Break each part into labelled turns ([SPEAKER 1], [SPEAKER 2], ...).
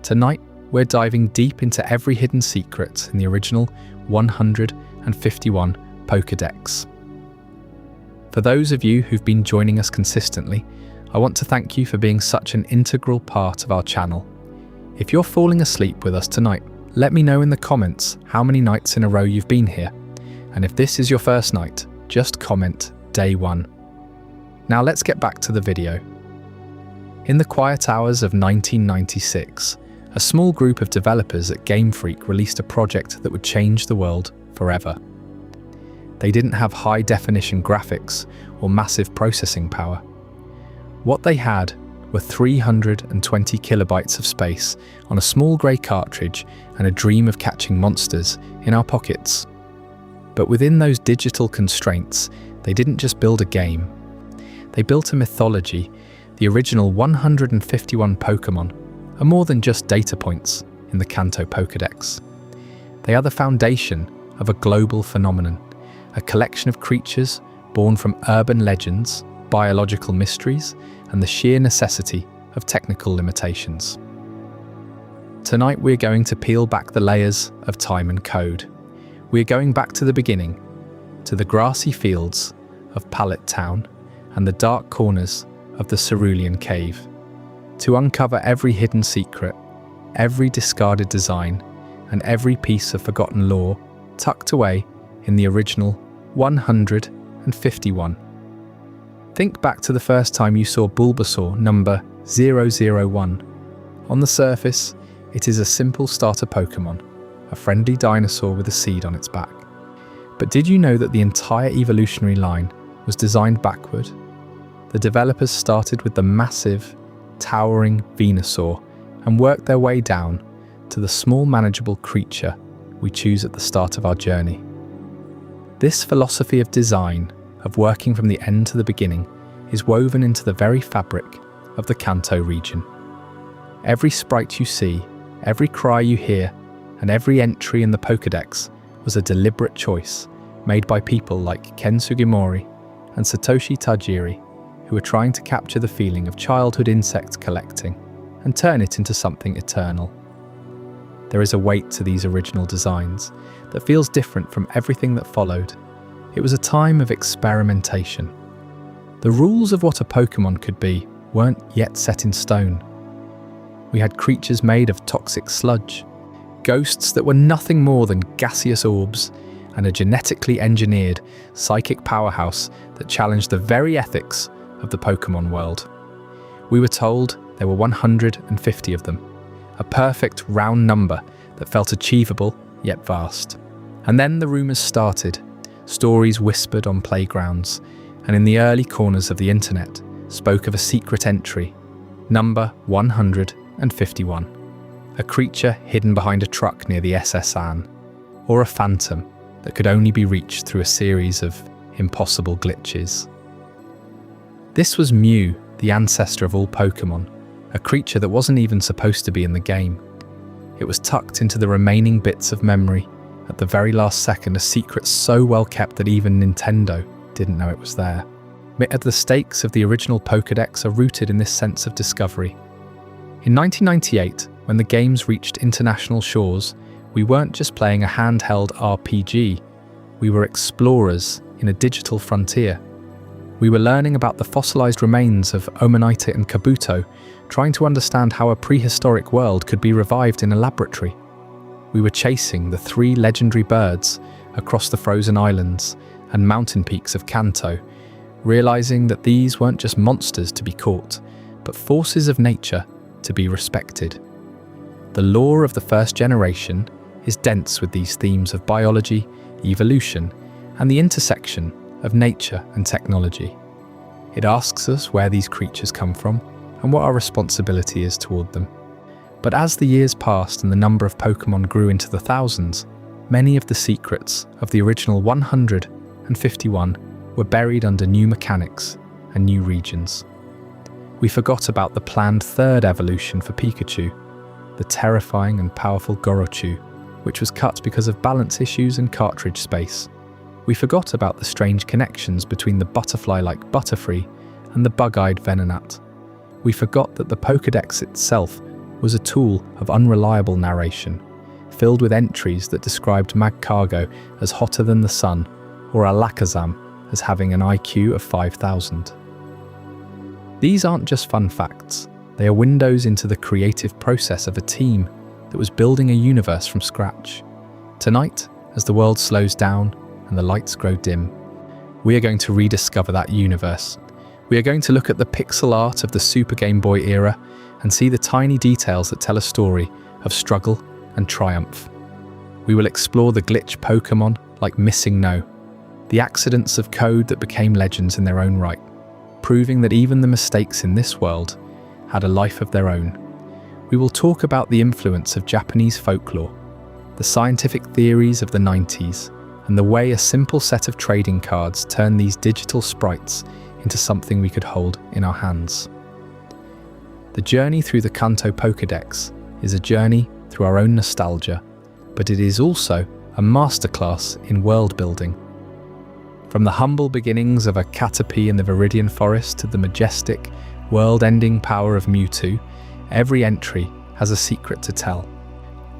[SPEAKER 1] Tonight, we're diving deep into every hidden secret in the original 151 Pokédex. For those of you who've been joining us consistently, I want to thank you for being such an integral part of our channel. If you're falling asleep with us tonight, let me know in the comments how many nights in a row you've been here. And if this is your first night, just comment day 1. Now let's get back to the video. In the quiet hours of 1996, a small group of developers at Game Freak released a project that would change the world forever. They didn't have high-definition graphics or massive processing power. What they had were 320 kilobytes of space on a small grey cartridge and a dream of catching monsters in our pockets. But within those digital constraints, they didn't just build a game. They built a mythology. The original 151 Pokémon are more than just data points in the Kanto Pokédex. They are the foundation of a global phenomenon, a collection of creatures born from urban legends, biological mysteries, and the sheer necessity of technical limitations. Tonight we're going to peel back the layers of time and code. We're going back to the beginning, to the grassy fields of Pallet Town and the dark corners of the Cerulean Cave, to uncover every hidden secret, every discarded design, and every piece of forgotten lore tucked away in the original 151. Think back to the first time you saw Bulbasaur number 001. On the surface, it is a simple starter Pokémon, a friendly dinosaur with a seed on its back. But did you know that the entire evolutionary line was designed backward? The developers started with the massive, towering Venusaur and worked their way down to the small manageable creature we choose at the start of our journey. This philosophy of design, of working from the end to the beginning, is woven into the very fabric of the Kanto region. Every sprite you see, every cry you hear, and every entry in the Pokédex was a deliberate choice made by people like Ken Sugimori and Satoshi Tajiri, who are trying to capture the feeling of childhood insect collecting and turn it into something eternal. There is a weight to these original designs that feels different from everything that followed. It was a time of experimentation. The rules of what a Pokémon could be weren't yet set in stone. We had creatures made of toxic sludge, ghosts that were nothing more than gaseous orbs, and a genetically engineered psychic powerhouse that challenged the very ethics of the Pokémon world. We were told there were 150 of them, a perfect round number that felt achievable yet vast. And then the rumours started. Stories whispered on playgrounds, and in the early corners of the internet spoke of a secret entry, number 151, a creature hidden behind a truck near the SS Anne, or a phantom that could only be reached through a series of impossible glitches. This was Mew, the ancestor of all Pokémon, a creature that wasn't even supposed to be in the game. It was tucked into the remaining bits of memory at the very last second, a secret so well kept that even Nintendo didn't know it was there. The stakes of the original Pokédex are rooted in this sense of discovery. In 1998, when the games reached international shores, we weren't just playing a handheld RPG, we were explorers in a digital frontier. We were learning about the fossilized remains of Omanite and Kabuto, trying to understand how a prehistoric world could be revived in a laboratory. We were chasing the 3 legendary birds across the frozen islands and mountain peaks of Kanto, realizing that these weren't just monsters to be caught, but forces of nature to be respected. The lore of the first generation is dense with these themes of biology, evolution, and the intersection of nature and technology. It asks us where these creatures come from and what our responsibility is toward them. But as the years passed and the number of Pokémon grew into the thousands, many of the secrets of the original 151 were buried under new mechanics and new regions. We forgot about the planned third evolution for Pikachu, the terrifying and powerful Gorochu, which was cut because of balance issues and cartridge space. We forgot about the strange connections between the butterfly-like Butterfree and the bug-eyed Venonat. We forgot that the Pokédex itself was a tool of unreliable narration, filled with entries that described Magcargo as hotter than the sun, or Alakazam as having an IQ of 5,000. These aren't just fun facts, they are windows into the creative process of a team that was building a universe from scratch. Tonight, as the world slows down and the lights grow dim, we are going to rediscover that universe. We are going to look at the pixel art of the Super Game Boy era and see the tiny details that tell a story of struggle and triumph. We will explore the glitch Pokémon like Missing No, the accidents of code that became legends in their own right, proving that even the mistakes in this world had a life of their own. We will talk about the influence of Japanese folklore, the scientific theories of the 90s, and the way a simple set of trading cards turned these digital sprites into something we could hold in our hands. The journey through the Kanto Pokédex is a journey through our own nostalgia, but it is also a masterclass in world building. From the humble beginnings of a Caterpie in the Viridian Forest to the majestic, world-ending power of Mewtwo, every entry has a secret to tell.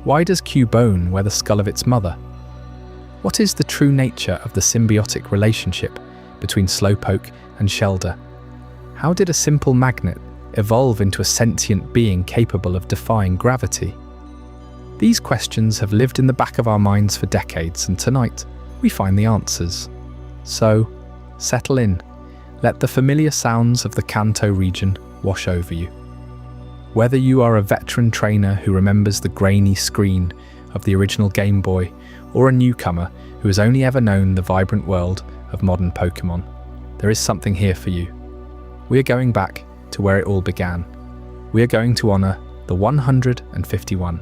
[SPEAKER 1] Why does Cubone wear the skull of its mother? What is the true nature of the symbiotic relationship between Slowpoke and Shelder? How did a simple magnet evolve into a sentient being capable of defying gravity? These questions have lived in the back of our minds for decades, and tonight we find the answers. So, settle in. Let the familiar sounds of the Kanto region wash over you. Whether you are a veteran trainer who remembers the grainy screen of the original Game Boy, or a newcomer who has only ever known the vibrant world of modern Pokémon, there is something here for you. We are going back to where it all began. We are going to honour the 151.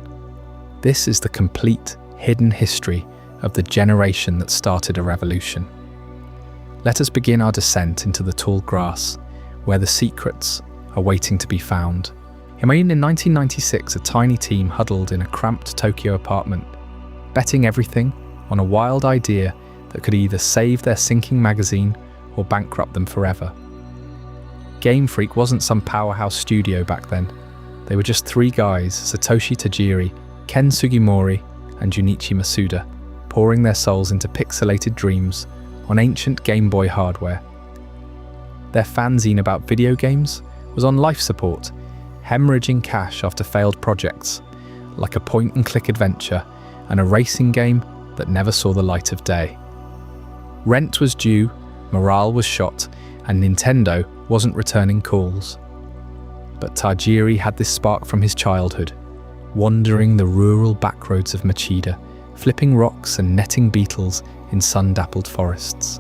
[SPEAKER 1] This is the complete, hidden history of the generation that started a revolution. Let us begin our descent into the tall grass, where the secrets are waiting to be found. Imagine in 1996 a tiny team huddled in a cramped Tokyo apartment, betting everything on a wild idea that could either save their sinking magazine or bankrupt them forever. Game Freak wasn't some powerhouse studio back then. They were just three guys, Satoshi Tajiri, Ken Sugimori, and Junichi Masuda, pouring their souls into pixelated dreams on ancient Game Boy hardware. Their fanzine about video games was on life support, hemorrhaging cash after failed projects, like a point-and-click adventure and a racing game that never saw the light of day. Rent was due, morale was shot, and Nintendo wasn't returning calls. But Tajiri had this spark from his childhood, wandering the rural backroads of Machida, flipping rocks and netting beetles in sun-dappled forests.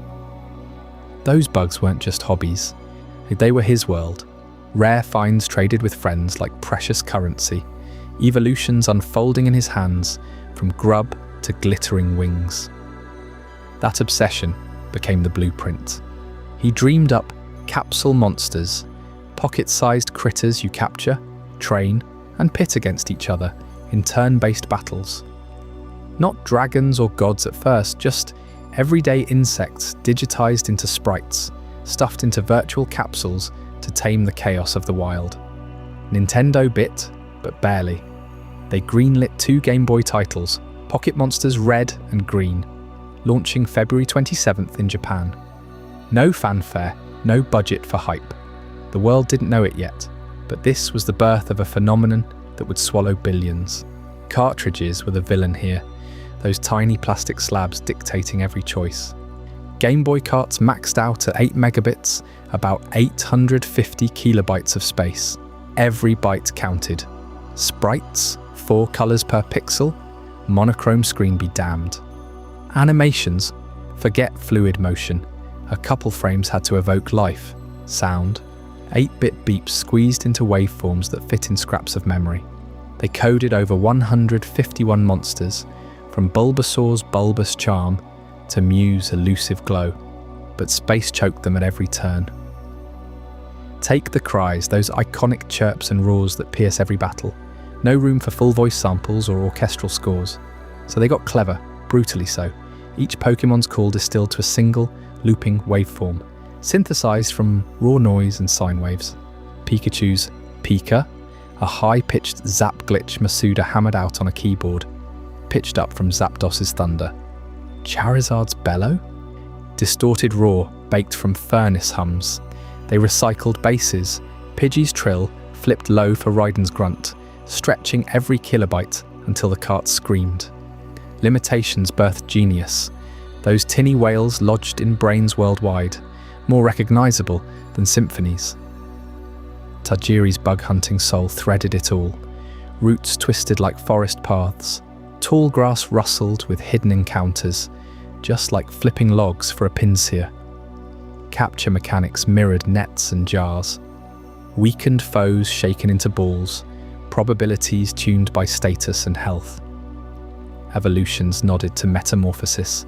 [SPEAKER 1] Those bugs weren't just hobbies. They were his world. Rare finds traded with friends like precious currency, evolutions unfolding in his hands from grub to glittering wings. That obsession became the blueprint. He dreamed up capsule monsters, pocket-sized critters you capture, train, and pit against each other in turn-based battles. Not dragons or gods at first, just everyday insects digitized into sprites, stuffed into virtual capsules to tame the chaos of the wild. Nintendo bit, but barely. They greenlit 2 Game Boy titles, Pocket Monsters Red and Green, launching February 27th in Japan. No fanfare, no budget for hype. The world didn't know it yet, but this was the birth of a phenomenon that would swallow billions. Cartridges were the villain here, those tiny plastic slabs dictating every choice. Game Boy carts maxed out at 8 megabits, about 850 kilobytes of space. Every byte counted. Sprites, 4 colors per pixel, monochrome screen be damned. Animations, forget fluid motion. A couple frames had to evoke life, sound, 8-bit beeps squeezed into waveforms that fit in scraps of memory. They coded over 151 monsters, from Bulbasaur's bulbous charm to Mew's elusive glow, but space choked them at every turn. Take the cries, those iconic chirps and roars that pierce every battle. No room for full voice samples or orchestral scores. So they got clever, brutally so. Each Pokémon's call distilled to a single, looping waveform, synthesized from raw noise and sine waves. Pikachu's Pika, a high-pitched zap glitch Masuda hammered out on a keyboard, pitched up from Zapdos's thunder. Charizard's bellow? Distorted roar baked from furnace hums. They recycled basses. Pidgey's trill flipped low for Raiden's grunt, stretching every kilobyte until the cart screamed. Limitations birthed genius. Those tinny wails lodged in brains worldwide, more recognizable than symphonies. Tajiri's bug-hunting soul threaded it all. Roots twisted like forest paths. Tall grass rustled with hidden encounters, just like flipping logs for a pinseer. Capture mechanics mirrored nets and jars. Weakened foes shaken into balls, probabilities tuned by status and health. Evolutions nodded to metamorphosis.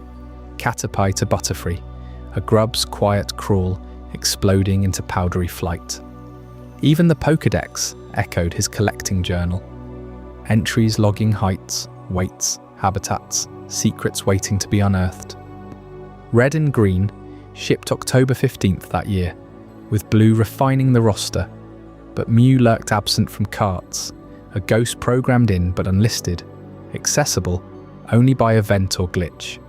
[SPEAKER 1] Caterpie to Butterfree, a grub's quiet crawl exploding into powdery flight. Even the Pokédex echoed his collecting journal. Entries logging heights, weights, habitats, secrets waiting to be unearthed. Red and Green shipped October 15th that year, with Blue refining the roster, but Mew lurked absent from carts, a ghost programmed in but unlisted, accessible only by event or glitch.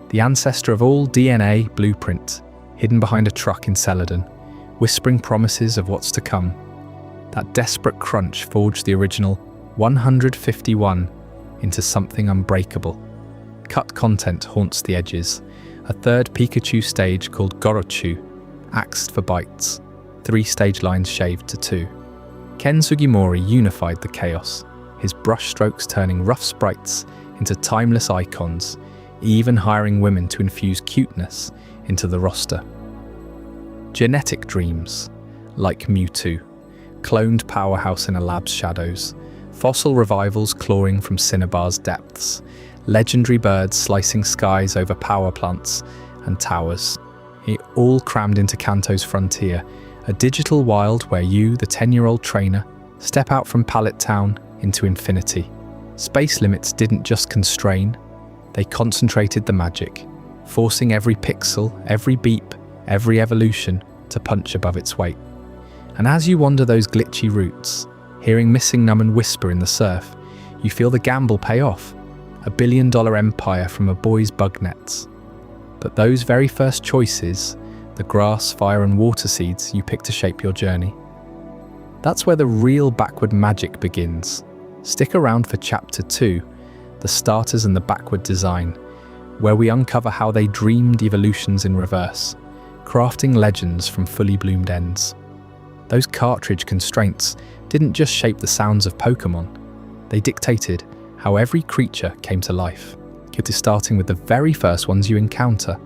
[SPEAKER 1] The ancestor of all DNA, Blueprint, hidden behind a truck in Celadon, whispering promises of what's to come. That desperate crunch forged the original 151 into something unbreakable. Cut content haunts the edges. A third Pikachu stage called Gorochu, axed for bytes, 3 stage lines shaved to 2. Ken Sugimori unified the chaos, his brushstrokes turning rough sprites into timeless icons, even hiring women to infuse cuteness into the roster. Genetic dreams, like Mewtwo, cloned powerhouse in a lab's shadows, fossil revivals clawing from Cinnabar's depths, legendary birds slicing skies over power plants and towers. It all crammed into Kanto's frontier, a digital wild where you, the 10-year-old trainer, step out from Pallet Town into infinity. Space limits didn't just constrain, they concentrated the magic, forcing every pixel, every beep, every evolution to punch above its weight. And as you wander those glitchy routes, hearing Missing Numbin whisper in the surf, you feel the gamble pay off. $1 billion empire from a boy's bug nets. But those very first choices, the grass, fire and water seeds you pick to shape your journey, that's where the real backward magic begins. Stick around for Chapter 2, the starters and the backward design, where we uncover how they dreamed evolutions in reverse, crafting legends from fully bloomed ends. Those cartridge constraints didn't just shape the sounds of Pokémon, they dictated how every creature came to life. It is starting with the very first ones you encounter: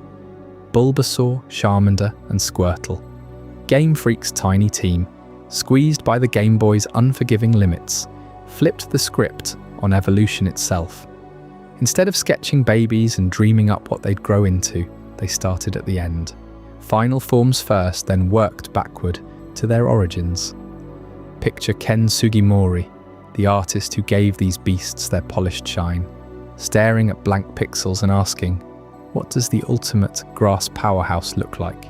[SPEAKER 1] Bulbasaur, Charmander and Squirtle. Game Freak's tiny team, squeezed by the Game Boy's unforgiving limits, flipped the script on evolution itself. Instead of sketching babies and dreaming up what they'd grow into, they started at the end. Final forms first, then worked backward to their origins. Picture Ken Sugimori, the artist who gave these beasts their polished shine, staring at blank pixels and asking, what does the ultimate grass powerhouse look like?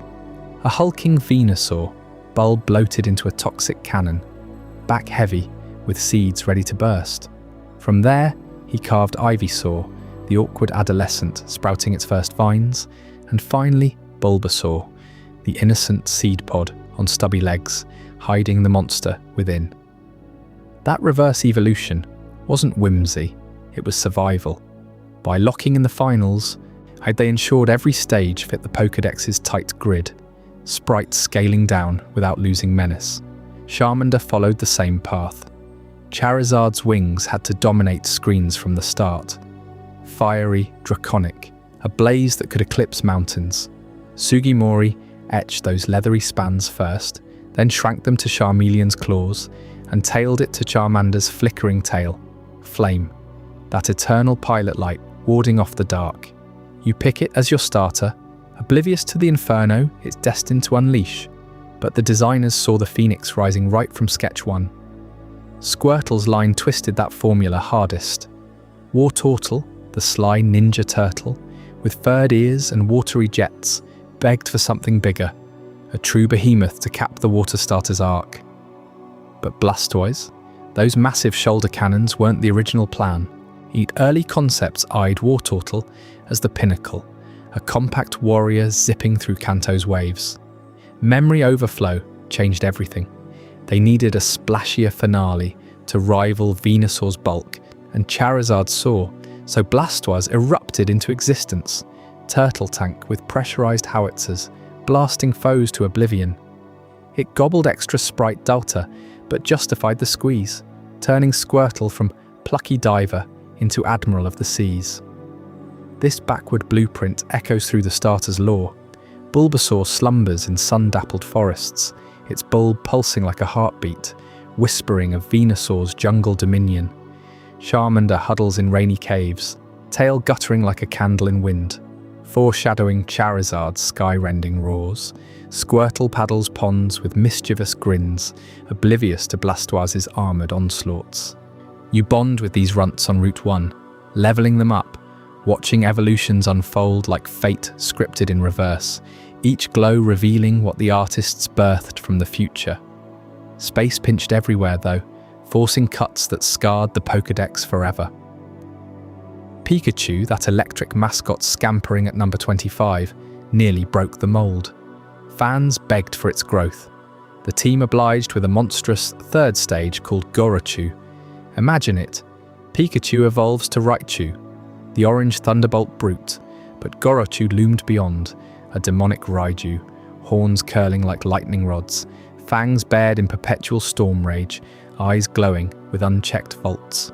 [SPEAKER 1] A hulking Venusaur, bulb bloated into a toxic cannon, back heavy with seeds ready to burst. From there, he carved Ivysaur, the awkward adolescent sprouting its first vines, and finally Bulbasaur, the innocent seed pod on stubby legs, hiding the monster within. That reverse evolution wasn't whimsy, it was survival. By locking in the finals, they ensured every stage fit the Pokédex's tight grid, sprites scaling down without losing menace. Charmander followed the same path. Charizard's wings had to dominate screens from the start. Fiery, draconic, a blaze that could eclipse mountains. Sugimori etched those leathery spans first, then shrank them to Charmeleon's claws, and tailed it to Charmander's flickering tail. Flame, that eternal pilot light warding off the dark. You pick it as your starter, oblivious to the inferno it's destined to unleash, but the designers saw the phoenix rising right from sketch 1. Squirtle's line twisted that formula hardest. Wartortle, the sly ninja turtle, with furred ears and watery jets, begged for something bigger, a true behemoth to cap the water starter's arc. But Blastoise? Those massive shoulder cannons weren't the original plan. Early concepts eyed Wartortle as the pinnacle, a compact warrior zipping through Kanto's waves. Memory overflow changed everything. They needed a splashier finale to rival Venusaur's bulk, and Charizard saw, so Blastoise erupted into existence, turtle tank with pressurized howitzers, blasting foes to oblivion. It gobbled extra sprite delta, but justified the squeeze, turning Squirtle from plucky diver into Admiral of the Seas. This backward blueprint echoes through the starter's lore. Bulbasaur slumbers in sun-dappled forests, its bulb pulsing like a heartbeat, whispering of Venusaur's jungle dominion. Charmander huddles in rainy caves, tail guttering like a candle in wind, foreshadowing Charizard's sky-rending roars. Squirtle paddles ponds with mischievous grins, oblivious to Blastoise's armoured onslaughts. You bond with these runts on Route 1, levelling them up, watching evolutions unfold like fate scripted in reverse, each glow revealing what the artists birthed from the future. Space pinched everywhere though, forcing cuts that scarred the Pokédex forever. Pikachu, that electric mascot scampering at number 25, nearly broke the mould. Fans begged for its growth. The team obliged with a monstrous third stage called Gorochu. Imagine it. Pikachu evolves to Raichu, the orange thunderbolt brute, but Gorochu loomed beyond, a demonic Raiju, horns curling like lightning rods, fangs bared in perpetual storm rage, eyes glowing with unchecked vaults.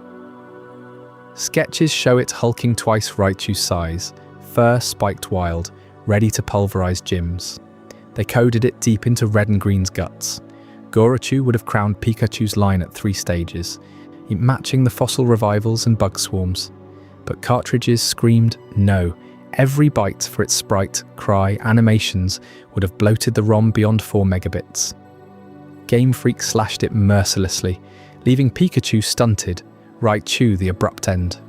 [SPEAKER 1] Sketches show it hulking twice Raichu's size, fur spiked wild, ready to pulverize gyms. They coded it deep into red and green's guts. Gorochu would have crowned Pikachu's line at 3 stages, matching the fossil revivals and bug swarms. But cartridges screamed no. Every byte for its sprite, cry, animations would have bloated the ROM beyond 4 megabits. Game Freak slashed it mercilessly, leaving Pikachu stunted, Raichu the abrupt end.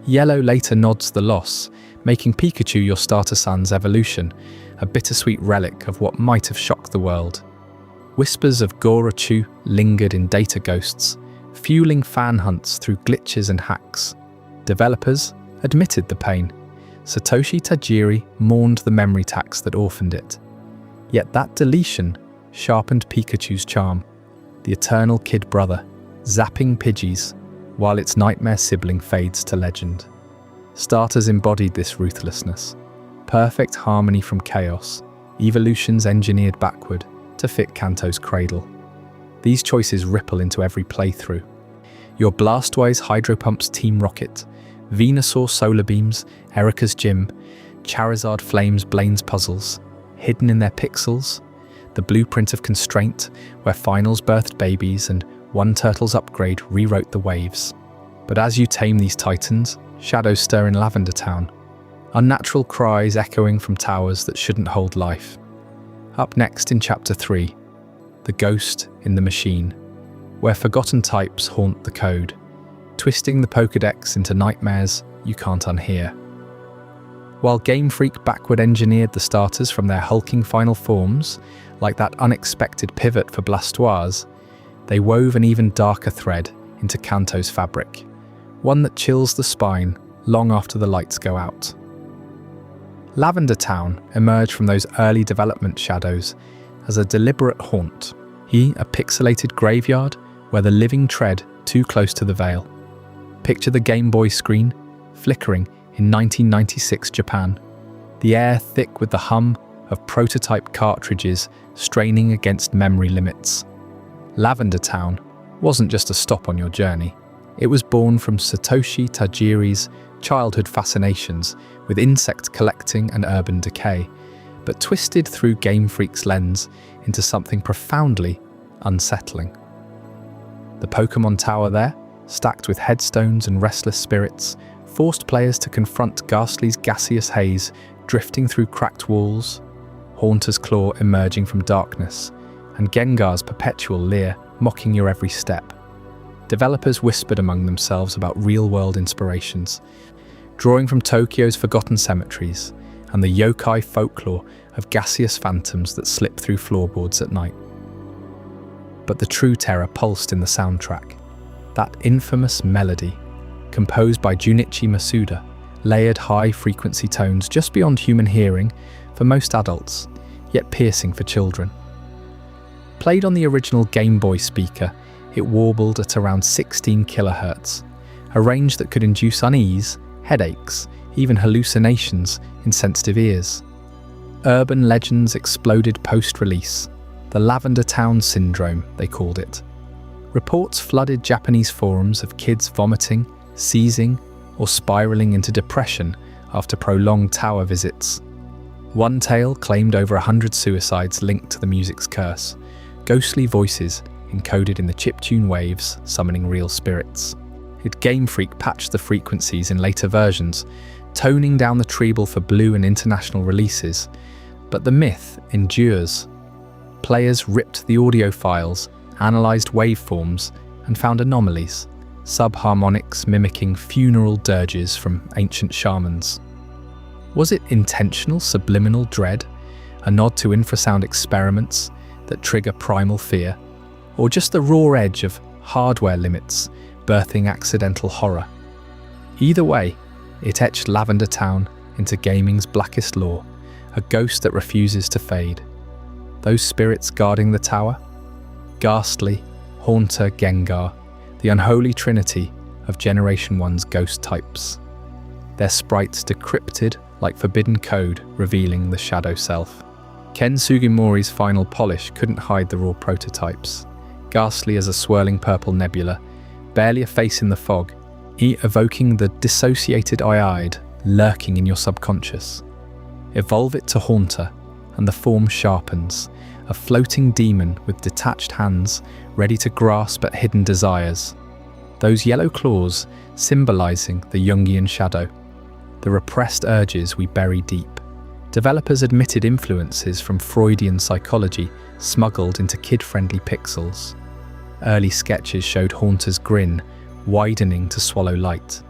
[SPEAKER 1] Yellow later nods the loss, making Pikachu your starter son's evolution, a bittersweet relic of what might have shocked the world. Whispers of Gorochu lingered in data ghosts, fueling fan hunts through glitches and hacks. Developers admitted the pain. Satoshi Tajiri mourned the memory tax that orphaned it. Yet that deletion sharpened Pikachu's charm, the eternal kid brother, zapping Pidgeys, while its nightmare sibling fades to legend. Starters embodied this ruthlessness. Perfect harmony from chaos, evolutions engineered backward to fit Kanto's cradle. These choices ripple into every playthrough. Your Blastoise Hydro Pump's Team Rocket, Venusaur Solar Beams, Erika's Gym, Charizard Flames Blaine's Puzzles, hidden in their pixels, the blueprint of constraint where finals birthed babies and one turtle's upgrade rewrote the waves. But as you tame these titans, shadows stir in Lavender Town, unnatural cries echoing from towers that shouldn't hold life. Up next in Chapter 3, The Ghost in the Machine, where forgotten types haunt the code, twisting the Pokédex into nightmares you can't unhear. While Game Freak backward engineered the starters from their hulking final forms, like that unexpected pivot for Blastoise, they wove an even darker thread into Kanto's fabric, one that chills the spine long after the lights go out. Lavender Town emerged from those early development shadows as a deliberate haunt, a pixelated graveyard where the living tread too close to the veil. Picture the Game Boy screen, flickering in 1996 Japan, the air thick with the hum of prototype cartridges straining against memory limits. Lavender Town wasn't just a stop on your journey. It was born from Satoshi Tajiri's childhood fascinations with insect collecting and urban decay, but twisted through Game Freak's lens into something profoundly unsettling. The Pokémon Tower there, stacked with headstones and restless spirits, forced players to confront Ghastly's gaseous haze drifting through cracked walls, Haunter's claw emerging from darkness, and Gengar's perpetual leer mocking your every step. Developers whispered among themselves about real-world inspirations, drawing from Tokyo's forgotten cemeteries and the yokai folklore of gaseous phantoms that slip through floorboards at night. But the true terror pulsed in the soundtrack. That infamous melody, composed by Junichi Masuda, layered high-frequency tones just beyond human hearing for most adults, yet piercing for children. Played on the original Game Boy speaker, it warbled at around 16 kHz, a range that could induce unease, headaches, even hallucinations in sensitive ears. Urban legends exploded post-release. The Lavender Town Syndrome, they called it. Reports flooded Japanese forums of kids vomiting, seizing, or spiraling into depression after prolonged tower visits. One tale claimed over 100 suicides linked to the music's curse, ghostly voices encoded in the chiptune waves summoning real spirits. Game Freak patched the frequencies in later versions, toning down the treble for blue and international releases, but the myth endures. Players ripped the audio files, analysed waveforms, and found anomalies, subharmonics mimicking funeral dirges from ancient shamans. Was it intentional subliminal dread, a nod to infrasound experiments that trigger primal fear, or just the raw edge of hardware limits birthing accidental horror? Either way, it etched Lavender Town into gaming's blackest lore, a ghost that refuses to fade. Those spirits guarding the tower? Ghastly, Haunter, Gengar, the unholy trinity of Generation 1's ghost types. Their sprites decrypted like forbidden code revealing the shadow self. Ken Sugimori's final polish couldn't hide the raw prototypes. Ghastly as a swirling purple nebula, barely a face in the fog, evoking the dissociated Iide lurking in your subconscious. Evolve it to Haunter, and the form sharpens, a floating demon with detached hands ready to grasp at hidden desires. Those yellow claws symbolizing the Jungian shadow, the repressed urges we bury deep. Developers admitted influences from Freudian psychology smuggled into kid-friendly pixels. Early sketches showed Haunter's grin widening to swallow light,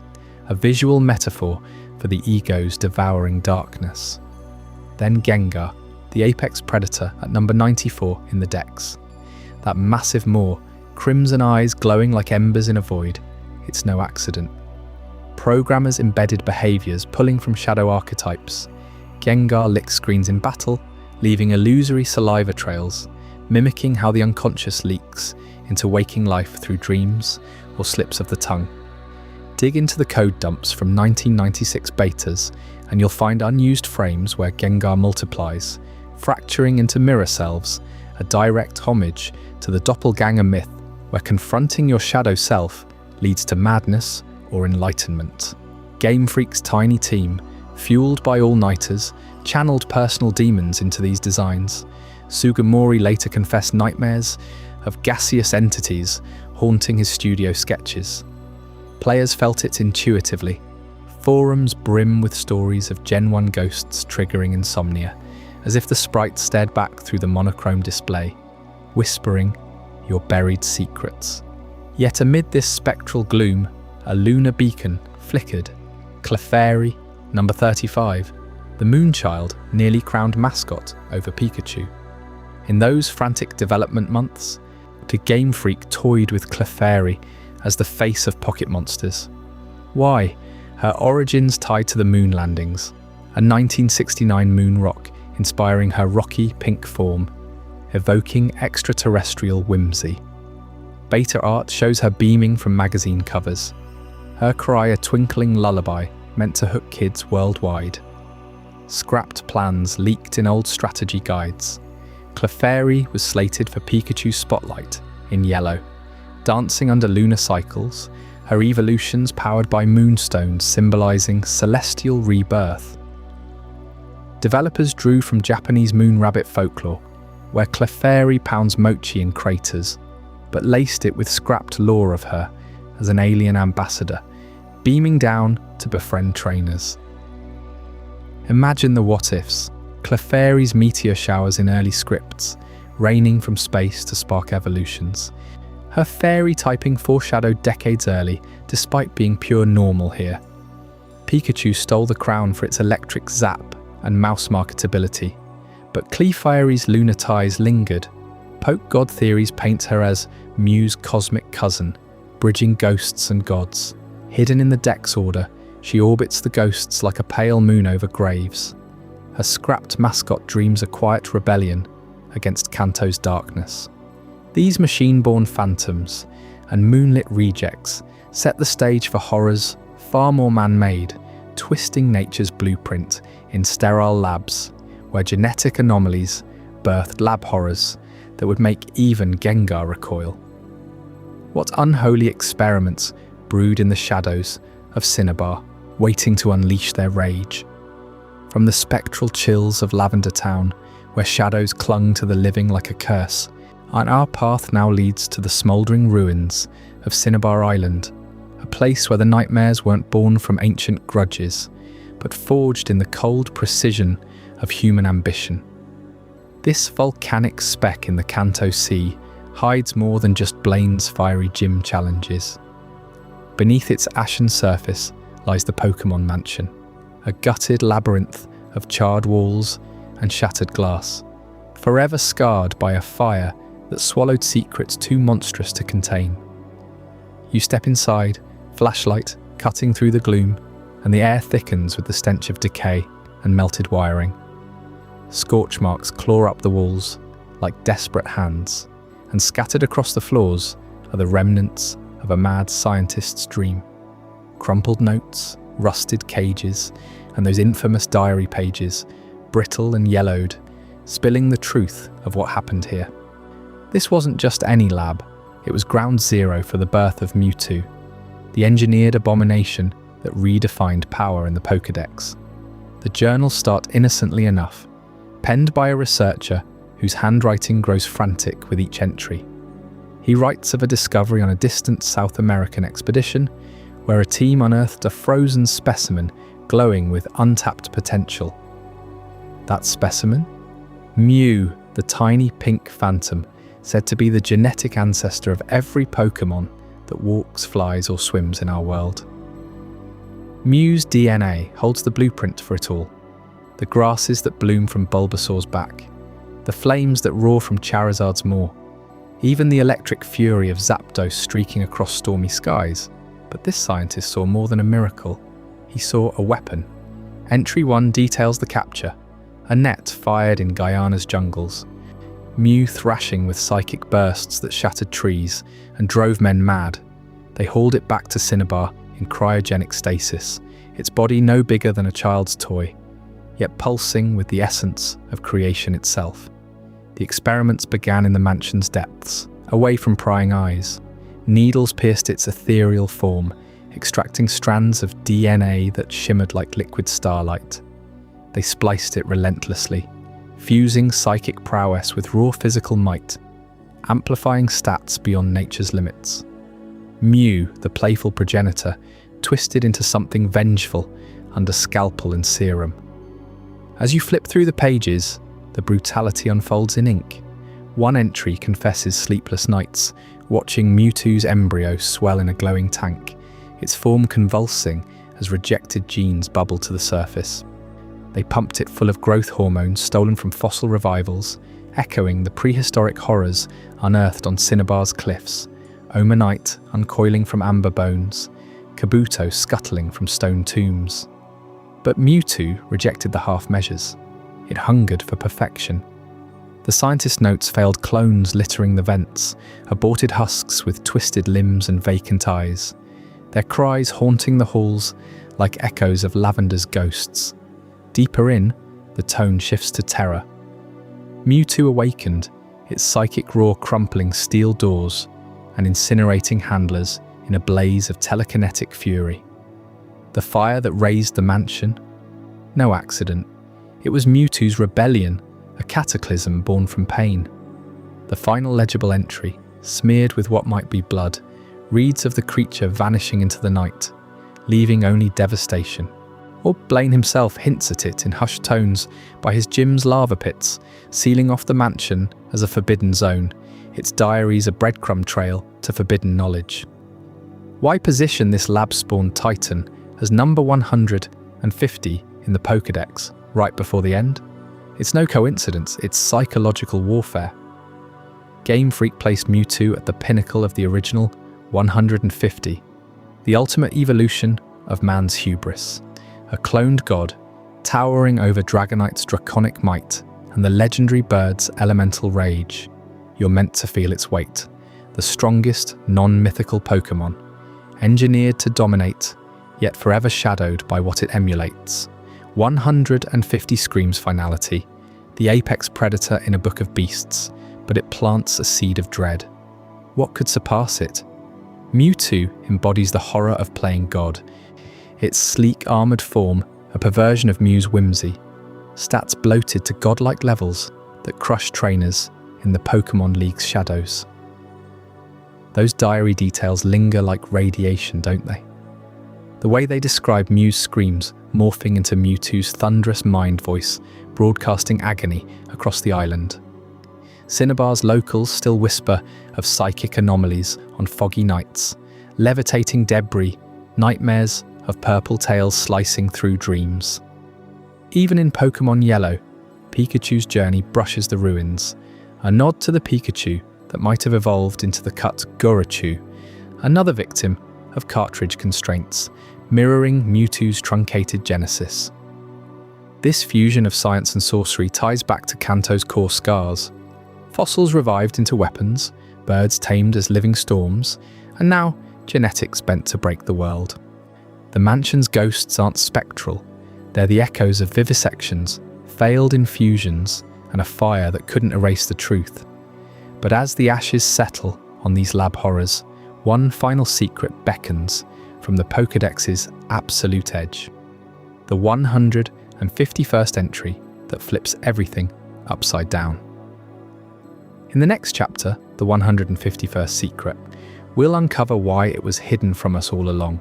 [SPEAKER 1] a visual metaphor for the ego's devouring darkness. Then Gengar, the apex predator at number 94 in the Dex. That massive maw, crimson eyes glowing like embers in a void. It's no accident. Programmers embedded behaviours pulling from shadow archetypes. Gengar licked screens in battle, leaving illusory saliva trails, mimicking how the unconscious leaks into waking life through dreams or slips of the tongue. Dig into the code dumps from 1996 betas, and you'll find unused frames where Gengar multiplies, fracturing into mirror selves, a direct homage to the doppelganger myth where confronting your shadow self leads to madness or enlightenment. Game Freak's tiny team, fueled by all-nighters, channeled personal demons into these designs. Sugimori later confessed nightmares of gaseous entities haunting his studio sketches. Players felt it intuitively. Forums brim with stories of Gen 1 ghosts triggering insomnia, as if the sprites stared back through the monochrome display, whispering your buried secrets. Yet amid this spectral gloom, a lunar beacon flickered. Clefairy, number 35, the Moonchild nearly crowned mascot over Pikachu. In those frantic development months, the Game Freak toyed with Clefairy as the face of pocket monsters. Why? Her origins tied to the moon landings, a 1969 moon rock inspiring her rocky pink form, evoking extraterrestrial whimsy. Beta art shows her beaming from magazine covers, her cry a twinkling lullaby meant to hook kids worldwide. Scrapped plans leaked in old strategy guides. Clefairy was slated for Pikachu's spotlight in yellow, dancing under lunar cycles, her evolutions powered by moonstones symbolizing celestial rebirth. Developers drew from Japanese moon rabbit folklore, where Clefairy pounds mochi in craters, but laced it with scrapped lore of her as an alien ambassador, beaming down to befriend trainers. Imagine the what-ifs. Clefairy's meteor showers in early scripts, raining from space to spark evolutions. Her fairy typing foreshadowed decades early, despite being pure normal here. Pikachu stole the crown for its electric zap and mouse marketability, but Clefairy's lunar ties lingered, Poke God theories paint her as Mew's cosmic cousin, bridging ghosts and gods. Hidden in the Dex order, she orbits the ghosts like a pale moon over graves. Her scrapped mascot dreams a quiet rebellion against Kanto's darkness. These machine-born phantoms and moonlit rejects set the stage for horrors far more man-made, twisting nature's blueprint in sterile labs, where genetic anomalies birthed lab horrors that would make even Gengar recoil. What unholy experiments brewed in the shadows of Cinnabar, waiting to unleash their rage? From the spectral chills of Lavender Town, where shadows clung to the living like a curse, and our path now leads to the smouldering ruins of Cinnabar Island, a place where the nightmares weren't born from ancient grudges, but forged in the cold precision of human ambition. This volcanic speck in the Kanto Sea hides more than just Blaine's fiery gym challenges. Beneath its ashen surface lies the Pokémon Mansion, a gutted labyrinth of charred walls and shattered glass, forever scarred by a fire that swallowed secrets too monstrous to contain. You step inside, flashlight cutting through the gloom, and the air thickens with the stench of decay and melted wiring. Scorch marks claw up the walls like desperate hands, and scattered across the floors are the remnants of a mad scientist's dream. Crumpled notes, rusted cages, and those infamous diary pages, brittle and yellowed, spilling the truth of what happened here. This wasn't just any lab, it was ground zero for the birth of Mewtwo, the engineered abomination that redefined power in the Pokédex. The journals start innocently enough, penned by a researcher whose handwriting grows frantic with each entry. He writes of a discovery on a distant South American expedition where a team unearthed a frozen specimen glowing with untapped potential. That specimen? Mew, the tiny pink phantom, said to be the genetic ancestor of every Pokémon that walks, flies, or swims in our world. Mew's DNA holds the blueprint for it all. The grasses that bloom from Bulbasaur's back, the flames that roar from Charizard's maw, even the electric fury of Zapdos streaking across stormy skies. But this scientist saw more than a miracle. He saw a weapon. Entry 1 details the capture, a net fired in Guyana's jungles, Mew thrashing with psychic bursts that shattered trees and drove men mad. They hauled it back to Cinnabar in cryogenic stasis, its body no bigger than a child's toy, yet pulsing with the essence of creation itself. The experiments began in the mansion's depths, away from prying eyes. Needles pierced its ethereal form, extracting strands of DNA that shimmered like liquid starlight. They spliced it relentlessly, fusing psychic prowess with raw physical might, amplifying stats beyond nature's limits. Mew, the playful progenitor, twisted into something vengeful under scalpel and serum. As you flip through the pages, the brutality unfolds in ink. One entry confesses sleepless nights, watching Mewtwo's embryo swell in a glowing tank, its form convulsing as rejected genes bubble to the surface. They pumped it full of growth hormones stolen from fossil revivals, echoing the prehistoric horrors unearthed on Cinnabar's cliffs, Omanite uncoiling from amber bones, Kabuto scuttling from stone tombs. But Mewtwo rejected the half measures. It hungered for perfection. The scientist notes failed clones littering the vents, aborted husks with twisted limbs and vacant eyes, their cries haunting the halls like echoes of Lavender's ghosts. Deeper in, the tone shifts to terror. Mewtwo awakened, its psychic roar crumpling steel doors and incinerating handlers in a blaze of telekinetic fury. The fire that razed the mansion? No accident. It was Mewtwo's rebellion, a cataclysm born from pain. The final legible entry, smeared with what might be blood, reads of the creature vanishing into the night, leaving only devastation. Or Blaine himself hints at it in hushed tones by his gym's lava pits, sealing off the mansion as a forbidden zone, its diaries a breadcrumb trail to forbidden knowledge. Why position this lab-spawned titan as number 150 in the Pokédex, right before the end? It's no coincidence, it's psychological warfare. Game Freak placed Mewtwo at the pinnacle of the original 150, the ultimate evolution of man's hubris. A cloned god, towering over Dragonite's draconic might and the legendary bird's elemental rage. You're meant to feel its weight. The strongest non-mythical Pokémon, engineered to dominate, yet forever shadowed by what it emulates. 150 screams finality, the apex predator in a book of beasts, but it plants a seed of dread. What could surpass it? Mewtwo embodies the horror of playing God. Its sleek armoured form, a perversion of Mew's whimsy. Stats bloated to godlike levels that crush trainers in the Pokémon League's shadows. Those diary details linger like radiation, don't they? The way they describe Mew's screams morphing into Mewtwo's thunderous mind voice, broadcasting agony across the island. Cinnabar's locals still whisper of psychic anomalies on foggy nights, levitating debris, nightmares of purple tails slicing through dreams. Even in Pokémon Yellow, Pikachu's journey brushes the ruins, a nod to the Pikachu that might have evolved into the cut Gurachu, another victim of cartridge constraints, mirroring Mewtwo's truncated genesis. This fusion of science and sorcery ties back to Kanto's core scars. Fossils revived into weapons, birds tamed as living storms, and now genetics bent to break the world. The mansion's ghosts aren't spectral, they're the echoes of vivisections, failed infusions, and a fire that couldn't erase the truth. But as the ashes settle on these lab horrors, one final secret beckons from the Pokédex's absolute edge. The 151st entry that flips everything upside down. In the next chapter, the 151st Secret, we'll uncover why it was hidden from us all along,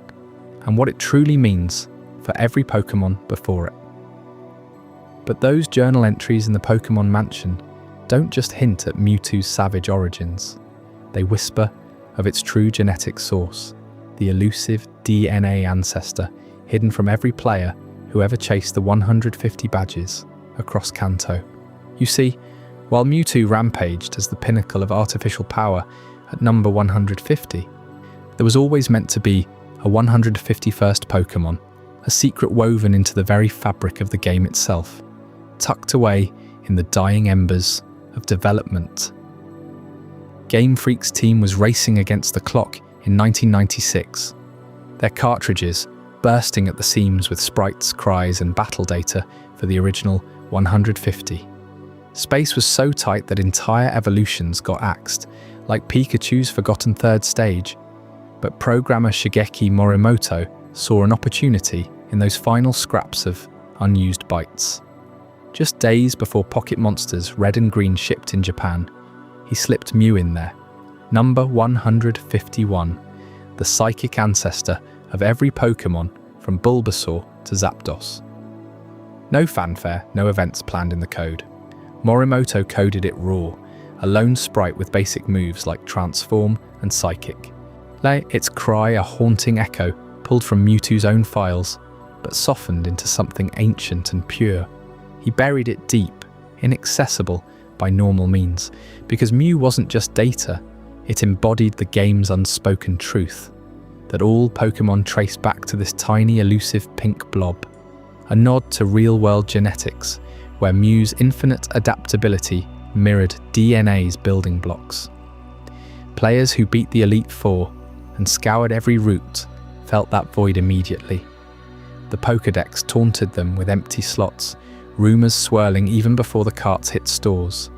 [SPEAKER 1] and what it truly means for every Pokémon before it. But those journal entries in the Pokémon Mansion don't just hint at Mewtwo's savage origins. They whisper of its true genetic source, the elusive DNA ancestor hidden from every player who ever chased the 150 badges across Kanto. You see, while Mewtwo rampaged as the pinnacle of artificial power at number 150, there was always meant to be a 151st Pokémon, a secret woven into the very fabric of the game itself, tucked away in the dying embers of development. Game Freak's team was racing against the clock in 1996, their cartridges bursting at the seams with sprites, cries, and battle data for the original 150. Space was so tight that entire evolutions got axed, like Pikachu's forgotten third stage, but programmer Shigeki Morimoto saw an opportunity in those final scraps of unused bytes. Just days before Pocket Monsters Red and Green shipped in Japan, he slipped Mew in there. Number 151, the psychic ancestor of every Pokémon from Bulbasaur to Zapdos. No fanfare, no events planned in the code. Morimoto coded it raw, a lone sprite with basic moves like Transform and Psychic. Its cry a haunting echo pulled from Mewtwo's own files, but softened into something ancient and pure. He buried it deep, inaccessible by normal means, because Mew wasn't just data, it embodied the game's unspoken truth, that all Pokémon trace back to this tiny elusive pink blob, a nod to real-world genetics, where Mew's infinite adaptability mirrored DNA's building blocks. Players who beat the Elite Four and scoured every route felt that void immediately. The Pokédex taunted them with empty slots, rumours swirling even before the carts hit stores.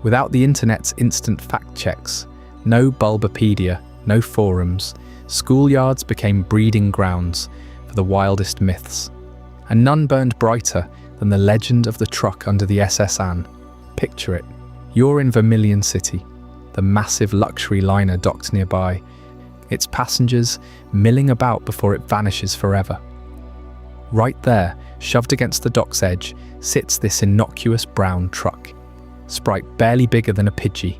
[SPEAKER 1] Without the internet's instant fact checks, no Bulbapedia, no forums, schoolyards became breeding grounds for the wildest myths. And none burned brighter than the legend of the truck under the SS Anne. Picture it. You're in Vermilion City, the massive luxury liner docked nearby, its passengers milling about before it vanishes forever. Right there, shoved against the dock's edge, sits this innocuous brown truck. Sprite barely bigger than a Pidgey.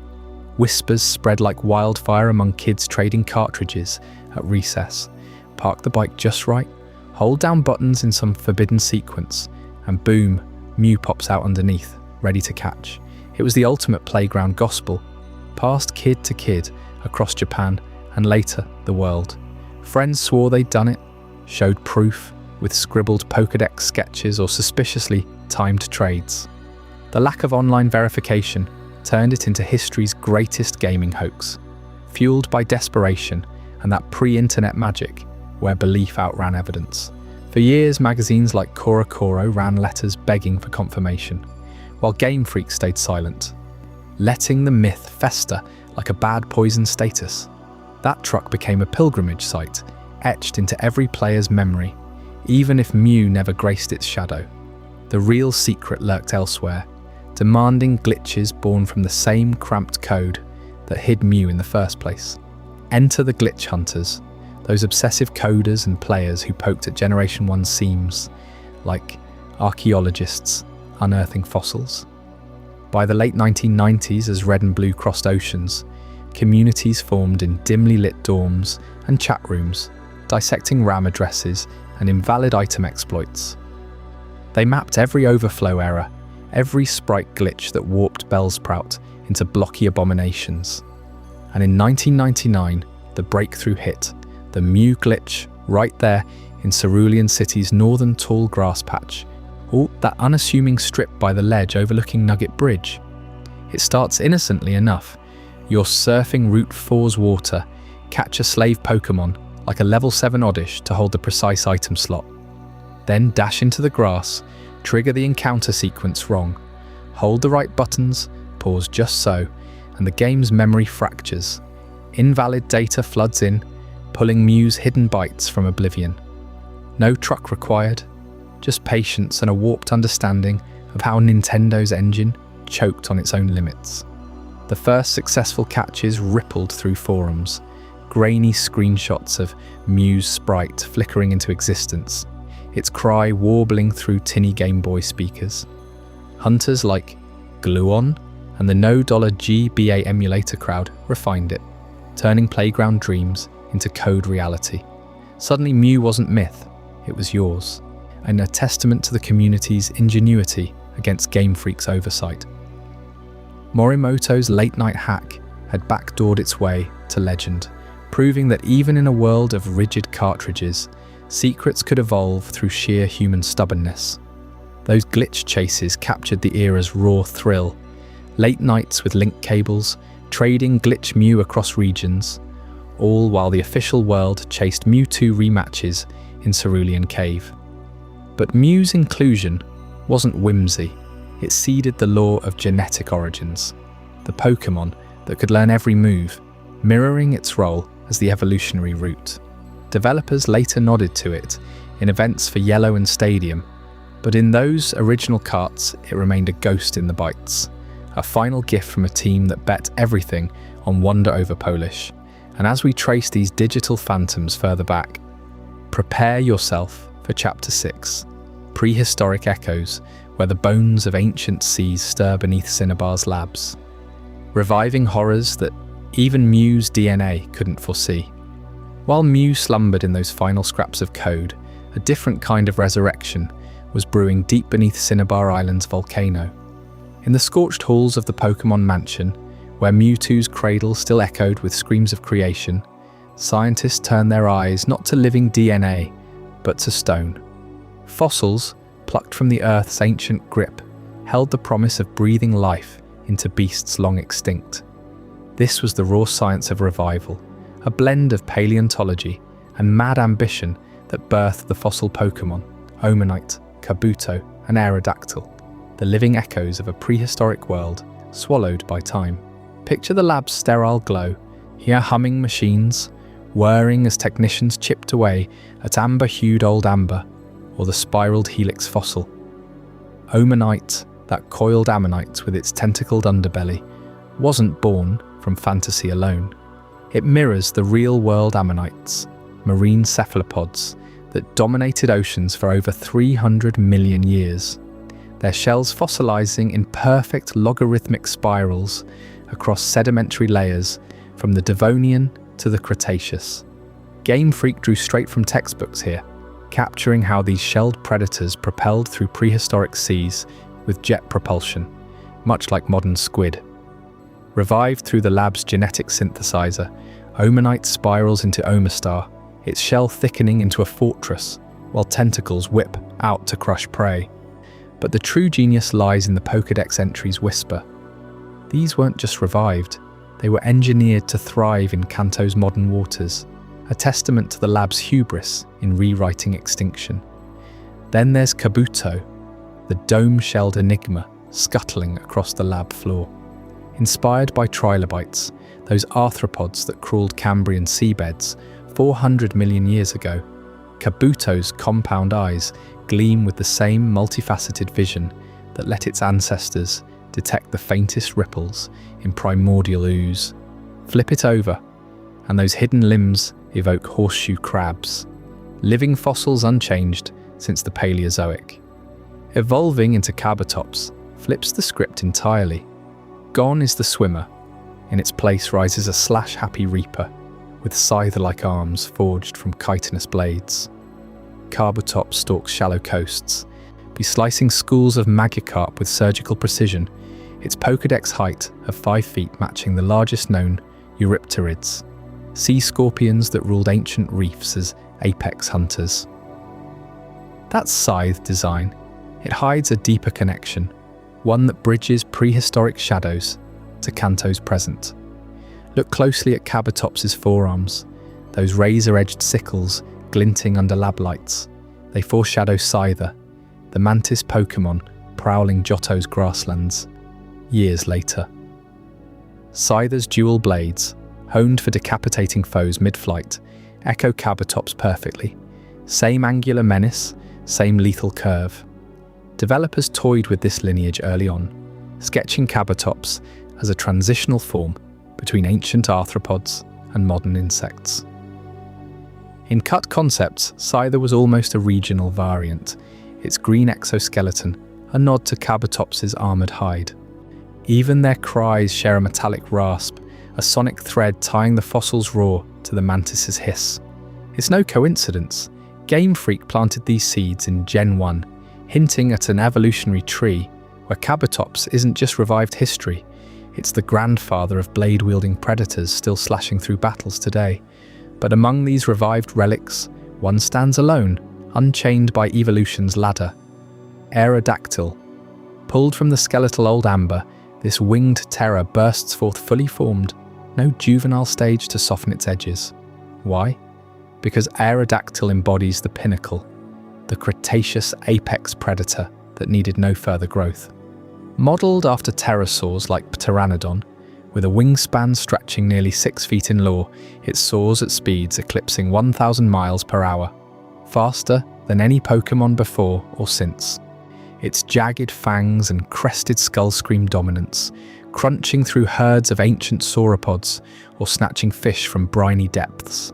[SPEAKER 1] Whispers spread like wildfire among kids trading cartridges at recess. Park the bike just right, hold down buttons in some forbidden sequence, and boom, Mew pops out underneath, ready to catch. It was the ultimate playground gospel, passed kid to kid across Japan and later the world. Friends swore they'd done it, showed proof with scribbled Pokédex sketches or suspiciously timed trades. The lack of online verification turned it into history's greatest gaming hoax, fueled by desperation and that pre-internet magic where belief outran evidence. For years, magazines like Koro ran letters begging for confirmation, while Game Freak stayed silent, letting the myth fester like a bad poison status. That truck became a pilgrimage site, etched into every player's memory, even if Mew never graced its shadow. The real secret lurked elsewhere, demanding glitches born from the same cramped code that hid Mew in the first place. Enter the glitch hunters, those obsessive coders and players who poked at Generation 1 seams, like archaeologists unearthing fossils. By the late 1990s, as red and blue crossed oceans, communities formed in dimly lit dorms and chat rooms, dissecting RAM addresses and invalid item exploits. They mapped every overflow error, every sprite glitch that warped Bellsprout into blocky abominations. And in 1999, the breakthrough hit, the Mew glitch, right there in Cerulean City's northern tall grass patch, that unassuming strip by the ledge overlooking Nugget Bridge. It starts innocently enough. You're surfing Route 4's water, catch a slave Pokémon, like a level 7 Oddish to hold the precise item slot. Then dash into the grass, trigger the encounter sequence wrong, hold the right buttons, pause just so, and the game's memory fractures. Invalid data floods in, pulling Mew's hidden bytes from oblivion. No truck required, just patience and a warped understanding of how Nintendo's engine choked on its own limits. The first successful catches rippled through forums, grainy screenshots of Mew's sprite flickering into existence, its cry warbling through tinny Game Boy speakers. Hunters like Gluon and the $GBA emulator crowd refined it, turning playground dreams into code reality. Suddenly Mew wasn't myth, it was yours, and a testament to the community's ingenuity against Game Freak's oversight. Morimoto's late-night hack had backdoored its way to legend, proving that even in a world of rigid cartridges, secrets could evolve through sheer human stubbornness. Those glitch chases captured the era's raw thrill, late nights with link cables, trading glitch Mew across regions, all while the official world chased Mewtwo rematches in Cerulean Cave. But Mew's inclusion wasn't whimsy, it seeded the law of genetic origins, the Pokémon that could learn every move, mirroring its role as the evolutionary root. Developers later nodded to it in events for Yellow and Stadium, but in those original carts it remained a ghost in the bytes, a final gift from a team that bet everything on Wonder over Polish. And as we trace these digital phantoms further back, prepare yourself for Chapter 6, Prehistoric Echoes, where the bones of ancient seas stir beneath Cinnabar's labs, reviving horrors that even Mew's DNA couldn't foresee. While Mew slumbered in those final scraps of code, a different kind of resurrection was brewing deep beneath Cinnabar Island's volcano. In the scorched halls of the Pokémon Mansion, where Mewtwo's cradle still echoed with screams of creation, scientists turned their eyes not to living DNA, but to stone. Fossils, plucked from the Earth's ancient grip, held the promise of breathing life into beasts long extinct. This was the raw science of revival, a blend of paleontology and mad ambition that birthed the fossil Pokémon, Omanite, Kabuto, and Aerodactyl, the living echoes of a prehistoric world swallowed by time. Picture the lab's sterile glow, here humming machines, whirring as technicians chipped away at amber-hued old amber, or the spiraled helix fossil. Omanite, that coiled ammonite with its tentacled underbelly, wasn't born from fantasy alone. It mirrors the real-world ammonites, marine cephalopods that dominated oceans for over 300 million years, their shells fossilizing in perfect logarithmic spirals across sedimentary layers from the Devonian to the Cretaceous. Game Freak drew straight from textbooks here, capturing how these shelled predators propelled through prehistoric seas with jet propulsion, much like modern squid. Revived through the lab's genetic synthesizer, Omanite spirals into Omastar, its shell thickening into a fortress, while tentacles whip out to crush prey. But the true genius lies in the Pokédex entries whisper. These weren't just revived, they were engineered to thrive in Kanto's modern waters, a testament to the lab's hubris in rewriting extinction. Then there's Kabuto, the dome-shelled enigma scuttling across the lab floor. Inspired by trilobites, those arthropods that crawled Cambrian seabeds 400 million years ago, Kabuto's compound eyes gleam with the same multifaceted vision that let its ancestors detect the faintest ripples in primordial ooze. Flip it over, and those hidden limbs evoke horseshoe crabs, living fossils unchanged since the Paleozoic. Evolving into Kabutops flips the script entirely. Gone is the swimmer. In its place rises a slash-happy reaper, with scythe-like arms forged from chitinous blades. Kabutops stalks shallow coasts, be slicing schools of Magikarp with surgical precision, its Pokédex height of 5 feet matching the largest known Eurypterids, sea scorpions that ruled ancient reefs as apex hunters. That scythe design, it hides a deeper connection, one that bridges prehistoric shadows to Kanto's present. Look closely at Kabutops' forearms, those razor-edged sickles glinting under lab lights. They foreshadow Scyther, the mantis Pokémon prowling Johto's grasslands, years later. Scyther's dual blades, honed for decapitating foes mid-flight, echo Kabutops perfectly. Same angular menace, same lethal curve. Developers toyed with this lineage early on, sketching Kabutops as a transitional form between ancient arthropods and modern insects. In cut concepts, Scyther was almost a regional variant, its green exoskeleton a nod to Kabutops' armoured hide. Even their cries share a metallic rasp, a sonic thread tying the fossil's roar to the mantis's hiss. It's no coincidence. Game Freak planted these seeds in Gen 1, hinting at an evolutionary tree where Kabutops isn't just revived history, it's the grandfather of blade-wielding predators still slashing through battles today. But among these revived relics, one stands alone, unchained by evolution's ladder. Aerodactyl. Pulled from the skeletal old amber, this winged terror bursts forth fully formed, no juvenile stage to soften its edges. Why? Because Aerodactyl embodies the pinnacle, the Cretaceous apex predator that needed no further growth. Modelled after pterosaurs like Pteranodon, with a wingspan stretching nearly 6 feet in lore, it soars at speeds eclipsing 1,000 miles per hour, faster than any Pokémon before or since. Its jagged fangs and crested skull scream dominance, crunching through herds of ancient sauropods or snatching fish from briny depths.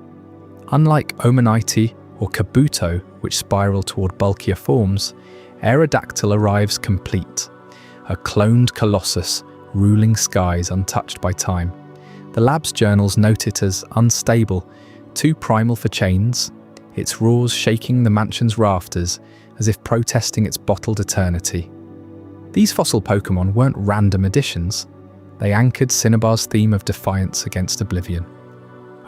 [SPEAKER 1] Unlike Omanite or Kabuto, which spiral toward bulkier forms, Aerodactyl arrives complete, a cloned colossus ruling skies untouched by time. The lab's journals note it as unstable, too primal for chains, its roars shaking the mansion's rafters as if protesting its bottled eternity. These fossil Pokémon weren't random additions. They anchored Cinnabar's theme of defiance against oblivion.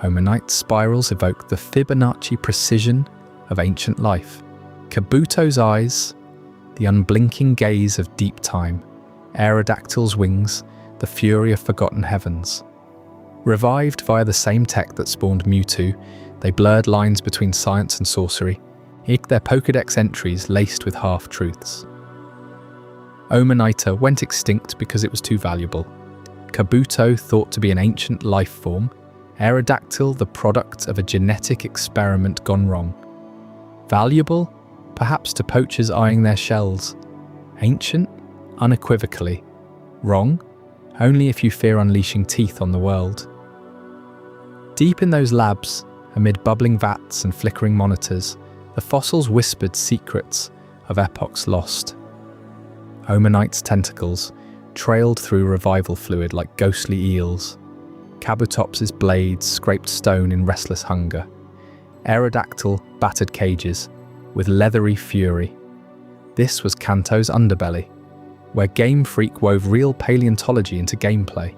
[SPEAKER 1] Omanite spirals evoke the Fibonacci precision of ancient life. Kabuto's eyes, the unblinking gaze of deep time. Aerodactyl's wings, the fury of forgotten heavens. Revived via the same tech that spawned Mewtwo, they blurred lines between science and sorcery, their Pokédex entries laced with half-truths. Omanita went extinct because it was too valuable. Kabuto thought to be an ancient life form, Aerodactyl the product of a genetic experiment gone wrong. Valuable? Perhaps to poachers eyeing their shells. Ancient? Unequivocally. Wrong? Only if you fear unleashing teeth on the world. Deep in those labs, amid bubbling vats and flickering monitors, the fossils whispered secrets of epochs lost. Omanite's tentacles trailed through revival fluid like ghostly eels. Kabutops' blades scraped stone in restless hunger. Aerodactyl battered cages with leathery fury. This was Kanto's underbelly, where Game Freak wove real paleontology into gameplay.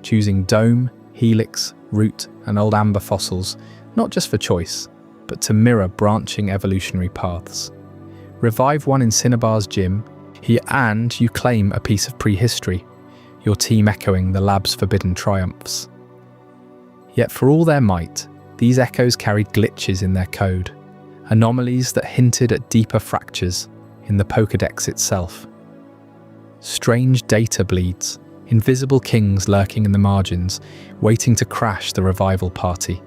[SPEAKER 1] choosing dome, helix, root, and old amber fossils, not just for choice, but to mirror branching evolutionary paths. Revive one in Cinnabar's gym, and you claim a piece of prehistory, your team echoing the lab's forbidden triumphs. Yet for all their might, these echoes carried glitches in their code, anomalies that hinted at deeper fractures in the Pokédex itself. Strange data bleeds, invisible kings lurking in the margins, waiting to crash the revival party.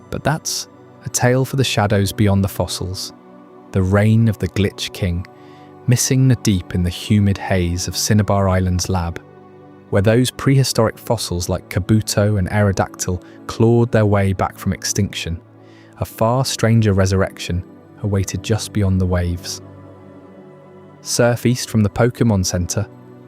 [SPEAKER 1] But that's a tale for the shadows beyond the fossils, the reign of the Glitch King, missing deep in the humid haze of Cinnabar Island's lab, where those prehistoric fossils like Kabuto and Aerodactyl clawed their way back from extinction. A far stranger resurrection awaited just beyond the waves. Surf east from the Pokémon Center,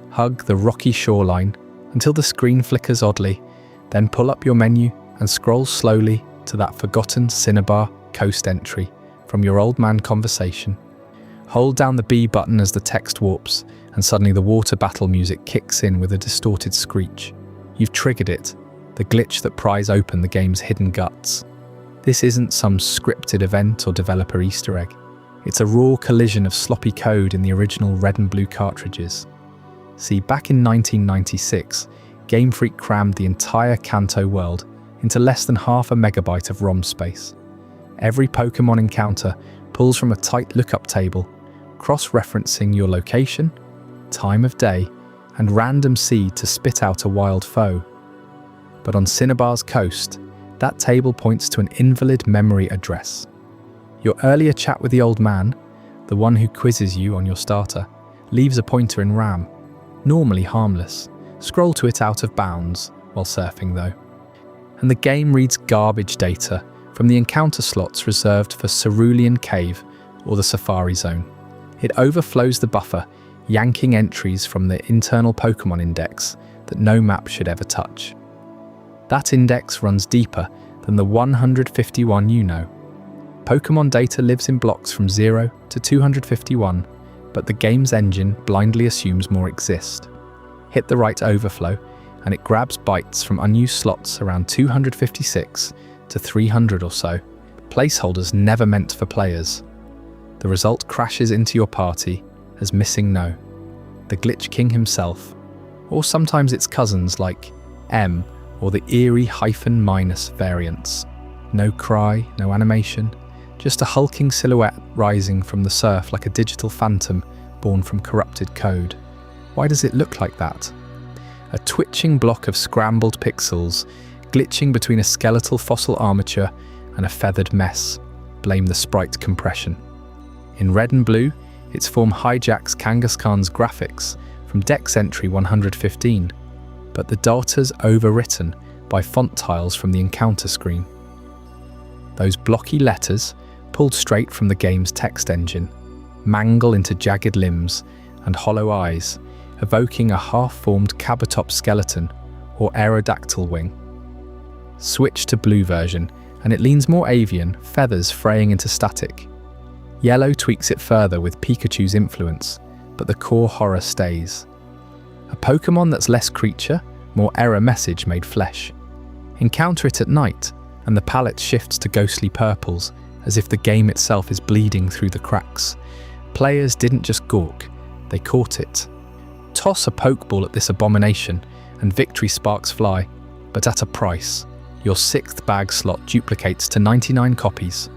[SPEAKER 1] hug the rocky shoreline until the screen flickers oddly, then pull up your menu and scroll slowly to that forgotten Cinnabar coast entry from your old man conversation. Hold down the B button as the text warps, and suddenly the water battle music kicks in with a distorted screech. You've triggered it, the glitch that pries open the game's hidden guts. This isn't some scripted event or developer Easter egg. It's a raw collision of sloppy code in the original red and blue cartridges. See, back in 1996, Game Freak crammed the entire Kanto world into less than half a megabyte of ROM space. Every Pokémon encounter pulls from a tight lookup table, cross-referencing your location, time of day, and random seed to spit out a wild foe. But on Cinnabar's coast, that table points to an invalid memory address. Your earlier chat with the old man, the one who quizzes you on your starter, leaves a pointer in RAM, normally harmless. Scroll to it out of bounds while surfing though. And the game reads garbage data from the encounter slots reserved for Cerulean Cave or the Safari Zone. It overflows the buffer, yanking entries from the internal Pokémon index that no map should ever touch. That index runs deeper than the 151 you know. Pokémon data lives in blocks from 0 to 251, but the game's engine blindly assumes more exist. Hit the right overflow, and it grabs bytes from unused slots around 256 to 300 or so, placeholders never meant for players. The result crashes into your party as missing no, the Glitch King himself, or sometimes its cousins like M or the eerie -- variants. No cry, no animation, just a hulking silhouette rising from the surf like a digital phantom born from corrupted code. Why does it look like that? A twitching block of scrambled pixels, glitching between a skeletal fossil armature and a feathered mess. Blame the sprite compression. In red and blue, its form hijacks Kangaskhan's graphics from Dex entry 115, but the data's overwritten by font tiles from the encounter screen. Those blocky letters, pulled straight from the game's text engine, mangle into jagged limbs and hollow eyes, evoking a half-formed Kabuto skeleton or Aerodactyl wing. Switch to blue version, and it leans more avian, feathers fraying into static. Yellow tweaks it further with Pikachu's influence, but the core horror stays. A Pokémon that's less creature, more error message made flesh. Encounter it at night, and the palette shifts to ghostly purples, as if the game itself is bleeding through the cracks. Players didn't just gawk, they caught it. Toss a Pokeball at this abomination, and victory sparks fly, but at a price. Your 6th bag slot duplicates to 99 copies.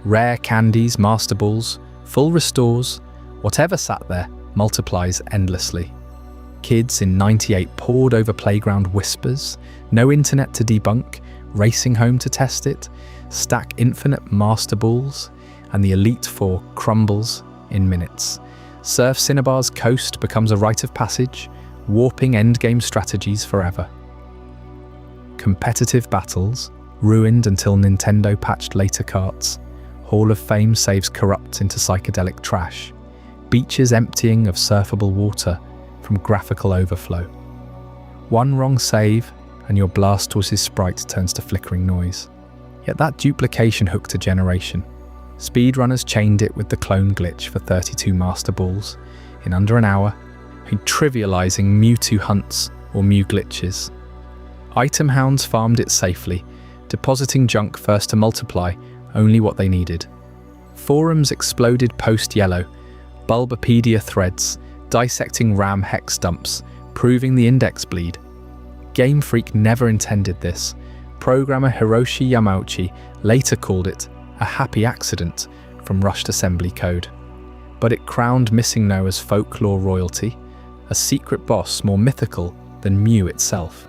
[SPEAKER 1] Rare candies, Master Balls, full restores, whatever sat there multiplies endlessly. Kids in 98 pored over playground whispers, no internet to debunk, racing home to test it, stack infinite Master Balls, and the Elite Four crumbles in minutes. Surf Cinnabar's coast becomes a rite of passage, warping endgame strategies forever. Competitive battles, ruined until Nintendo patched later carts. Hall of Fame saves corrupt into psychedelic trash. Beaches emptying of surfable water from graphical overflow. One wrong save, and your Blastoise's sprite turns to flickering noise. Yet that duplication hooked a generation. Speedrunners chained it with the clone glitch for 32 Master Balls in under an hour, trivializing Mewtwo hunts or Mew glitches. Item hounds farmed it safely, depositing junk first to multiply only what they needed. Forums exploded post-yellow, Bulbapedia threads, dissecting RAM hex dumps, proving the index bleed. Game Freak never intended this. Programmer Hiroshi Yamauchi later called it a happy accident from rushed assembly code. But it crowned Missing No as folklore royalty, a secret boss more mythical than Mew itself.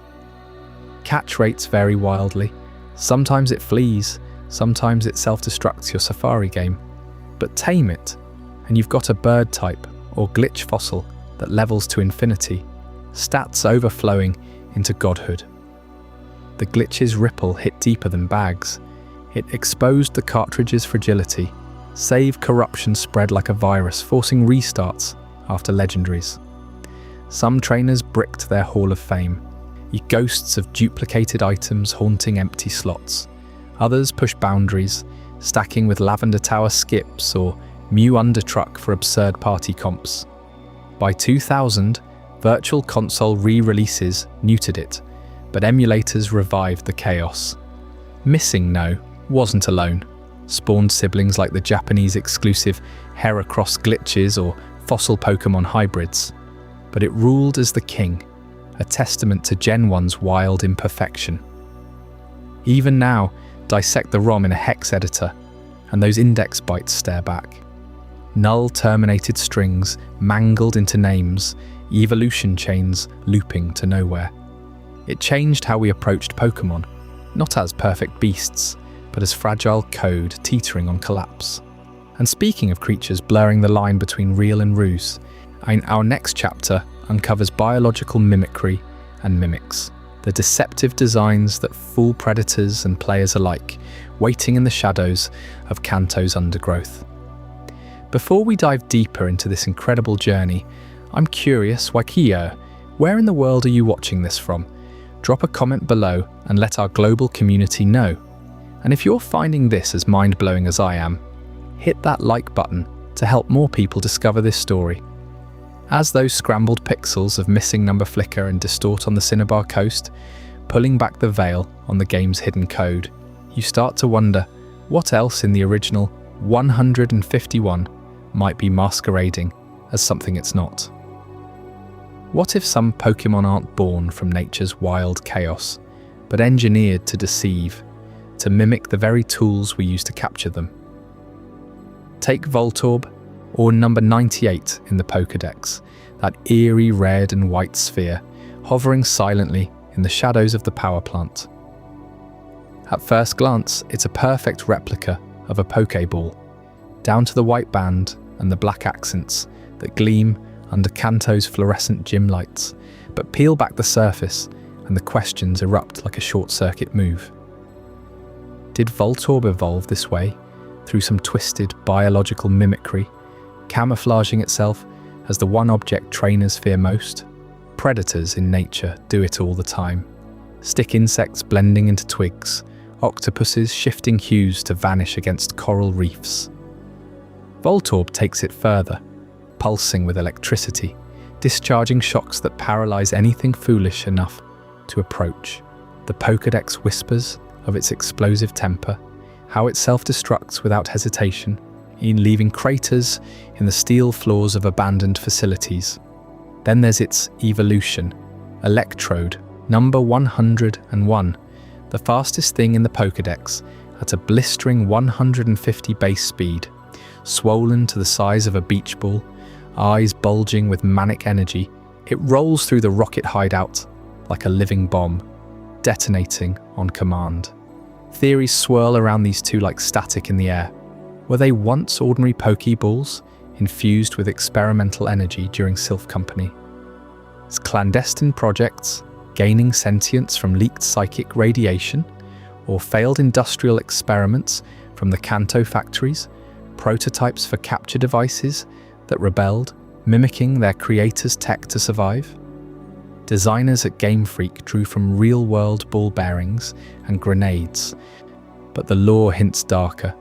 [SPEAKER 1] Catch rates vary wildly. Sometimes it flees, sometimes it self-destructs your Safari game. But tame it, and you've got a bird type or glitch fossil that levels to infinity, stats overflowing into godhood. The glitch's ripple hit deeper than bags. It exposed the cartridge's fragility. Save corruption spread like a virus, forcing restarts after legendaries. Some trainers bricked their Hall of Fame, ghosts of duplicated items haunting empty slots. Others pushed boundaries, stacking with Lavender Tower skips or Mew Undertruck for absurd party comps. By 2000, Virtual Console re-releases neutered it, but emulators revived the chaos. Missing No wasn't alone. Spawned siblings like the Japanese exclusive Heracross glitches or fossil Pokémon hybrids. But it ruled as the king, a testament to Gen 1's wild imperfection. Even now, dissect the ROM in a hex editor, and those index bytes stare back. Null terminated strings mangled into names, evolution chains looping to nowhere. It changed how we approached Pokémon, not as perfect beasts, but as fragile code teetering on collapse. And speaking of creatures blurring the line between real and ruse, our next chapter uncovers biological mimicry and mimics, the deceptive designs that fool predators and players alike, waiting in the shadows of Kanto's undergrowth. Before we dive deeper into this incredible journey, I'm curious, Waikio, where in the world are you watching this from? Drop a comment below and let our global community know. And if you're finding this as mind-blowing as I am, hit that like button to help more people discover this story. As those scrambled pixels of Missing No flicker and distort on the Cinnabar coast, pulling back the veil on the game's hidden code, you start to wonder what else in the original 151 might be masquerading as something it's not. What if some Pokémon aren't born from nature's wild chaos, but engineered to deceive, to mimic the very tools we use to capture them? Take Voltorb, or number 98 in the Pokédex, that eerie red and white sphere, hovering silently in the shadows of the power plant. At first glance, it's a perfect replica of a Pokéball, down to the white band and the black accents that gleam under Kanto's fluorescent gym lights, but peel back the surface and the questions erupt like a short-circuit move. Did Voltorb evolve this way, through some twisted biological mimicry, camouflaging itself as the one object trainers fear most? Predators in nature do it all the time. Stick insects blending into twigs, octopuses shifting hues to vanish against coral reefs. Voltorb takes it further, pulsing with electricity, discharging shocks that paralyze anything foolish enough to approach. The Pokédex whispers of its explosive temper, how it self-destructs without hesitation, in leaving craters in the steel floors of abandoned facilities. Then there's its evolution, Electrode, number 101, the fastest thing in the Pokédex at a blistering 150 base speed, swollen to the size of a beach ball, eyes bulging with manic energy. It rolls through the rocket hideout like a living bomb, detonating on command. Theories swirl around these two like static in the air. Were they once ordinary Pokeballs, infused with experimental energy during Sylph Company? As clandestine projects, gaining sentience from leaked psychic radiation, or failed industrial experiments from the Kanto factories, prototypes for capture devices that rebelled, mimicking their creators' tech to survive? Designers at Game Freak drew from real-world ball bearings and grenades, but the lore hints darker.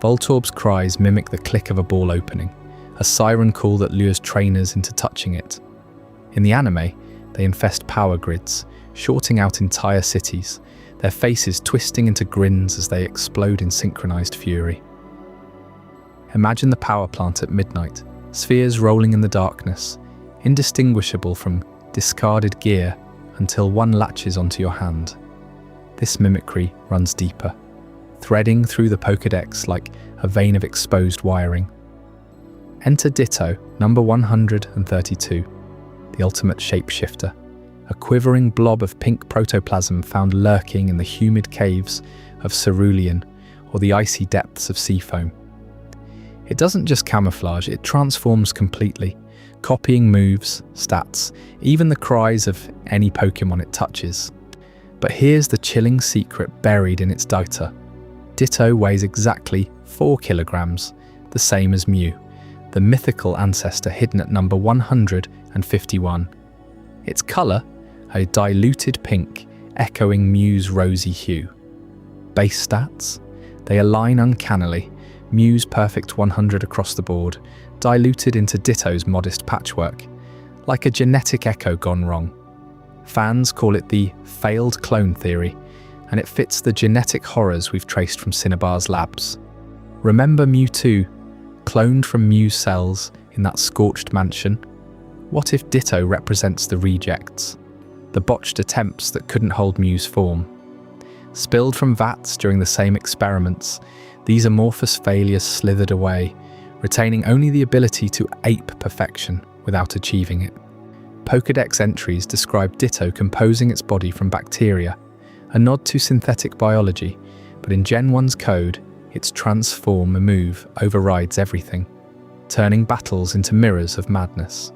[SPEAKER 1] Voltorb's cries mimic the click of a ball opening, a siren call that lures trainers into touching it. In the anime, they infest power grids, shorting out entire cities, their faces twisting into grins as they explode in synchronized fury. Imagine the power plant at midnight, spheres rolling in the darkness, indistinguishable from discarded gear until one latches onto your hand. This mimicry runs deeper, threading through the Pokédex like a vein of exposed wiring. Enter Ditto, number 132, the ultimate shapeshifter, a quivering blob of pink protoplasm found lurking in the humid caves of cerulean or the icy depths of seafoam. It doesn't just camouflage, it transforms completely, copying moves, stats, even the cries of any Pokémon it touches. But here's the chilling secret buried in its data. Ditto weighs exactly 4 kilograms, the same as Mew, the mythical ancestor hidden at number 151. Its colour, a diluted pink, echoing Mew's rosy hue. Base stats? They align uncannily, Mew's perfect 100 across the board, diluted into Ditto's modest patchwork, like a genetic echo gone wrong. Fans call it the failed clone theory, and it fits the genetic horrors we've traced from Cinnabar's labs. Remember Mewtwo, cloned from Mew's cells in that scorched mansion? What if Ditto represents the rejects? The botched attempts that couldn't hold Mew's form. Spilled from vats during the same experiments, these amorphous failures slithered away, retaining only the ability to ape perfection without achieving it. Pokédex entries describe Ditto composing its body from bacteria, a nod to synthetic biology, but in Gen 1's code, its transform move overrides everything, turning battles into mirrors of madness.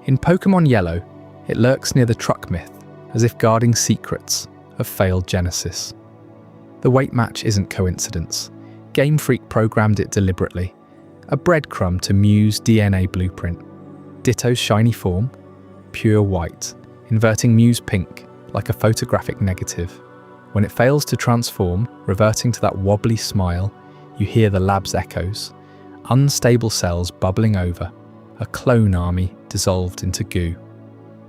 [SPEAKER 1] In Pokémon Yellow, it lurks near the truck myth, as if guarding secrets of failed Genesis. The weight match isn't coincidence. Game Freak programmed it deliberately, a breadcrumb to Mew's DNA blueprint. Ditto's shiny form, pure white, inverting Mew's pink like a photographic negative. When it fails to transform, reverting to that wobbly smile, you hear the lab's echoes, unstable cells bubbling over, a clone army dissolved into goo.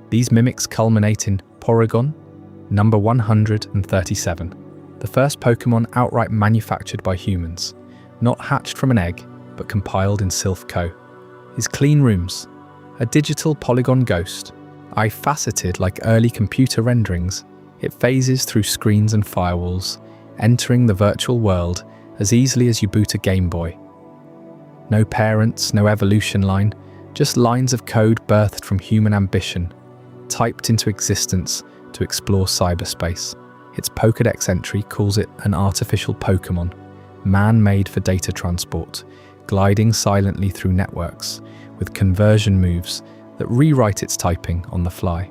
[SPEAKER 1] These mimics culminate in Porygon, number 137, the first Pokémon outright manufactured by humans, not hatched from an egg, but compiled in Sylph Co. His clean rooms, a digital polygon ghost, eye-faceted like early computer renderings, it phases through screens and firewalls, entering the virtual world as easily as you boot a Game Boy. No parents, no evolution line, just lines of code birthed from human ambition, typed into existence to explore cyberspace. Its Pokédex entry calls it an artificial Pokémon, man-made for data transport, gliding silently through networks, with conversion moves that rewrite its typing on the fly.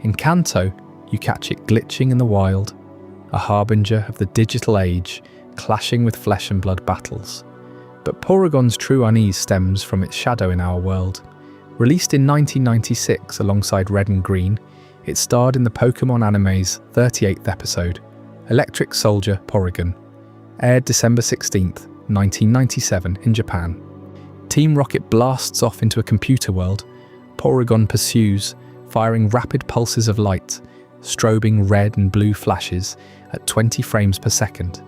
[SPEAKER 1] In Kanto, you catch it glitching in the wild, a harbinger of the digital age, clashing with flesh and blood battles. But Porygon's true unease stems from its shadow in our world. Released in 1996 alongside Red and Green, it starred in the Pokémon anime's 38th episode, Electric Soldier Porygon, aired December 16th, 1997 in Japan. Team Rocket blasts off into a computer world. Porygon pursues, firing rapid pulses of light, strobing red and blue flashes at 20 frames per second.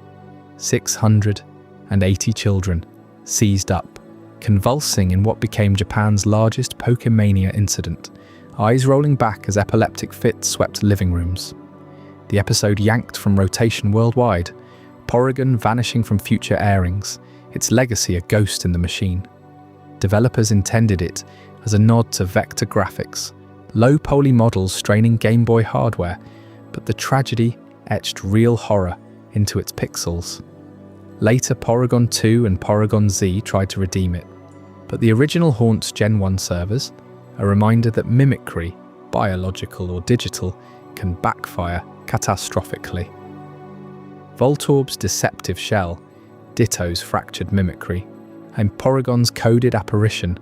[SPEAKER 1] 680 children seized up, convulsing in what became Japan's largest Pokémania incident, eyes rolling back as epileptic fits swept living rooms. The episode yanked from rotation worldwide, Porygon vanishing from future airings, its legacy a ghost in the machine. Developers intended it as a nod to vector graphics, low-poly models straining Game Boy hardware, but the tragedy etched real horror into its pixels. Later, Porygon 2 and Porygon Z tried to redeem it, but the original haunts Gen 1 servers, a reminder that mimicry, biological or digital, can backfire catastrophically. Voltorb's deceptive shell, Ditto's fractured mimicry, and Porygon's coded apparition,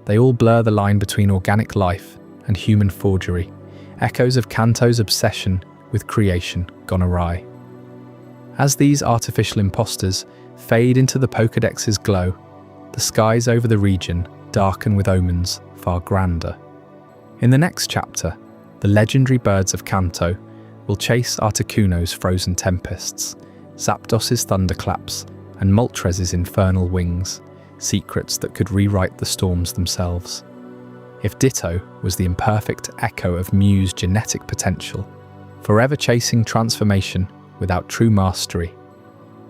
[SPEAKER 1] they all blur the line between organic life and human forgery, echoes of Kanto's obsession with creation gone awry. As these artificial imposters fade into the Pokédex's glow, the skies over the region darken with omens far grander. In the next chapter, The legendary birds of Kanto will chase Articuno's frozen tempests, Zapdos's thunderclaps, and Moltres' infernal wings, secrets that could rewrite the storms themselves. If Ditto was the imperfect echo of Mew's genetic potential, forever chasing transformation without true mastery,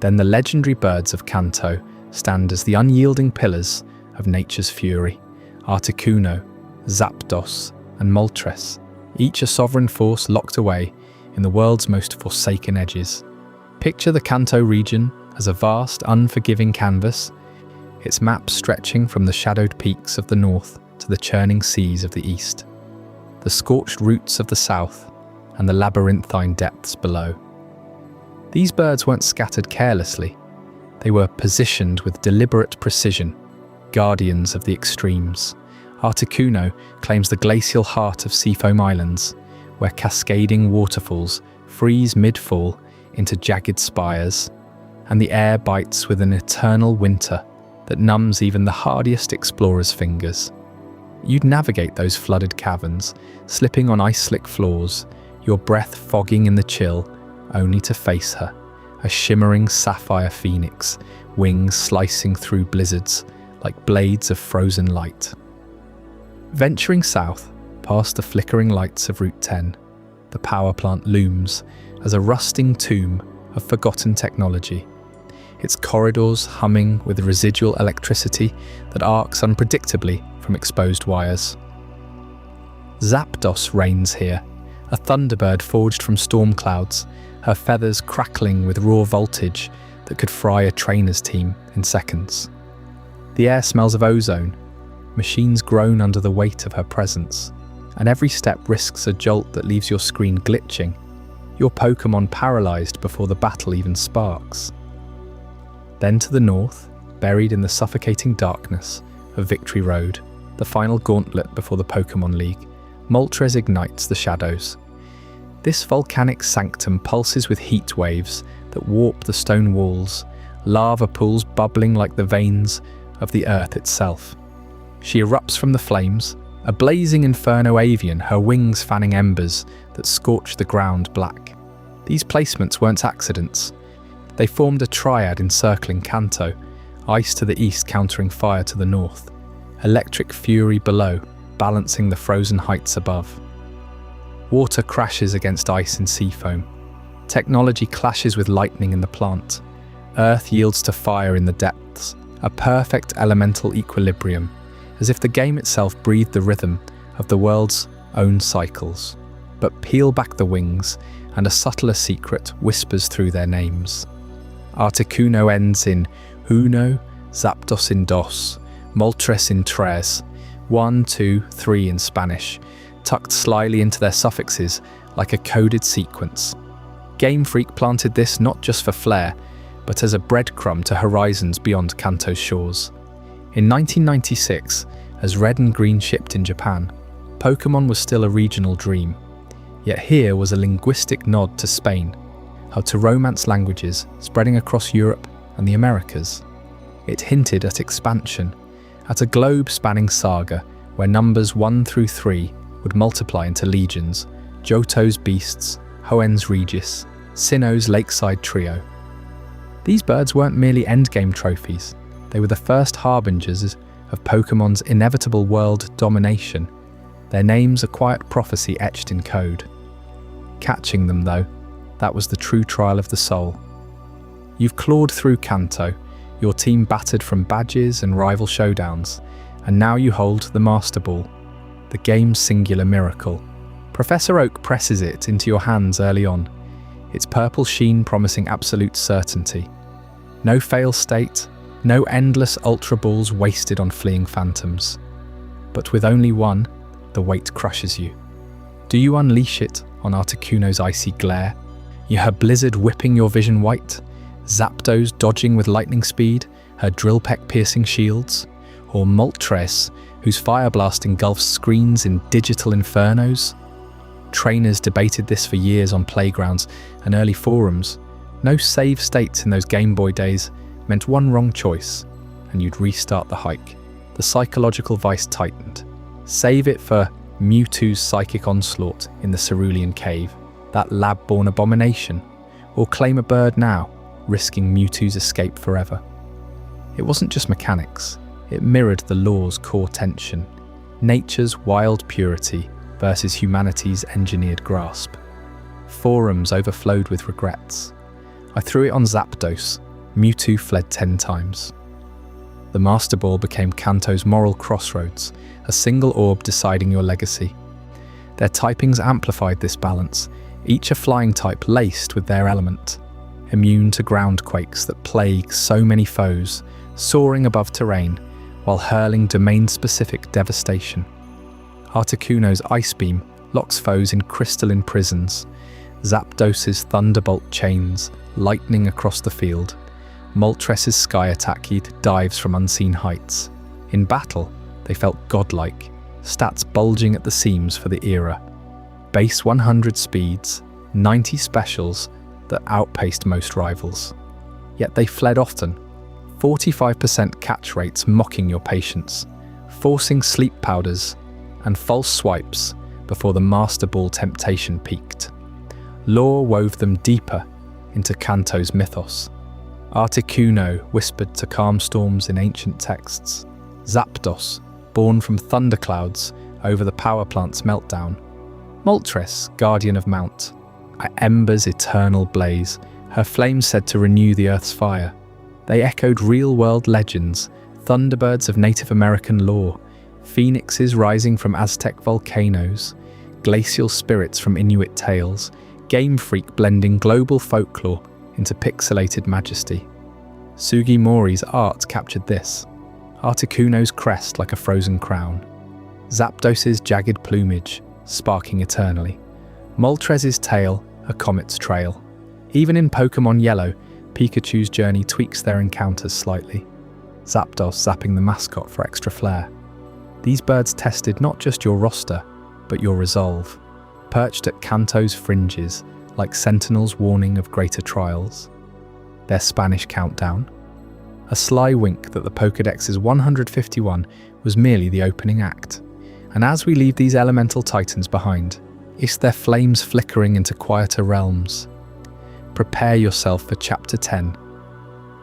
[SPEAKER 1] then the legendary birds of Kanto stand as the unyielding pillars of nature's fury. Articuno, Zapdos, and Moltres, each a sovereign force locked away in the world's most forsaken edges. Picture the Kanto region as a vast, unforgiving canvas, its map stretching from the shadowed peaks of the north to the churning seas of the east, the scorched roots of the south, and the labyrinthine depths below. These birds weren't scattered carelessly. They were positioned with deliberate precision, guardians of the extremes. Articuno claims the glacial heart of Seafoam Islands, where cascading waterfalls freeze mid-fall into jagged spires, and the air bites with an eternal winter that numbs even the hardiest explorer's fingers. You'd navigate those flooded caverns, slipping on ice-slick floors, your breath fogging in the chill, only to face her, a shimmering sapphire phoenix, wings slicing through blizzards like blades of frozen light. Venturing south, past the flickering lights of Route 10, the power plant looms as a rusting tomb of forgotten technology, its corridors humming with residual electricity that arcs unpredictably from exposed wires. Zapdos reigns here, a thunderbird forged from storm clouds, her feathers crackling with raw voltage that could fry a trainer's team in seconds. The air smells of ozone, machines groan under the weight of her presence, and every step risks a jolt that leaves your screen glitching, your Pokémon paralysed before the battle even sparks. Then to the north, buried in the suffocating darkness of Victory Road, the final gauntlet before the Pokémon League, Moltres ignites the shadows. This volcanic sanctum pulses with heat waves that warp the stone walls, lava pools bubbling like the veins of the earth itself. She erupts from the flames, a blazing inferno avian, her wings fanning embers that scorch the ground black. These placements weren't accidents. They formed a triad encircling Kanto, ice to the east countering fire to the north, electric fury below balancing the frozen heights above. Water crashes against ice in sea foam. Technology clashes with lightning in the plant. Earth yields to fire in the depths, a perfect elemental equilibrium, as if the game itself breathed the rhythm of the world's own cycles. But peel back the wings, and a subtler secret whispers through their names. Articuno ends in uno, Zapdos in dos, Moltres in tres, 1, 2, 3 in Spanish, tucked slyly into their suffixes like a coded sequence. Game Freak planted this not just for flair, but as a breadcrumb to horizons beyond Kanto's shores. In 1996, as red and green shipped in Japan, Pokémon was still a regional dream. Yet here was a linguistic nod to Spain, to Romance languages spreading across Europe and the Americas. It hinted at expansion, at a globe-spanning saga where numbers 1 through 3 would multiply into legions, Johto's beasts, Hoenn's Regis, Sinnoh's lakeside trio. These birds weren't merely endgame trophies, they were the first harbingers of Pokémon's inevitable world domination, their names a quiet prophecy etched in code. Catching them, though, that was the true trial of the soul. You've clawed through Kanto, your team battered from badges and rival showdowns, and now you hold the Master Ball, the game's singular miracle. Professor Oak presses it into your hands early on, its purple sheen promising absolute certainty. No fail state, no endless Ultra Balls wasted on fleeing phantoms. But with only one, the weight crushes you. Do you unleash it on Articuno's icy glare, her blizzard whipping your vision white, Zapdos dodging with lightning speed, her drill peck piercing shields, or Moltres, whose fire blast engulfs screens in digital infernos? Trainers debated this for years on playgrounds and early forums. No save states in those Game Boy days meant one wrong choice, and you'd restart the hike. The psychological vice tightened. Save it for Mewtwo's psychic onslaught in the Cerulean Cave, that lab-born abomination, or claim a bird now, risking Mewtwo's escape forever. It wasn't just mechanics, it mirrored the law's core tension, nature's wild purity versus humanity's engineered grasp. Forums overflowed with regrets. I threw it on Zapdos, Mewtwo fled 10 times. The Master Ball became Kanto's moral crossroads, a single orb deciding your legacy. Their typings amplified this balance, each a flying type laced with their element, immune to ground quakes that plague so many foes, soaring above terrain while hurling domain-specific devastation. Articuno's Ice Beam locks foes in crystalline prisons, Zapdos's Thunderbolt chains lightning across the field, Moltres' Sky Attack dives from unseen heights. In battle, they felt godlike, stats bulging at the seams for the era. Base 100 speeds, 90 specials that outpaced most rivals. Yet they fled often, 45% catch rates mocking your patience, forcing sleep powders and false swipes before the Master Ball temptation peaked. Lore wove them deeper into Kanto's mythos. Articuno whispered to calm storms in ancient texts. Zapdos, born from thunderclouds over the power plant's meltdown. Moltres, guardian of Mount. Ember's eternal blaze, her flames said to renew the Earth's fire. They echoed real-world legends, thunderbirds of Native American lore, phoenixes rising from Aztec volcanoes, glacial spirits from Inuit tales, Game Freak blending global folklore into pixelated majesty. Sugimori's art captured this. Articuno's crest like a frozen crown. Zapdos's jagged plumage, sparking eternally. Moltres' tail, a comet's trail. Even in Pokémon Yellow, Pikachu's journey tweaks their encounters slightly. Zapdos zapping the mascot for extra flair. These birds tested not just your roster, but your resolve, perched at Kanto's fringes like sentinels warning of greater trials. Their Spanish countdown? A sly wink that the Pokédex's 151 was merely the opening act. And as we leave these elemental titans behind, it's their flames flickering into quieter realms. Prepare yourself for Chapter 10,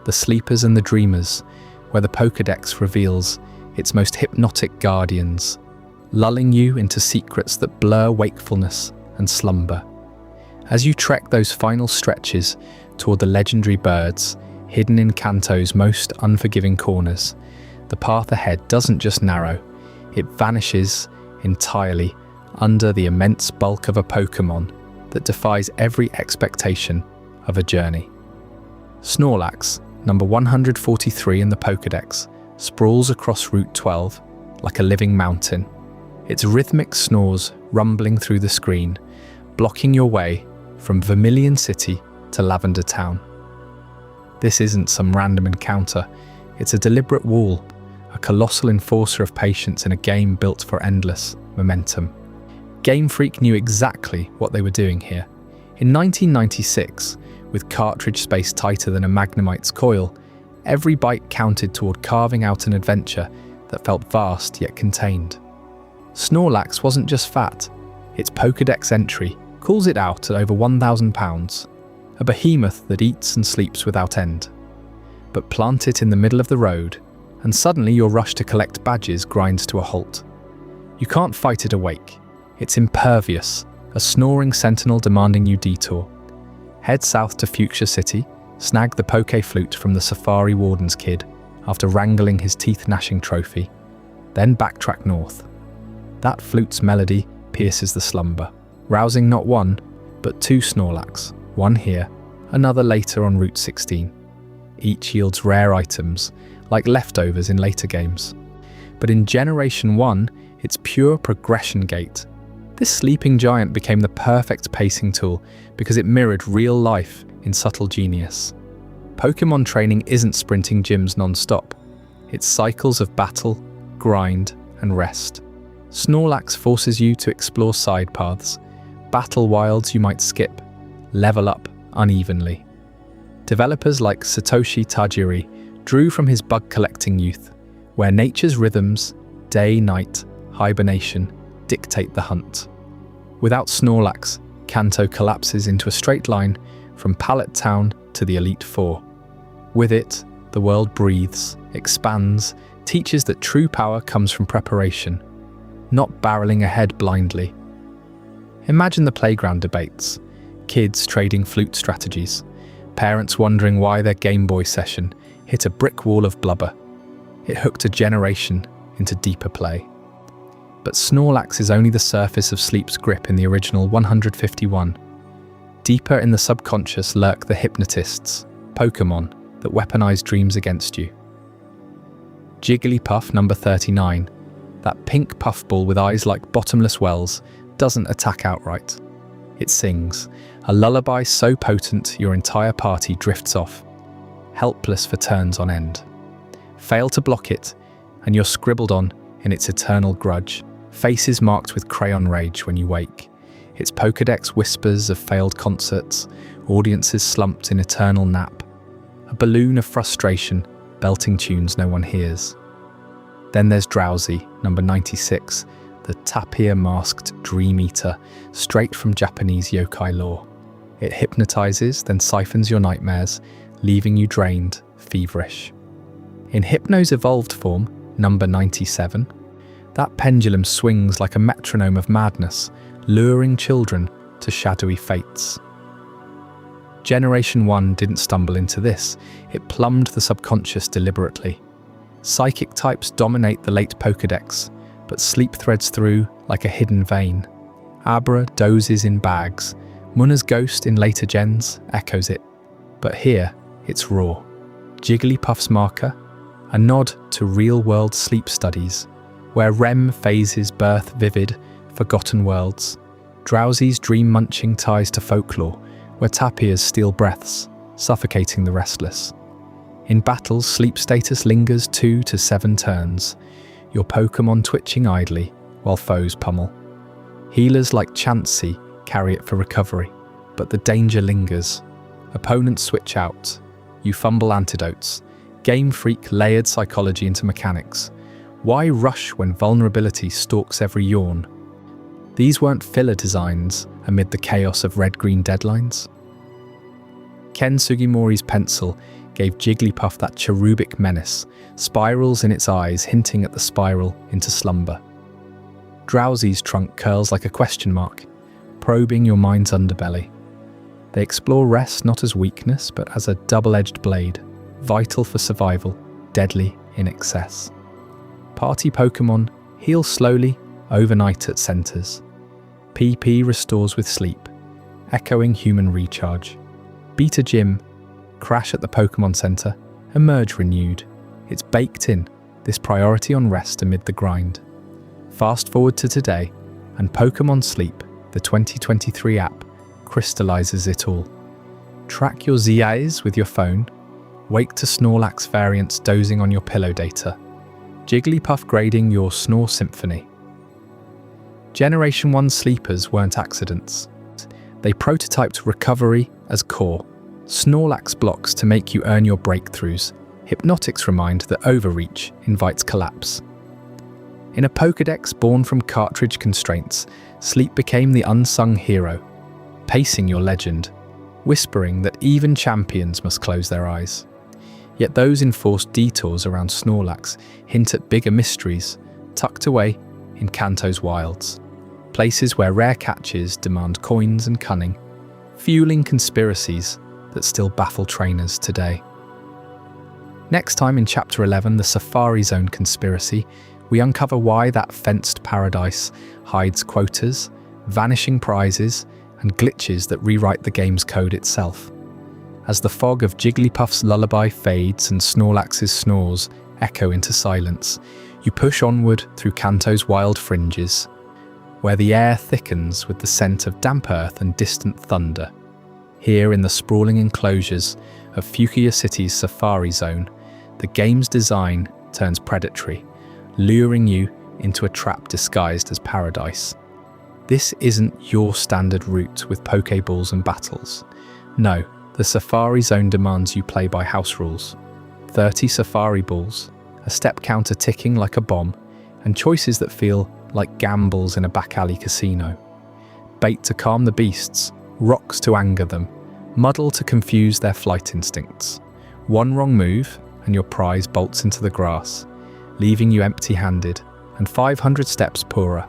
[SPEAKER 1] The Sleepers and the Dreamers, where the Pokédex reveals its most hypnotic guardians, lulling you into secrets that blur wakefulness and slumber. As you trek those final stretches toward the legendary birds, hidden in Kanto's most unforgiving corners, the path ahead doesn't just narrow, it vanishes entirely under the immense bulk of a Pokémon that defies every expectation of a journey. Snorlax, number 143 in the Pokédex, sprawls across Route 12 like a living mountain, its rhythmic snores rumbling through the screen, blocking your way from Vermilion City to Lavender Town. This isn't some random encounter, it's a deliberate wall, a colossal enforcer of patience in a game built for endless momentum. Game Freak knew exactly what they were doing here. In 1996, with cartridge space tighter than a Magnemite's coil, every bite counted toward carving out an adventure that felt vast yet contained. Snorlax wasn't just fat, its Pokédex entry calls it out at over 1,000 pounds, a behemoth that eats and sleeps without end. But plant it in the middle of the road, and suddenly your rush to collect badges grinds to a halt. You can't fight it awake. It's impervious, a snoring sentinel demanding you detour. Head south to Fuchsia City, snag the Poké Flute from the Safari Warden's kid after wrangling his teeth-gnashing trophy, then backtrack north. That flute's melody pierces the slumber, rousing not one, but two Snorlax, one here, another later on Route 16. Each yields rare items, like leftovers in later games. But in Generation 1, it's pure progression gate. This sleeping giant became the perfect pacing tool because it mirrored real life in subtle genius. Pokémon training isn't sprinting gyms non-stop. It's cycles of battle, grind, and rest. Snorlax forces you to explore side paths, battle wilds you might skip, level up unevenly. Developers like Satoshi Tajiri drew from his bug-collecting youth, where nature's rhythms, day, night, hibernation, dictate the hunt. Without Snorlax, Kanto collapses into a straight line from Pallet Town to the Elite Four. With it, the world breathes, expands, teaches that true power comes from preparation, not barreling ahead blindly. Imagine the playground debates, kids trading flute strategies, parents wondering why their Game Boy session hit a brick wall of blubber. It hooked a generation into deeper play. But Snorlax is only the surface of Sleep's grip in the original 151. Deeper in the subconscious lurk the hypnotists, Pokémon, that weaponize dreams against you. Jigglypuff number 39, that pink puffball with eyes like bottomless wells, doesn't attack outright. It sings, a lullaby so potent your entire party drifts off, helpless for turns on end. Fail to block it, and you're scribbled on in its eternal grudge, faces marked with crayon rage when you wake. Its Pokédex whispers of failed concerts, audiences slumped in eternal nap. A balloon of frustration, belting tunes no one hears. Then there's Drowsy, number 96, the tapir-masked dream eater, straight from Japanese yokai lore. It hypnotizes, then siphons your nightmares, leaving you drained, feverish. In Hypno's evolved form, number 97, that pendulum swings like a metronome of madness, luring children to shadowy fates. Generation 1 didn't stumble into this, it plumbed the subconscious deliberately. Psychic types dominate the late Pokédex, but Sleep threads through like a hidden vein. Abra dozes in bags, Munna's ghost in later gens echoes it, but here it's raw. Jigglypuff's marker, a nod to real-world sleep studies, where REM phases birth vivid, forgotten worlds. Drowsy's dream-munching ties to folklore, where tapirs steal breaths, suffocating the restless. In battles, sleep status lingers 2 to 7 turns, your Pokémon twitching idly while foes pummel. Healers like Chansey carry it for recovery, but the danger lingers. Opponents switch out, you fumble antidotes. Game Freak layered psychology into mechanics. Why rush when vulnerability stalks every yawn? These weren't filler designs amid the chaos of red-green deadlines. Ken Sugimori's pencil gave Jigglypuff that cherubic menace, spirals in its eyes hinting at the spiral into slumber. Drowsy's trunk curls like a question mark, probing your mind's underbelly. They explore rest not as weakness, but as a double-edged blade, vital for survival, deadly in excess. Party Pokémon heal slowly, overnight at centers. PP restores with sleep, echoing human recharge. Beat a gym, crash at the Pokémon Center, emerge renewed. It's baked in, this priority on rest amid the grind. Fast forward to today, and Pokémon Sleep, the 2023 app, crystallizes it all. Track your ZAs with your phone, wake to Snorlax variants dozing on your pillow data, Jigglypuff grading your snore symphony. Generation 1 sleepers weren't accidents. They prototyped recovery as core. Snorlax blocks to make you earn your breakthroughs. Hypnotics remind that overreach invites collapse. In a Pokédex born from cartridge constraints, Sleep became the unsung hero, pacing your legend, whispering that even champions must close their eyes. Yet those enforced detours around Snorlax hint at bigger mysteries, tucked away in Kanto's wilds. Places where rare catches demand coins and cunning, fueling conspiracies that still baffle trainers today. Next time in Chapter 11, the Safari Zone Conspiracy, we uncover why that fenced paradise hides quotas, vanishing prizes, and glitches that rewrite the game's code itself. As the fog of Jigglypuff's lullaby fades and Snorlax's snores echo into silence, you push onward through Kanto's wild fringes, where the air thickens with the scent of damp earth and distant thunder. Here in the sprawling enclosures of Fuchsia City's Safari Zone, the game's design turns predatory, luring you into a trap disguised as paradise. This isn't your standard route with Pokeballs and battles. No, the Safari Zone demands you play by house rules. 30 Safari Balls, a step counter ticking like a bomb, and choices that feel like gambles in a back alley casino. Bait to calm the beasts, rocks to anger them, muddle to confuse their flight instincts. One wrong move and your prize bolts into the grass, leaving you empty-handed and 500 steps poorer.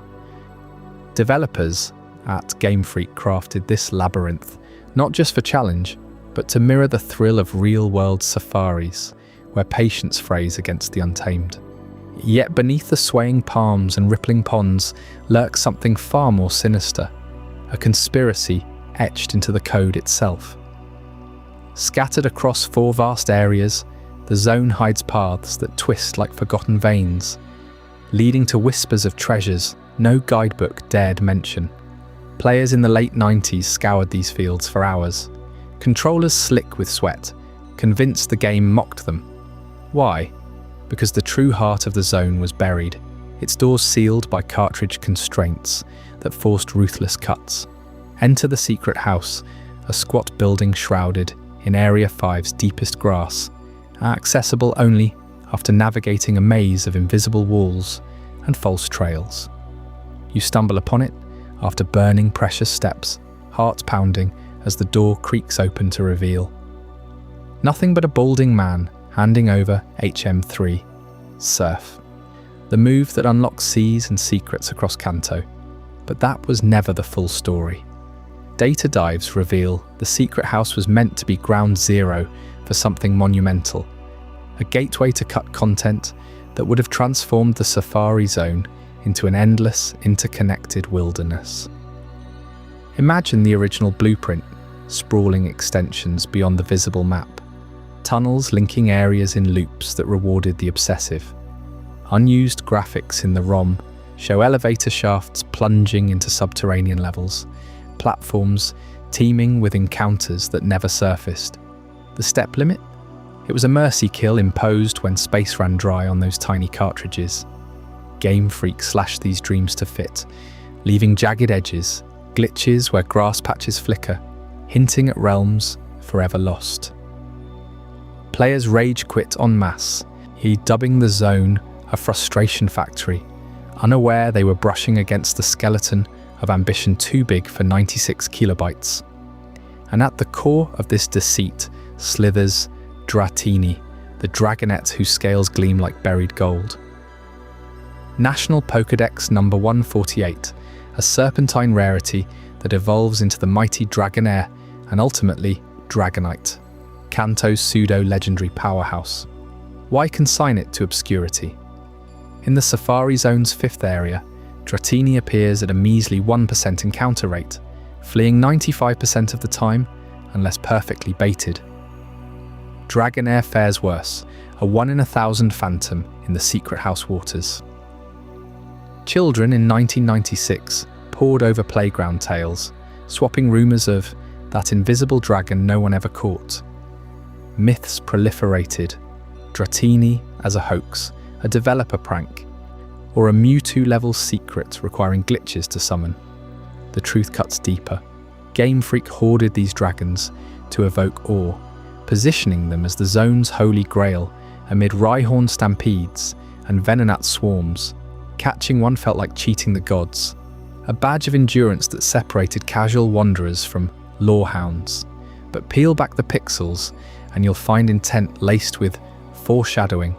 [SPEAKER 1] Developers at Game Freak crafted this labyrinth not just for challenge, but to mirror the thrill of real-world safaris, where patience frays against the untamed. Yet beneath the swaying palms and rippling ponds lurks something far more sinister, a conspiracy etched into the code itself. Scattered across 4 vast areas, the zone hides paths that twist like forgotten veins, leading to whispers of treasures no guidebook dared mention. Players in the late 90s scoured these fields for hours, controllers slick with sweat, convinced the game mocked them. Why? Because the true heart of the zone was buried, its doors sealed by cartridge constraints that forced ruthless cuts. Enter the secret house, a squat building shrouded in Area 5's deepest grass, accessible only after navigating a maze of invisible walls and false trails. You stumble upon it after burning precious steps, heart pounding as the door creaks open to reveal nothing but a balding man handing over HM3, Surf, the move that unlocks seas and secrets across Kanto. But that was never the full story. Data dives reveal the secret house was meant to be ground zero for something monumental, a gateway to cut content that would have transformed the Safari Zone into an endless, interconnected wilderness. Imagine the original blueprint, sprawling extensions beyond the visible map, tunnels linking areas in loops that rewarded the obsessive. Unused graphics in the ROM show elevator shafts plunging into subterranean levels, platforms teeming with encounters that never surfaced. The step limit? It was a mercy kill imposed when space ran dry on those tiny cartridges. Game Freak slashed these dreams to fit, leaving jagged edges, glitches where grass patches flicker, hinting at realms forever lost. Players rage quit en masse, dubbing the zone a frustration factory, unaware they were brushing against the skeleton of ambition too big for 96 kilobytes. And at the core of this deceit slithers Dratini, the dragonette whose scales gleam like buried gold. National Pokédex number 148, a serpentine rarity that evolves into the mighty Dragonair and ultimately Dragonite, Kanto's pseudo-legendary powerhouse. Why consign it to obscurity? In the Safari Zone's 5th area, Dratini appears at a measly 1% encounter rate, fleeing 95% of the time unless perfectly baited. Dragonair fares worse, a 1 in 1,000 phantom in the secret house waters. Children in 1996 pored over playground tales, swapping rumours of that invisible dragon no one ever caught. Myths proliferated, Dratini as a hoax, a developer prank, or a Mewtwo-level secret requiring glitches to summon. The truth cuts deeper. Game Freak hoarded these dragons to evoke awe, positioning them as the zone's holy grail amid Rhyhorn stampedes and Venonat swarms. Catching one felt like cheating the gods, a badge of endurance that separated casual wanderers from lorehounds. But peel back the pixels and you'll find intent laced with foreshadowing.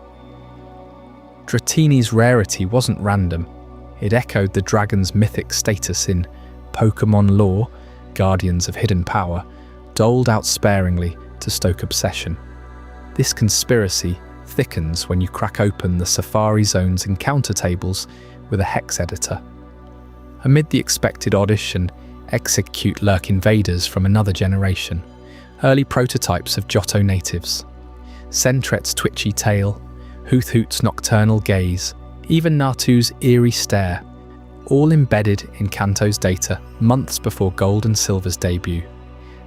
[SPEAKER 1] Dratini's rarity wasn't random. It echoed the dragon's mythic status in Pokémon lore, guardians of hidden power, doled out sparingly to stoke obsession. This conspiracy thickens when you crack open the Safari Zone's encounter tables with a hex editor. Amid the expected oddish and execute lurk invaders from another generation, early prototypes of Johto natives, Sentret's twitchy tail, Hoothoot's nocturnal gaze, even Natu's eerie stare, all embedded in Kanto's data months before Gold and Silver's debut.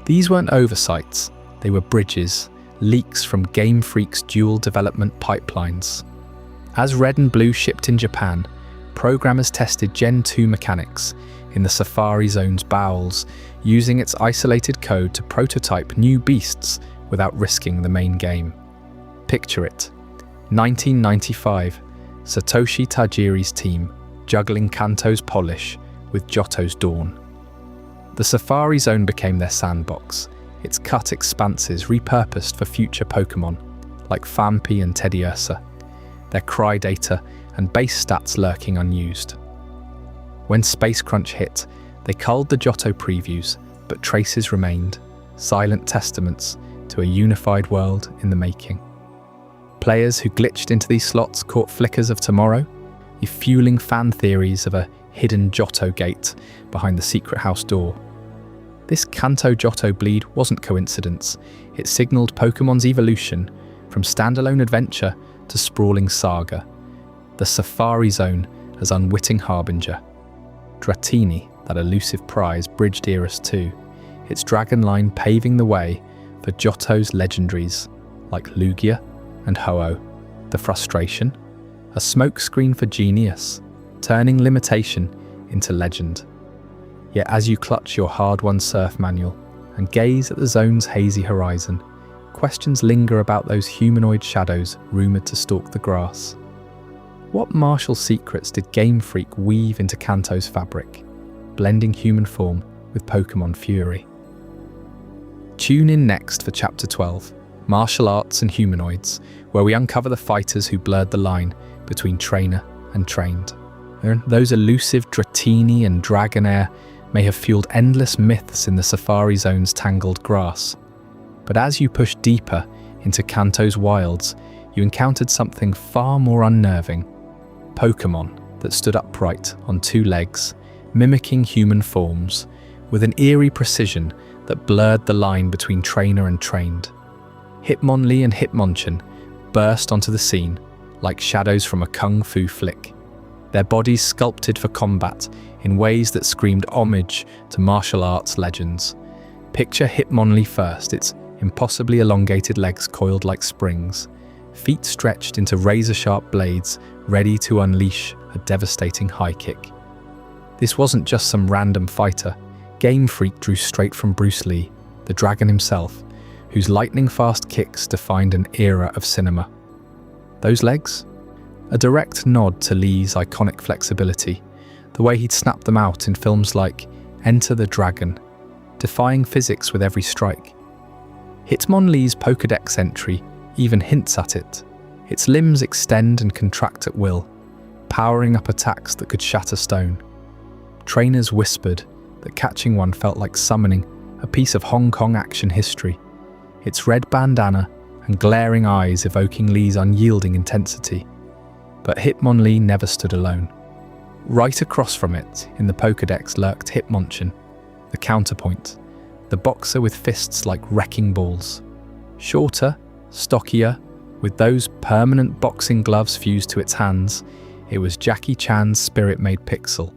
[SPEAKER 1] These weren't oversights, they were bridges, leaks from Game Freak's dual development pipelines. As Red and Blue shipped in Japan, programmers tested Gen 2 mechanics in the Safari Zone's bowels, using its isolated code to prototype new beasts without risking the main game. Picture it. 1995, Satoshi Tajiri's team, juggling Kanto's polish with Johto's dawn. The Safari Zone became their sandbox, its cut expanses repurposed for future Pokémon, like Fampi and Teddiursa, their cry data and base stats lurking unused. When Space Crunch hit, they culled the Johto previews, but traces remained, silent testaments to a unified world in the making. Players who glitched into these slots caught flickers of tomorrow, fueling fan theories of a hidden Johto gate behind the secret house door. This Kanto-Johto bleed wasn't coincidence. It signaled Pokemon's evolution from standalone adventure to sprawling saga, the Safari Zone as unwitting harbinger. Dratini, that elusive prize, bridged eras too, its dragon line paving the way for Johto's legendaries like Lugia and Ho-Oh. The frustration? A smokescreen for genius, turning limitation into legend. Yet as you clutch your hard-won surf manual and gaze at the zone's hazy horizon, questions linger about those humanoid shadows rumoured to stalk the grass. What martial secrets did Game Freak weave into Kanto's fabric, blending human form with Pokémon fury? Tune in next for Chapter 12, Martial Arts and Humanoids, where we uncover the fighters who blurred the line between trainer and trained. Those elusive Dratini and Dragonair may have fueled endless myths in the Safari Zone's tangled grass. But as you push deeper into Kanto's wilds, you encountered something far more unnerving. Pokémon that stood upright on two legs, mimicking human forms, with an eerie precision that blurred the line between trainer and trained. Hitmonlee and Hitmonchan burst onto the scene like shadows from a kung fu flick, their bodies sculpted for combat in ways that screamed homage to martial arts legends. Picture Hitmonlee first, its impossibly elongated legs coiled like springs, feet stretched into razor-sharp blades ready to unleash a devastating high kick. This wasn't just some random fighter. Game Freak drew straight from Bruce Lee, the dragon himself, whose lightning-fast kicks defined an era of cinema. Those legs? A direct nod to Lee's iconic flexibility, the way he'd snap them out in films like Enter the Dragon, defying physics with every strike. Hitmonlee's Pokédex entry even hints at it. Its limbs extend and contract at will, powering up attacks that could shatter stone. Trainers whispered that catching one felt like summoning a piece of Hong Kong action history, its red bandana and glaring eyes evoking Lee's unyielding intensity. But Hitmonlee never stood alone. Right across from it, in the Pokédex, lurked Hitmonchan, the counterpoint, the boxer with fists like wrecking balls. Shorter, stockier, with those permanent boxing gloves fused to its hands, it was Jackie Chan's spirit-made pixel.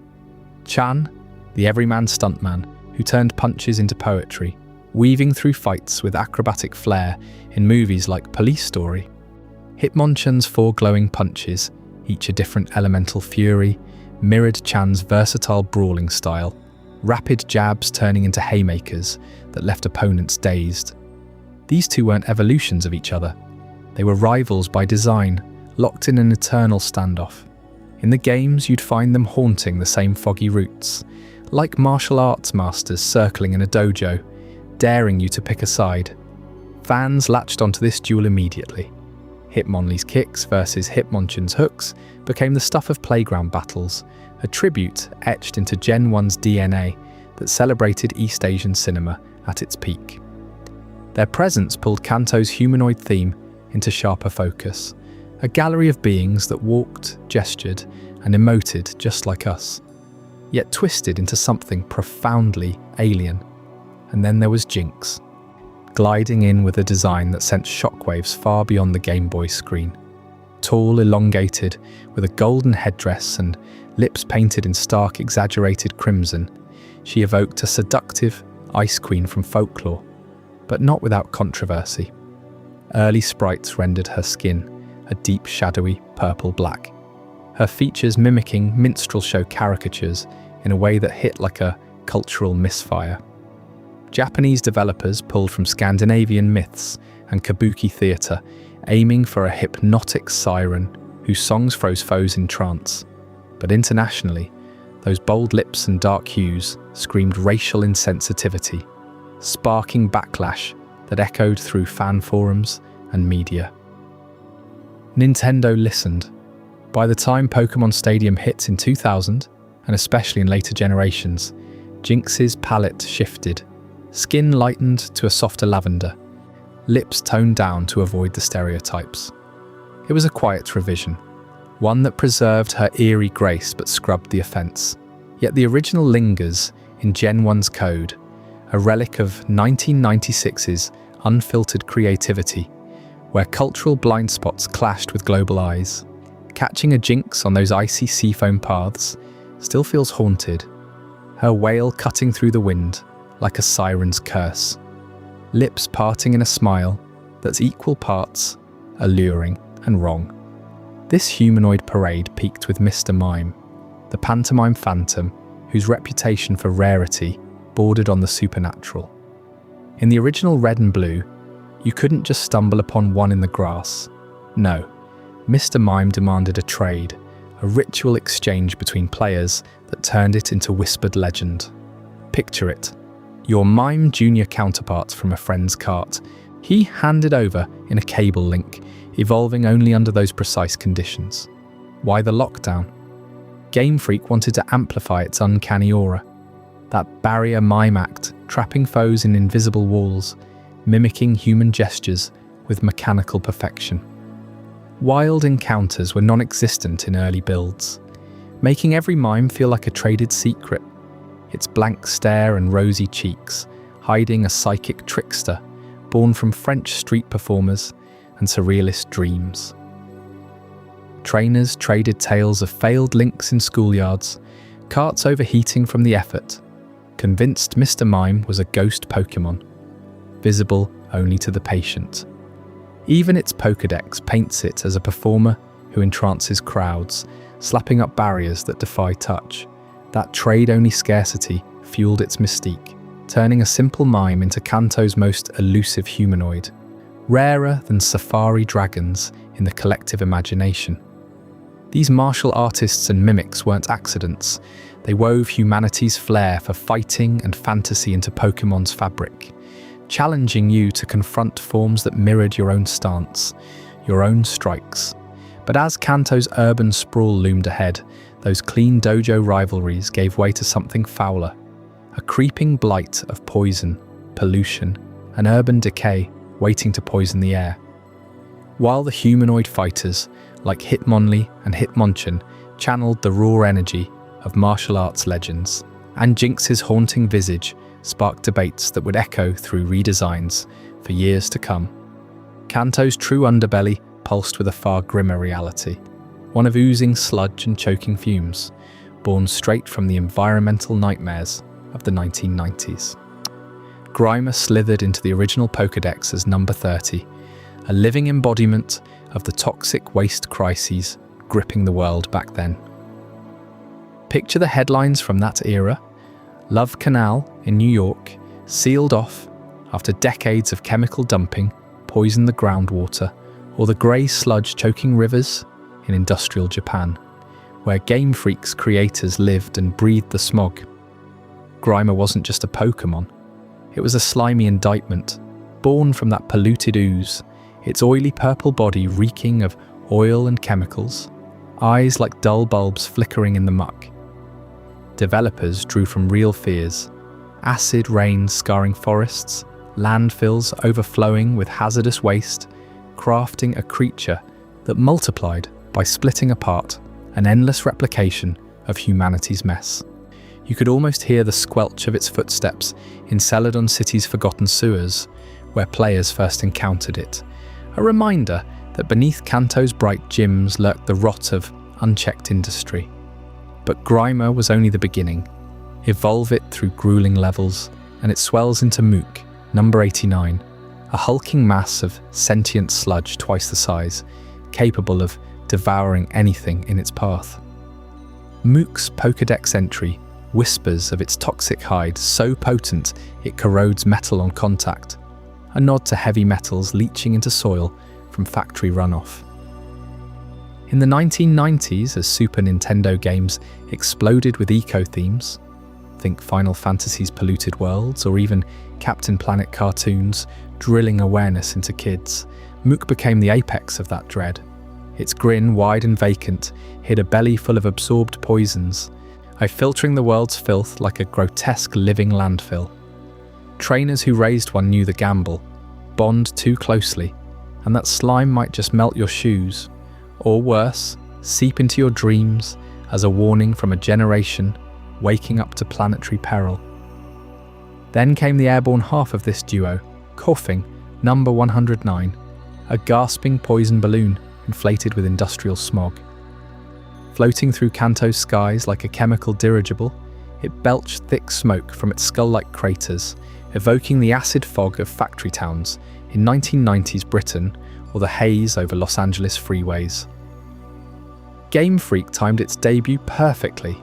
[SPEAKER 1] Chan, the everyman stuntman who turned punches into poetry, weaving through fights with acrobatic flair in movies like Police Story. Hitmonchan's four glowing punches, each a different elemental fury, mirrored Chan's versatile brawling style, rapid jabs turning into haymakers that left opponents dazed. These two weren't evolutions of each other. They were rivals by design, locked in an eternal standoff. In the games, you'd find them haunting the same foggy routes, like martial arts masters circling in a dojo, daring you to pick a side. Fans latched onto this duel immediately. Hitmonlee's kicks versus Hitmonchan's hooks became the stuff of playground battles, a tribute etched into Gen 1's DNA that celebrated East Asian cinema at its peak. Their presence pulled Kanto's humanoid theme into sharper focus, a gallery of beings that walked, gestured, and emoted just like us, yet twisted into something profoundly alien. And then there was Jinx, gliding in with a design that sent shockwaves far beyond the Game Boy screen. Tall, elongated, with a golden headdress and lips painted in stark, exaggerated crimson, she evoked a seductive ice queen from folklore, but not without controversy. Early sprites rendered her skin a deep, shadowy purple-black, her features mimicking minstrel show caricatures in a way that hit like a cultural misfire. Japanese developers pulled from Scandinavian myths and kabuki theatre, aiming for a hypnotic siren whose songs froze foes in trance. but internationally, those bold lips and dark hues screamed racial insensitivity, sparking backlash that echoed through fan forums and media. Nintendo listened. By the time Pokémon Stadium hit in 2000, and especially in later generations, Jinx's palette shifted. Skin lightened to a softer lavender, lips toned down to avoid the stereotypes. It was a quiet revision, one that preserved her eerie grace but scrubbed the offence. Yet the original lingers in Gen 1's code, a relic of 1996's unfiltered creativity, where cultural blind spots clashed with global eyes. Catching a Jinx on those icy seafoam paths still feels haunted, her wail cutting through the wind like a siren's curse, lips parting in a smile that's equal parts alluring and wrong. This humanoid parade peaked with Mr. Mime, the pantomime phantom whose reputation for rarity bordered on the supernatural. In the original Red and Blue, you couldn't just stumble upon one in the grass. No, Mr. Mime demanded a trade, a ritual exchange between players that turned it into whispered legend. Picture it. Your Mime Junior counterpart from a friend's cart. He handed over in a cable link, evolving only under those precise conditions. Why the lockdown? Game Freak wanted to amplify its uncanny aura. That barrier mime act, trapping foes in invisible walls, mimicking human gestures with mechanical perfection. Wild encounters were non-existent in early builds, making every mime feel like a traded secret, its blank stare and rosy cheeks hiding a psychic trickster born from French street performers and surrealist dreams. Trainers traded tales of failed links in schoolyards, carts overheating from the effort, convinced Mr. Mime was a ghost Pokémon, visible only to the patient. Even its Pokédex paints it as a performer who entrances crowds, slapping up barriers that defy touch. That trade-only scarcity fueled its mystique, turning a simple mime into Kanto's most elusive humanoid, rarer than safari dragons in the collective imagination. These martial artists and mimics weren't accidents. They wove humanity's flair for fighting and fantasy into Pokémon's fabric, challenging you to confront forms that mirrored your own stance, your own strikes. But as Kanto's urban sprawl loomed ahead, those clean dojo rivalries gave way to something fouler, a creeping blight of poison, pollution, and urban decay waiting to poison the air. While the humanoid fighters, like Hitmonlee and Hitmonchan, channeled the raw energy of martial arts legends, and Jinx's haunting visage sparked debates that would echo through redesigns for years to come. Kanto's true underbelly pulsed with a far grimmer reality, one of oozing sludge and choking fumes, born straight from the environmental nightmares of the 1990s. Grimer slithered into the original Pokédex as number 30, a living embodiment of the toxic waste crises gripping the world back then. Picture the headlines from that era. Love Canal in New York sealed off after decades of chemical dumping poisoned the groundwater, or the grey sludge choking rivers in industrial Japan, where Game Freak's creators lived and breathed the smog. Grimer wasn't just a Pokémon, it was a slimy indictment, born from that polluted ooze, its oily purple body reeking of oil and chemicals, eyes like dull bulbs flickering in the muck. Developers drew from real fears: acid rains scarring forests, landfills overflowing with hazardous waste, crafting a creature that multiplied by splitting apart, an endless replication of humanity's mess. You could almost hear the squelch of its footsteps in Celadon City's forgotten sewers, where players first encountered it, a reminder that beneath Kanto's bright gyms lurked the rot of unchecked industry. But Grimer was only the beginning. Evolve it through grueling levels, and it swells into Mook, number 89, a hulking mass of sentient sludge twice the size, capable of devouring anything in its path. Mook's Pokédex entry whispers of its toxic hide so potent it corrodes metal on contact, a nod to heavy metals leaching into soil from factory runoff. In the 1990s, as Super Nintendo games exploded with eco-themes, think Final Fantasy's polluted worlds or even Captain Planet cartoons drilling awareness into kids, Mook became the apex of that dread. Its grin, wide and vacant, hid a belly full of absorbed poisons, filtering the world's filth like a grotesque living landfill. Trainers who raised one knew the gamble: bond too closely, and that slime might just melt your shoes, or worse, seep into your dreams as a warning from a generation waking up to planetary peril. Then came the airborne half of this duo, coughing, number 109, a gasping poison balloon inflated with industrial smog. Floating through Kanto's skies like a chemical dirigible, it belched thick smoke from its skull-like craters, evoking the acid fog of factory towns in 1990s Britain or the haze over Los Angeles freeways. Game Freak timed its debut perfectly.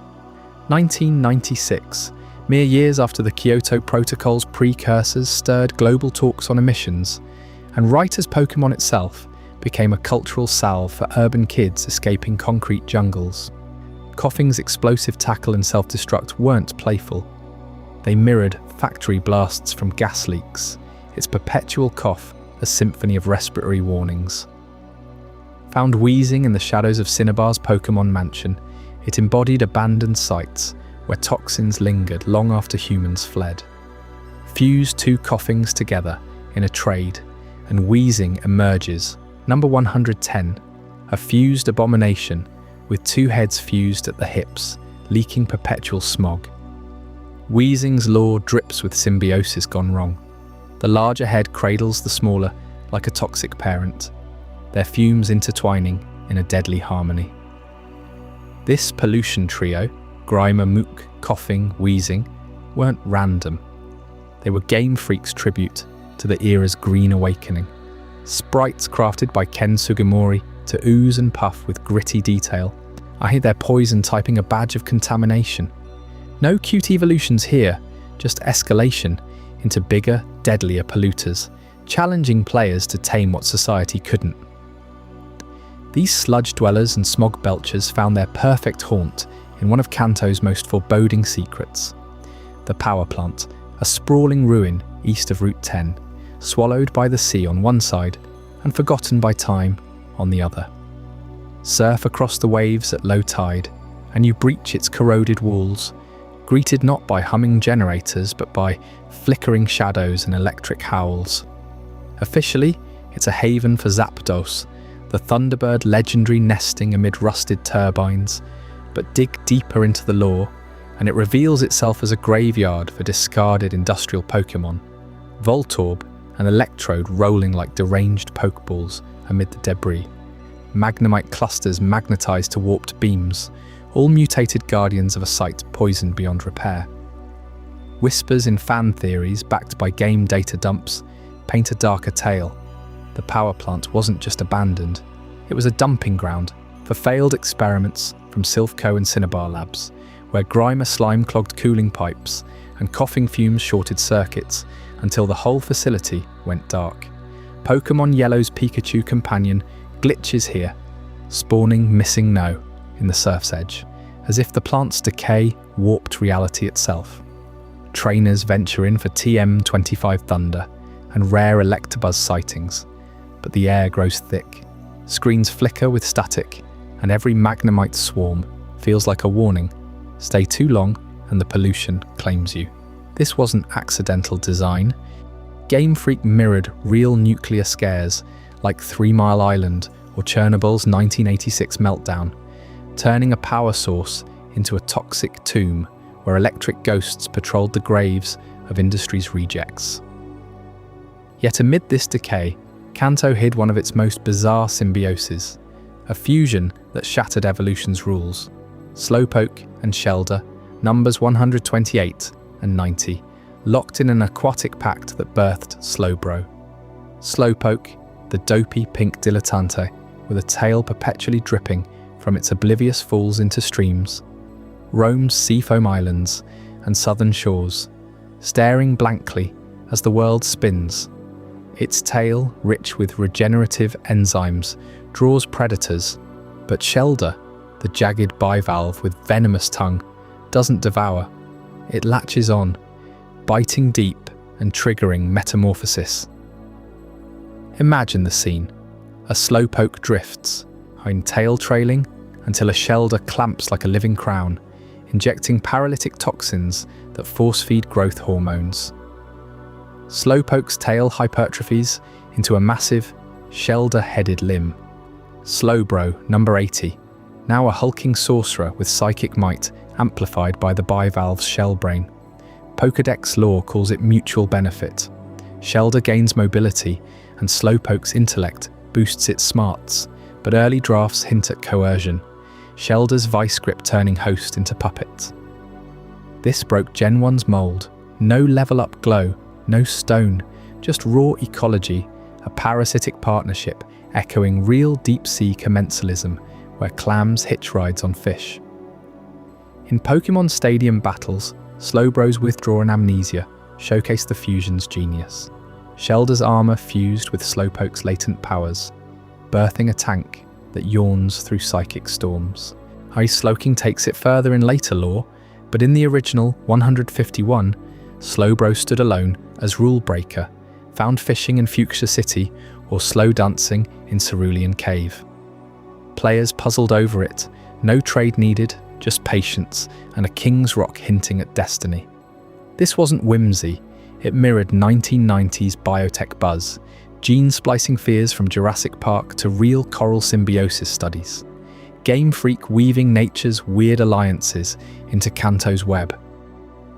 [SPEAKER 1] 1996, mere years after the Kyoto Protocol's precursors stirred global talks on emissions, and right as Pokémon itself became a cultural salve for urban kids escaping concrete jungles. Coughing's explosive tackle and self-destruct weren't playful. They mirrored factory blasts from gas leaks, its perpetual cough a symphony of respiratory warnings. Found wheezing in the shadows of Cinnabar's Pokémon mansion, it embodied abandoned sites where toxins lingered long after humans fled. Fuse two coughings together in a trade, and wheezing emerges, number 110, a fused abomination with two heads fused at the hips, leaking perpetual smog. Wheezing's lore drips with symbiosis gone wrong. The larger head cradles the smaller like a toxic parent, their fumes intertwining in a deadly harmony. This pollution trio, Grimer, Mook, Coughing, Wheezing, weren't random. They were Game Freak's tribute to the era's green awakening. Sprites crafted by Ken Sugimori to ooze and puff with gritty detail. I hear their poison typing a badge of contamination. No cute evolutions here, just escalation into bigger, deadlier polluters, challenging players to tame what society couldn't. These sludge dwellers and smog belchers found their perfect haunt in one of Kanto's most foreboding secrets. The power plant, a sprawling ruin east of Route 10, swallowed by the sea on one side and forgotten by time on the other. Surf across the waves at low tide, and you breach its corroded walls, greeted not by humming generators but by flickering shadows and electric howls. Officially, it's a haven for Zapdos, the Thunderbird legendary nesting amid rusted turbines, but dig deeper into the lore, and it reveals itself as a graveyard for discarded industrial Pokémon. Voltorb, an Electrode rolling like deranged Pokeballs amid the debris. Magnemite clusters magnetized to warped beams, all mutated guardians of a site poisoned beyond repair. Whispers in fan theories backed by game data dumps paint a darker tale. The power plant wasn't just abandoned, it was a dumping ground for failed experiments from Silphco and Cinnabar labs, where Grimer slime-clogged cooling pipes and coughing fumes shorted circuits until the whole facility went dark. Pokémon Yellow's Pikachu companion glitches here, spawning Missing No in the surf's edge, as if the plant's decay warped reality itself. Trainers venture in for TM25 Thunder and rare Electabuzz sightings, but the air grows thick, screens flicker with static, and every Magnemite swarm feels like a warning. Stay too long and the pollution claims you. This wasn't accidental design. Game Freak mirrored real nuclear scares like 3 Mile Island or Chernobyl's 1986 meltdown, turning a power source into a toxic tomb where electric ghosts patrolled the graves of industry's rejects. Yet amid this decay, Kanto hid one of its most bizarre symbioses, a fusion that shattered evolution's rules. Slowpoke and Shelder, numbers 128 and 90, locked in an aquatic pact that birthed Slowbro. Slowpoke, the dopey pink dilettante, with a tail perpetually dripping from its oblivious falls into streams, roams seafoam islands and southern shores, staring blankly as the world spins. Its tail, rich with regenerative enzymes, draws predators, But Shelder, the jagged bivalve with venomous tongue, doesn't devour. It latches on, biting deep and triggering metamorphosis. Imagine the scene. A slowpoke drifts, hind tail trailing, until a Shelder clamps like a living crown, injecting paralytic toxins that force-feed growth hormones. Slowpoke's tail hypertrophies into a massive, Shelder-headed limb. Slowbro, number 80, now a hulking sorcerer with psychic might amplified by the bivalve's shell brain. Pokédex lore calls it mutual benefit. Shelder gains mobility, and Slowpoke's intellect boosts its smarts, but early drafts hint at coercion. Shelder's vice grip turning host into puppet. This broke Gen 1's mould. No level-up glow, no stone, just raw ecology, a parasitic partnership echoing real deep-sea commensalism where clams hitch rides on fish. In Pokémon Stadium battles, Slowbro's withdrawn amnesia showcase the fusion's genius. Shelder's armour fused with Slowpoke's latent powers, birthing a tank that yawns through psychic storms. Ice Slowking takes it further in later lore, but in the original 151, Slowbro stood alone as rule breaker, found fishing in Fuchsia City or slow dancing in Cerulean Cave. Players puzzled over it, no trade needed, just patience and a King's Rock hinting at destiny. This wasn't whimsy, it mirrored 1990s biotech buzz, gene-splicing fears from Jurassic Park to real coral symbiosis studies. Game Freak weaving nature's weird alliances into Kanto's web.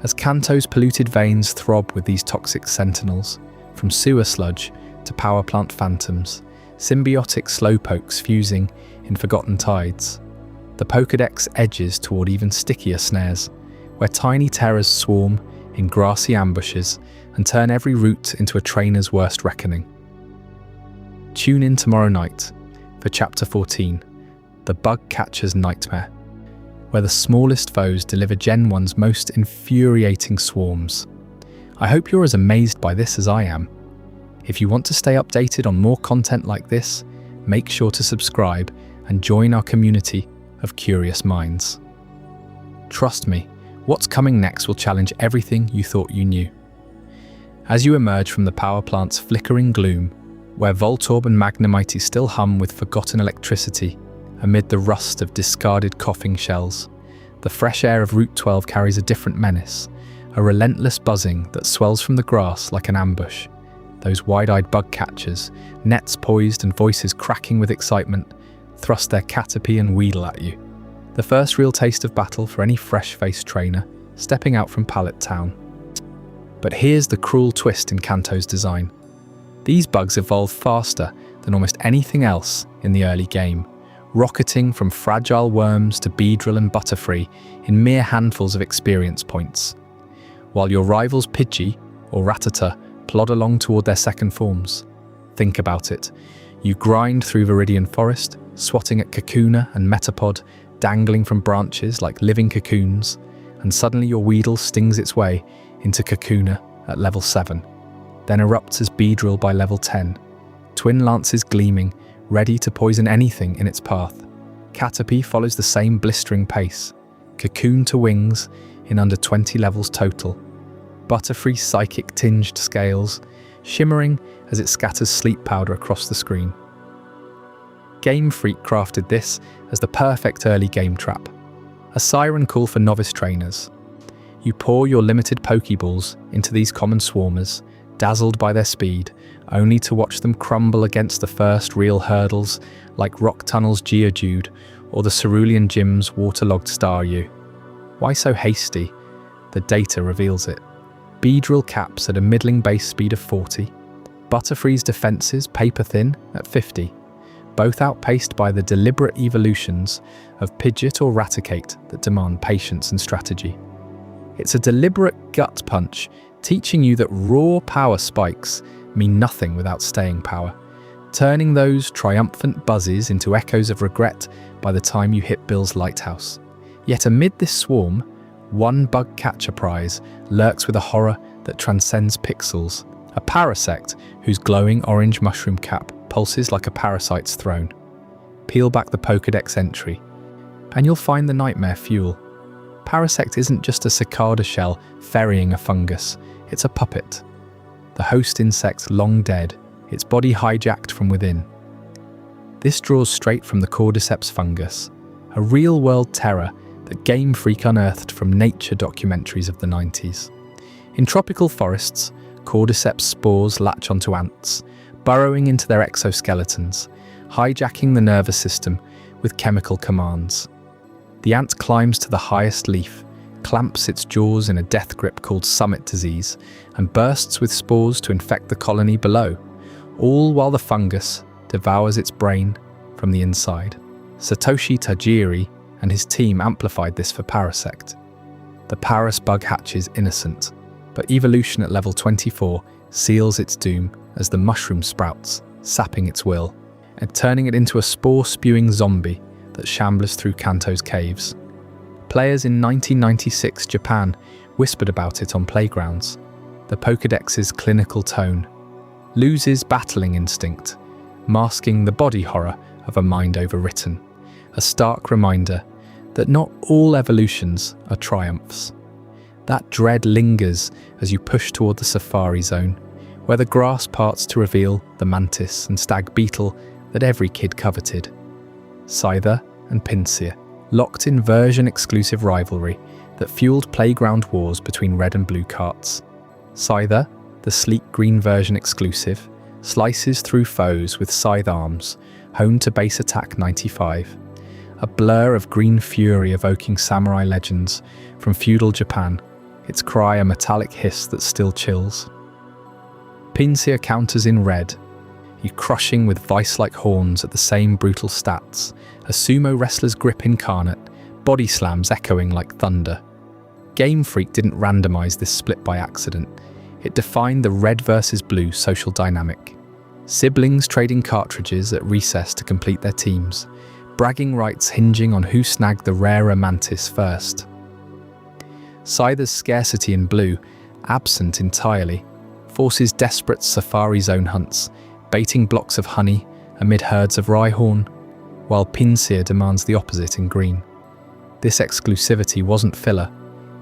[SPEAKER 1] As Kanto's polluted veins throb with these toxic sentinels, from sewer sludge to power plant phantoms, symbiotic slowpokes fusing in forgotten tides. The Pokédex edges toward even stickier snares, where tiny terrors swarm in grassy ambushes and turn every route into a trainer's worst reckoning. Tune in tomorrow night for Chapter 14, The Bug Catcher's Nightmare, where the smallest foes deliver Gen 1's most infuriating swarms. I hope you're as amazed by this as I am. If you want to stay updated on more content like this, make sure to subscribe and join our community of curious minds. Trust me, what's coming next will challenge everything you thought you knew. As you emerge from the power plant's flickering gloom, where Voltorb and Magnemite still hum with forgotten electricity amid the rust of discarded coughing shells, the fresh air of Route 12 carries a different menace, a relentless buzzing that swells from the grass like an ambush. Those wide-eyed bug catchers, nets poised and voices cracking with excitement, thrust their Caterpie and Weedle at you. The first real taste of battle for any fresh-faced trainer stepping out from Pallet Town. But here's the cruel twist in Kanto's design. These bugs evolve faster than almost anything else in the early game, rocketing from fragile worms to Beedrill and Butterfree in mere handfuls of experience points. While your rivals Pidgey or Rattata plod along toward their second forms. Think about it. You grind through Viridian Forest, swatting at Kakuna and Metapod, dangling from branches like living cocoons, and suddenly your Weedle stings its way into Kakuna at level 7, then erupts as Beedrill by level 10, twin lances gleaming, ready to poison anything in its path. Caterpie follows the same blistering pace, Cocoon to Wings in under 20 levels total. Butterfree psychic-tinged scales, shimmering as it scatters sleep powder across the screen. Game Freak crafted this as the perfect early game trap, a siren call for novice trainers. You pour your limited Pokeballs into these common swarmers, dazzled by their speed, only to watch them crumble against the first real hurdles like Rock Tunnel's Geodude or the Cerulean Gym's waterlogged Staryu. Why so hasty? The data reveals it. Beedrill caps at a middling base speed of 40, Butterfree's defences paper-thin at 50, both outpaced by the deliberate evolutions of Pidgeot or Raticate that demand patience and strategy. It's a deliberate gut punch, teaching you that raw power spikes mean nothing without staying power, turning those triumphant buzzes into echoes of regret by the time you hit Bill's lighthouse. Yet amid this swarm, one bug catcher prize lurks with a horror that transcends pixels, a Parasect whose glowing orange mushroom cap pulses like a parasite's throne. Peel back the Pokédex entry, and you'll find the nightmare fuel. Parasect isn't just a cicada shell ferrying a fungus, it's a puppet. The host insect long dead, its body hijacked from within. This draws straight from the cordyceps fungus, a real-world terror that Game Freak unearthed from nature documentaries of the 90s. In tropical forests, cordyceps spores latch onto ants, burrowing into their exoskeletons, hijacking the nervous system with chemical commands. The ant climbs to the highest leaf, clamps its jaws in a death grip called summit disease, and bursts with spores to infect the colony below, all while the fungus devours its brain from the inside. Satoshi Tajiri and his team amplified this for Parasect. The Paras bug hatches innocent, but evolution at level 24 seals its doom as the mushroom sprouts, sapping its will, and turning it into a spore-spewing zombie that shambles through Kanto's caves. Players in 1996 Japan whispered about it on playgrounds. The Pokédex's clinical tone loses battling instinct, masking the body horror of a mind overwritten, a stark reminder that not all evolutions are triumphs. That dread lingers as you push toward the safari zone, where the grass parts to reveal the mantis and stag beetle that every kid coveted. Scyther and Pinsir, locked in version-exclusive rivalry that fueled playground wars between red and blue carts. Scyther, the sleek green version exclusive, slices through foes with scythe arms, honed to base attack 95. A blur of green fury evoking samurai legends from feudal Japan, its cry a metallic hiss that still chills. Pinsir counters in red, you crushing with vice-like horns at the same brutal stats, a sumo wrestler's grip incarnate, body slams echoing like thunder. Game Freak didn't randomize this split by accident. It defined the red versus blue social dynamic. Siblings trading cartridges at recess to complete their teams, bragging rights hinging on who snagged the rarer mantis first. Scyther's scarcity in blue, absent entirely, forces desperate safari zone hunts, baiting blocks of honey amid herds of rhyhorn, while Pinsir demands the opposite in green. This exclusivity wasn't filler,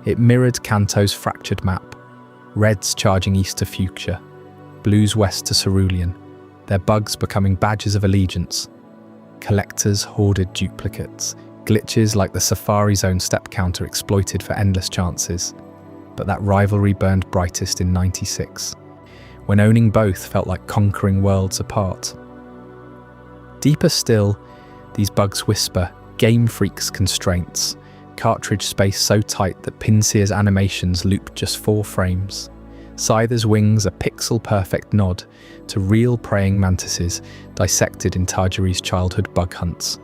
[SPEAKER 1] it mirrored Kanto's fractured map, reds charging east to Fuchsia, blues west to Cerulean, their bugs becoming badges of allegiance. Collectors hoarded duplicates, glitches like the Safari Zone step counter exploited for endless chances. But that rivalry burned brightest in 96, when owning both felt like conquering worlds apart. Deeper still, these bugs whisper Game Freak's constraints, cartridge space so tight that Pinsir's animations loop just 4 frames. Scyther's wings a pixel-perfect nod to real praying mantises dissected in Tajiri's childhood bug hunts.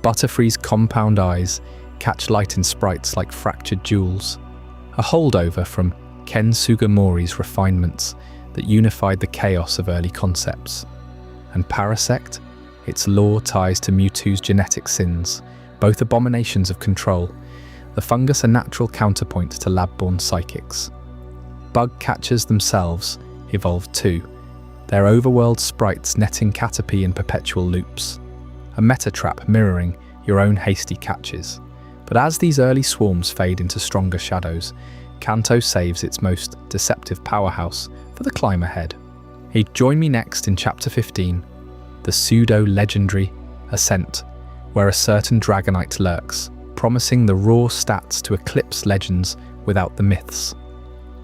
[SPEAKER 1] Butterfree's compound eyes catch light in sprites like fractured jewels, a holdover from Ken Sugimori's refinements that unified the chaos of early concepts. And Parasect, its lore ties to Mewtwo's genetic sins, both abominations of control, the fungus a natural counterpoint to lab-born psychics. Bug catchers themselves evolved too, their overworld sprites netting Caterpie in perpetual loops, a meta trap mirroring your own hasty catches. But as these early swarms fade into stronger shadows, Kanto saves its most deceptive powerhouse for the climb ahead. Join me next in Chapter 15, the pseudo-legendary Ascent, where a certain Dragonite lurks, promising the raw stats to eclipse legends without the myths.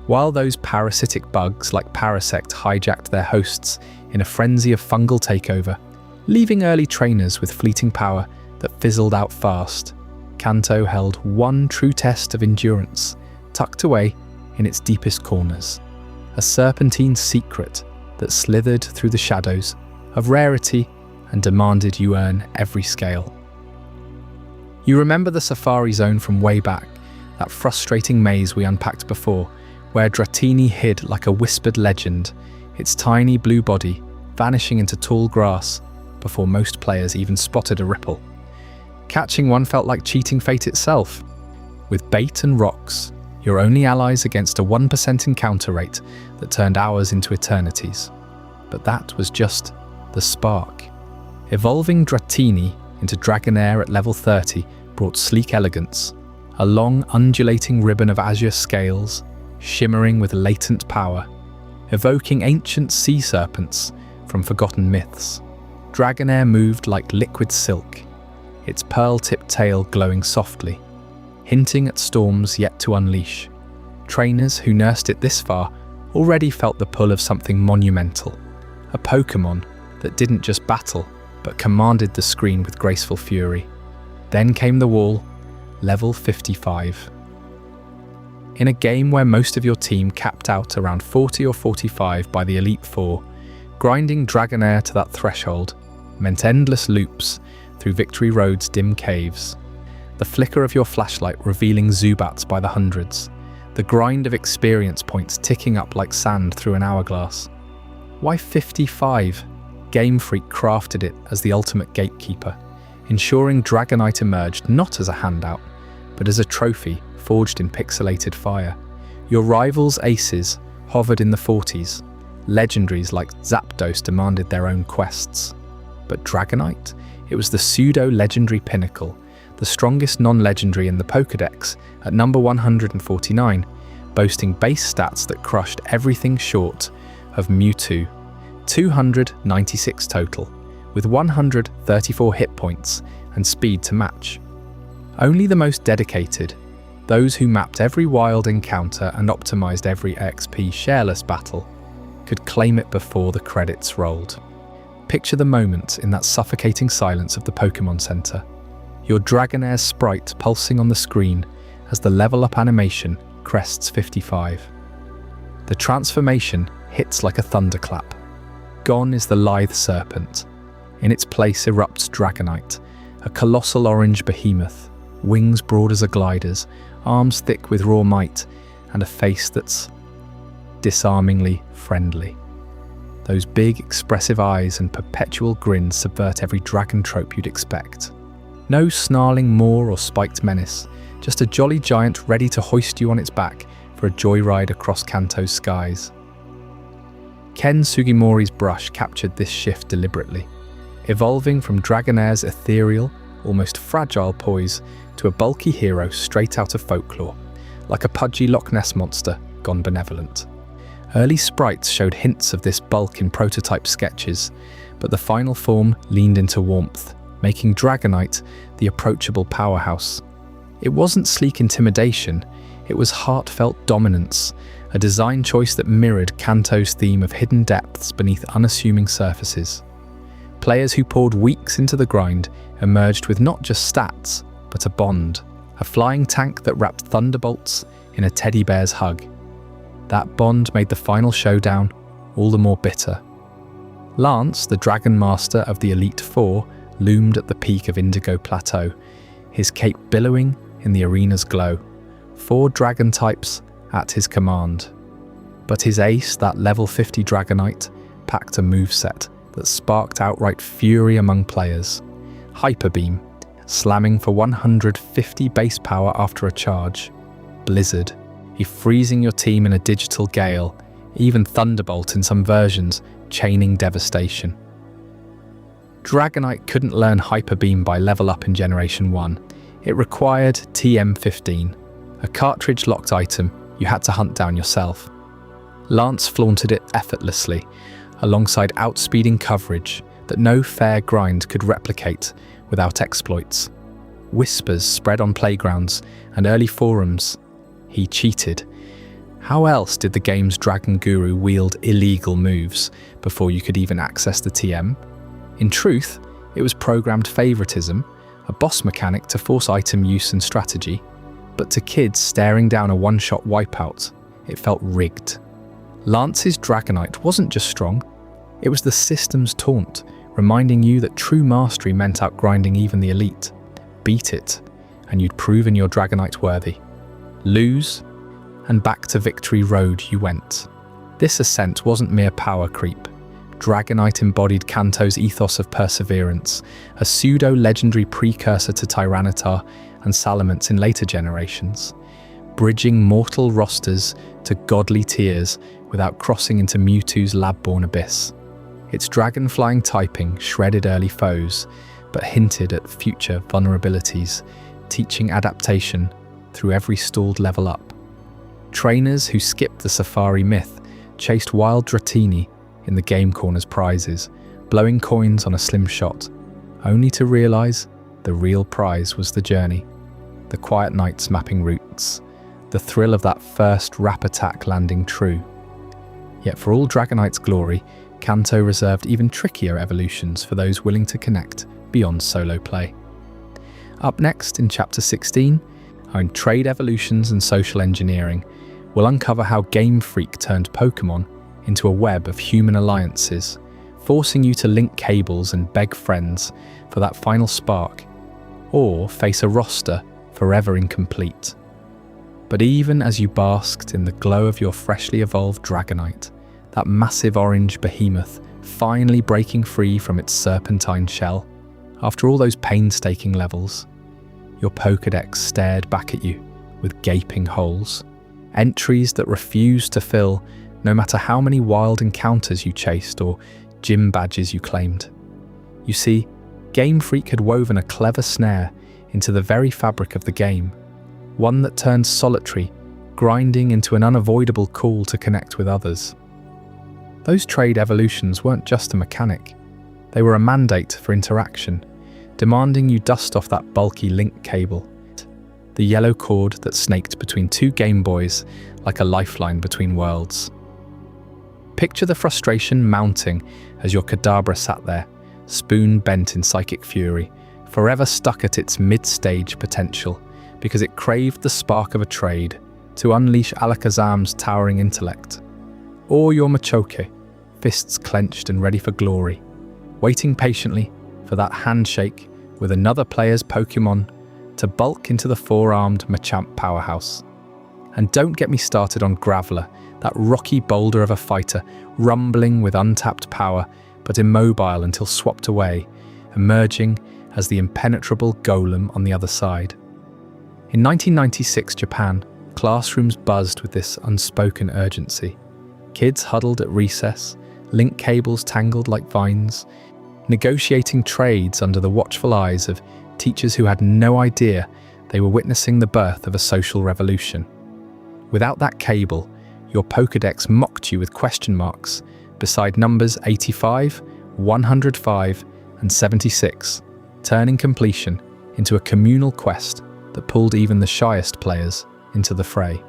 [SPEAKER 1] While those parasitic bugs like Parasect hijacked their hosts in a frenzy of fungal takeover, leaving early trainers with fleeting power that fizzled out fast, Kanto held one true test of endurance, tucked away in its deepest corners, a serpentine secret that slithered through the shadows of rarity and demanded you earn every scale. You remember the Safari Zone from way back, that frustrating maze we unpacked before, where Dratini hid like a whispered legend, its tiny blue body vanishing into tall grass before most players even spotted a ripple. Catching one felt like cheating fate itself. With bait and rocks, your only allies against a 1% encounter rate that turned hours into eternities. But that was just the spark. Evolving Dratini into Dragonair at level 30 brought sleek elegance, a long undulating ribbon of azure scales, shimmering with latent power, evoking ancient sea serpents from forgotten myths. Dragonair moved like liquid silk, its pearl-tipped tail glowing softly, hinting at storms yet to unleash. Trainers who nursed it this far already felt the pull of something monumental, a Pokémon that didn't just battle, but commanded the screen with graceful fury. Then came the wall, level 55. In a game where most of your team capped out around 40 or 45 by the Elite Four, grinding Dragonair to that threshold meant endless loops through Victory Road's dim caves. The flicker of your flashlight revealing Zubats by the hundreds, the grind of experience points ticking up like sand through an hourglass. Why 55? Game Freak crafted it as the ultimate gatekeeper, ensuring Dragonite emerged not as a handout, but as a trophy forged in pixelated fire. Your rivals' aces hovered in the 40s. Legendaries like Zapdos demanded their own quests. But Dragonite? It was the pseudo-legendary pinnacle, the strongest non-legendary in the Pokédex at number 149, boasting base stats that crushed everything short of Mewtwo. 296 total, with 134 hit points and speed to match. Only the most dedicated, those who mapped every wild encounter and optimized every XP shareless battle, could claim it before the credits rolled. Picture the moment in that suffocating silence of the Pokémon Center. Your Dragonair sprite pulsing on the screen as the level up animation crests 55. The transformation hits like a thunderclap. Gone is the lithe serpent. In its place erupts Dragonite, a colossal orange behemoth, wings broad as a glider's, arms thick with raw might, and a face that's disarmingly friendly. Those big, expressive eyes and perpetual grins subvert every dragon trope you'd expect. No snarling maw or spiked menace, just a jolly giant ready to hoist you on its back for a joyride across Kanto's skies. Ken Sugimori's brush captured this shift deliberately, evolving from Dragonair's ethereal, almost fragile poise to a bulky hero straight out of folklore, like a pudgy Loch Ness monster gone benevolent. Early sprites showed hints of this bulk in prototype sketches, but the final form leaned into warmth, making Dragonite the approachable powerhouse. It wasn't sleek intimidation, it was heartfelt dominance, a design choice that mirrored Kanto's theme of hidden depths beneath unassuming surfaces. Players who poured weeks into the grind emerged with not just stats, but a bond, a flying tank that wrapped thunderbolts in a teddy bear's hug. That bond made the final showdown all the more bitter. Lance, the Dragon Master of the Elite Four, loomed at the peak of Indigo Plateau, his cape billowing in the arena's glow. 4 dragon types at his command. But his ace, that level 50 Dragonite, packed a moveset that sparked outright fury among players. Hyper Beam, slamming for 150 base power after a charge. Blizzard, freezing your team in a digital gale. Even Thunderbolt in some versions, chaining devastation. Dragonite couldn't learn Hyper Beam by level up in Generation 1. It required TM15, a cartridge-locked item you had to hunt down yourself. Lance flaunted it effortlessly, alongside outspeeding coverage that no fair grind could replicate without exploits. Whispers spread on playgrounds and early forums. He cheated. How else did the game's Dragon Guru wield illegal moves before you could even access the TM? In truth, it was programmed favoritism, a boss mechanic to force item use and strategy. But to kids staring down a one-shot wipeout, it felt rigged. Lance's Dragonite wasn't just strong, it was the system's taunt, reminding you that true mastery meant outgrinding even the elite. Beat it, and you'd proven your Dragonite worthy. Lose, and back to Victory Road you went. This ascent wasn't mere power creep. Dragonite embodied Kanto's ethos of perseverance, a pseudo-legendary precursor to Tyranitar and Salamence in later generations, bridging mortal rosters to godly tiers without crossing into Mewtwo's lab-born abyss. Its dragon-flying typing shredded early foes, but hinted at future vulnerabilities, teaching adaptation through every stalled level up. Trainers who skipped the Safari myth chased wild Dratini in the game corner's prizes, blowing coins on a slim shot, only to realise the real prize was the journey, the quiet nights mapping routes, the thrill of that first rap attack landing true. Yet for all Dragonite's glory, Kanto reserved even trickier evolutions for those willing to connect beyond solo play. Up next in Chapter 16, our trade evolutions and social engineering will uncover how Game Freak turned Pokémon into a web of human alliances, forcing you to link cables and beg friends for that final spark, or face a roster forever incomplete. But even as you basked in the glow of your freshly evolved Dragonite, that massive orange behemoth finally breaking free from its serpentine shell, after all those painstaking levels, your Pokédex stared back at you with gaping holes, entries that refused to fill no matter how many wild encounters you chased or gym badges you claimed. You see, Game Freak had woven a clever snare into the very fabric of the game, one that turned solitary, grinding into an unavoidable call to connect with others. Those trade evolutions weren't just a mechanic, they were a mandate for interaction, demanding you dust off that bulky link cable, the yellow cord that snaked between two Game Boys like a lifeline between worlds. Picture the frustration mounting as your Kadabra sat there, spoon bent in psychic fury, forever stuck at its mid-stage potential because it craved the spark of a trade to unleash Alakazam's towering intellect. Or your Machoke, fists clenched and ready for glory, waiting patiently for that handshake with another player's Pokémon to bulk into the four-armed Machamp powerhouse. And don't get me started on Graveler, that rocky boulder of a fighter, rumbling with untapped power, but immobile until swapped away, emerging as the impenetrable golem on the other side. In 1996 Japan, classrooms buzzed with this unspoken urgency. Kids huddled at recess, link cables tangled like vines, negotiating trades under the watchful eyes of teachers who had no idea they were witnessing the birth of a social revolution. Without that cable, your Pokédex mocked you with question marks beside numbers 85, 105, and 76, turning completion into a communal quest that pulled even the shyest players into the fray.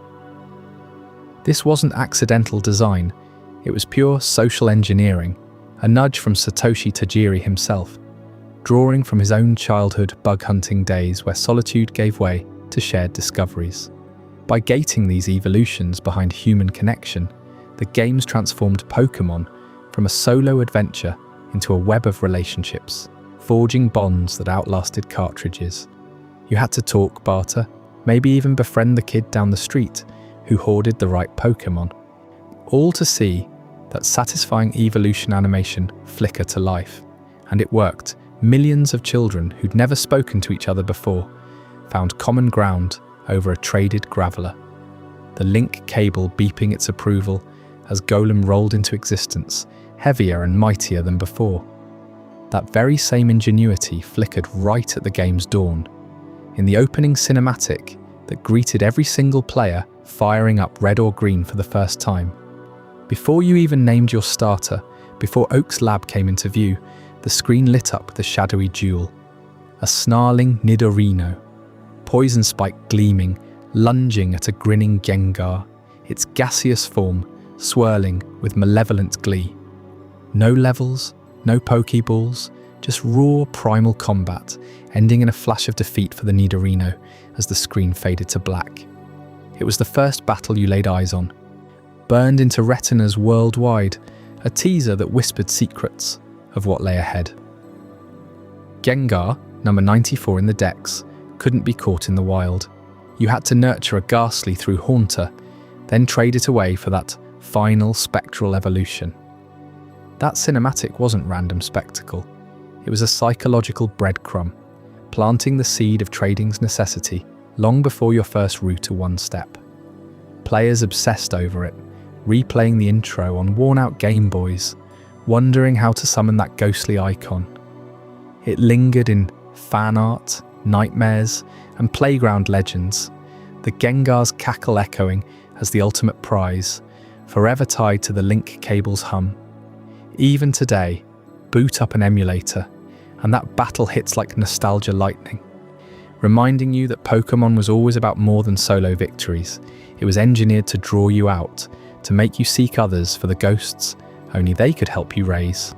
[SPEAKER 1] This wasn't accidental design, it was pure social engineering, a nudge from Satoshi Tajiri himself, drawing from his own childhood bug hunting days where solitude gave way to shared discoveries. By gating these evolutions behind human connection, the games transformed Pokémon from a solo adventure into a web of relationships, forging bonds that outlasted cartridges. You had to talk, barter, maybe even befriend the kid down the street who hoarded the right Pokémon, all to see that satisfying evolution animation flicker to life. And it worked. Millions of children who'd never spoken to each other before found common ground over a traded Graveler, the link cable beeping its approval as Golem rolled into existence, heavier and mightier than before. That very same ingenuity flickered right at the game's dawn, in the opening cinematic that greeted every single player firing up red or green for the first time. Before you even named your starter, before Oak's lab came into view, the screen lit up with a shadowy jewel, a snarling Nidorino, poison spike gleaming, lunging at a grinning Gengar, its gaseous form swirling with malevolent glee. No levels, no Pokeballs, just raw primal combat, ending in a flash of defeat for the Nidorino as the screen faded to black. It was the first battle you laid eyes on, burned into retinas worldwide, a teaser that whispered secrets of what lay ahead. Gengar, number 94 in the Dex, couldn't be caught in the wild. You had to nurture a ghastly through Haunter, then trade it away for that final spectral evolution. That cinematic wasn't random spectacle. It was a psychological breadcrumb, planting the seed of trading's necessity long before your first route to one step. Players obsessed over it, replaying the intro on worn-out Game Boys, wondering how to summon that ghostly icon. It lingered in fan art, nightmares, and playground legends, the Gengar's cackle echoing as the ultimate prize, forever tied to the link cable's hum. Even today, boot up an emulator, and that battle hits like nostalgia lightning, reminding you that Pokémon was always about more than solo victories. It was engineered to draw you out, to make you seek others for the ghosts only they could help you raise.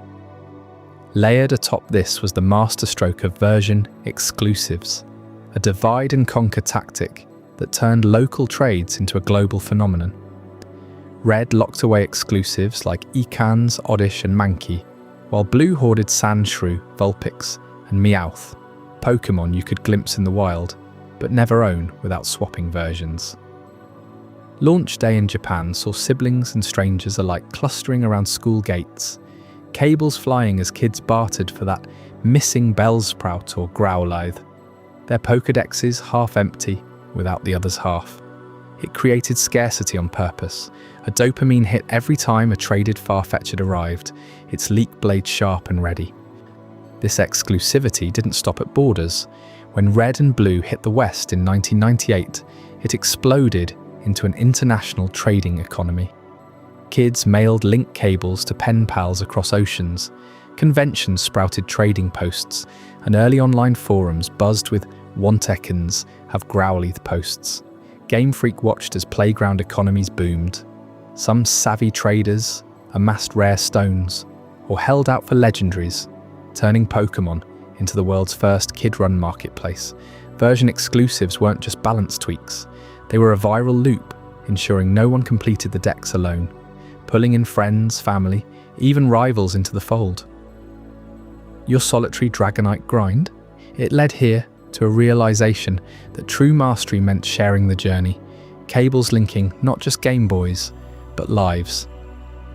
[SPEAKER 1] Layered atop this was the masterstroke of version exclusives, a divide and conquer tactic that turned local trades into a global phenomenon. Red locked away exclusives like Ekans, Oddish and Mankey, while Blue hoarded Sandshrew, Vulpix and Meowth, Pokémon you could glimpse in the wild, but never own without swapping versions. Launch day in Japan saw siblings and strangers alike clustering around school gates, cables flying as kids bartered for that missing Bellsprout or Growlithe, their Pokédexes half empty without the other's half. It created scarcity on purpose, a dopamine hit every time a traded Farfetch'd had arrived, its leak blade sharp and ready. This exclusivity didn't stop at borders. When Red and Blue hit the West in 1998, it exploded into an international trading economy. Kids mailed link cables to pen pals across oceans, conventions sprouted trading posts, and early online forums buzzed with "Want-ekans, have Growlithe" posts. Game Freak watched as playground economies boomed. Some savvy traders amassed rare stones, or held out for legendaries, turning Pokémon into the world's first kid-run marketplace. Version exclusives weren't just balance tweaks. They were a viral loop, ensuring no one completed the decks alone, pulling in friends, family, even rivals into the fold. Your solitary Dragonite grind? It led here to a realization that true mastery meant sharing the journey, cables linking not just Game Boys, but lives.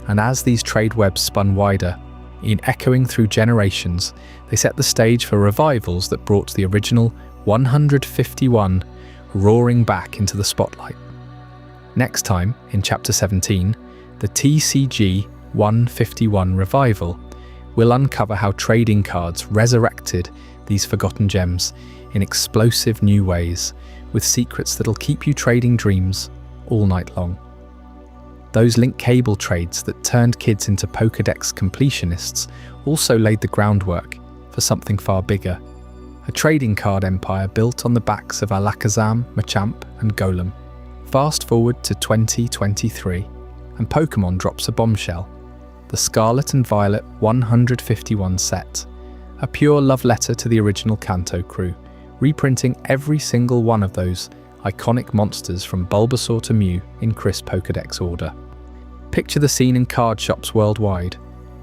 [SPEAKER 1] And as these trade webs spun wider, in echoing through generations, they set the stage for revivals that brought the original 151 roaring back into the spotlight. Next time, in Chapter 17, the TCG 151 revival will uncover how trading cards resurrected these forgotten gems in explosive new ways, with secrets that'll keep you trading dreams all night long. Those link cable trades that turned kids into Pokédex completionists also laid the groundwork for something far bigger. A trading card empire built on the backs of Alakazam, Machamp and Golem. Fast forward to 2023, and Pokémon drops a bombshell. The Scarlet and Violet 151 set. A pure love letter to the original Kanto crew, reprinting every single one of those iconic monsters from Bulbasaur to Mew in crisp Pokédex order. Picture the scene in card shops worldwide.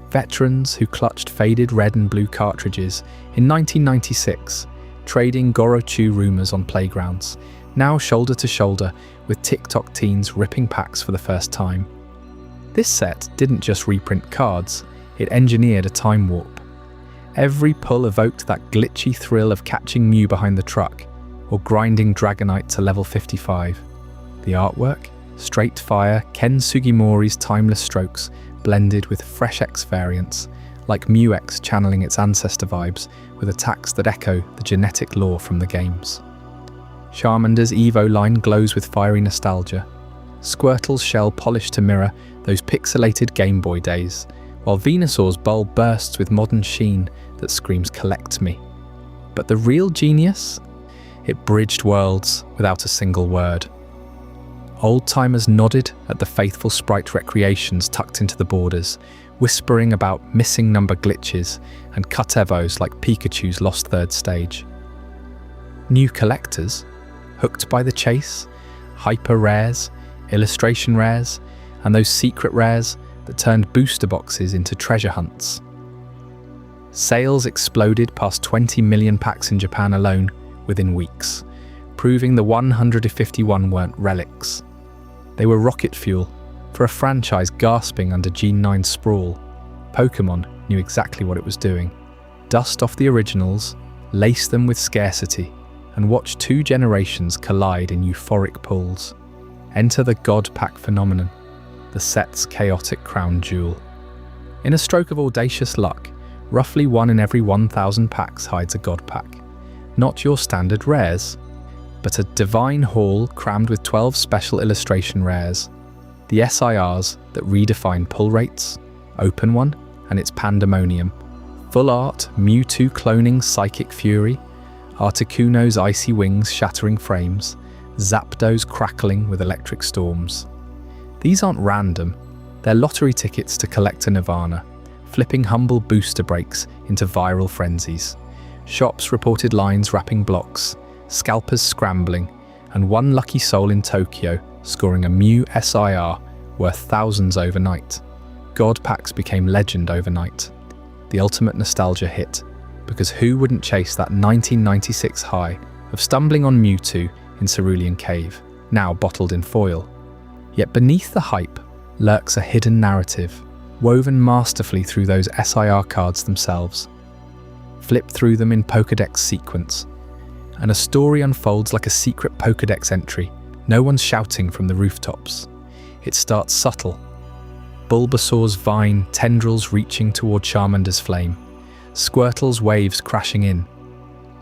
[SPEAKER 1] Veterans who clutched faded red and blue cartridges in 1996, trading Gorochu rumors on playgrounds, now shoulder to shoulder with TikTok teens ripping packs for the first time. This set didn't just reprint cards, it engineered a time warp. Every pull evoked that glitchy thrill of catching Mew behind the truck, or grinding Dragonite to level 55. The artwork? Straight fire, Ken Sugimori's timeless strokes blended with fresh X variants, like Mew-X channeling its ancestor vibes with attacks that echo the genetic lore from the games. Charmander's Evo line glows with fiery nostalgia. Squirtle's shell polished to mirror those pixelated Game Boy days, while Venusaur's bulb bursts with modern sheen that screams "collect me." But the real genius? It bridged worlds without a single word. Old-timers nodded at the faithful sprite recreations tucked into the borders, whispering about missing number glitches and cut evos like Pikachu's lost third stage. New collectors, hooked by the chase, hyper rares, illustration rares, and those secret rares that turned booster boxes into treasure hunts. Sales exploded past 20 million packs in Japan alone within weeks, proving the 151 weren't relics. They were rocket fuel for a franchise gasping under Gen 9 sprawl. Pokémon knew exactly what it was doing. Dust off the originals, lace them with scarcity, and watch two generations collide in euphoric pulls. Enter the God Pack phenomenon, the set's chaotic crown jewel. In a stroke of audacious luck, roughly 1 in every 1,000 packs hides a god pack. Not your standard rares, but a divine haul crammed with 12 special illustration rares. The SIRs that redefine pull rates, Open One and its pandemonium, Full Art Mewtwo cloning Psychic Fury, Articuno's icy wings shattering frames, Zapdos crackling with electric storms. These aren't random, they're lottery tickets to collector nirvana, flipping humble booster breaks into viral frenzies. Shops reported lines wrapping blocks, scalpers scrambling, and one lucky soul in Tokyo scoring a Mew SIR worth thousands overnight. God packs became legend overnight. The ultimate nostalgia hit, because who wouldn't chase that 1996 high of stumbling on Mewtwo in Cerulean Cave, now bottled in foil? Yet beneath the hype lurks a hidden narrative, woven masterfully through those SIR cards themselves. Flip through them in Pokédex sequence, and a story unfolds like a secret Pokédex entry. No one's shouting from the rooftops. It starts subtle. Bulbasaur's vine tendrils reaching toward Charmander's flame, Squirtle's waves crashing in,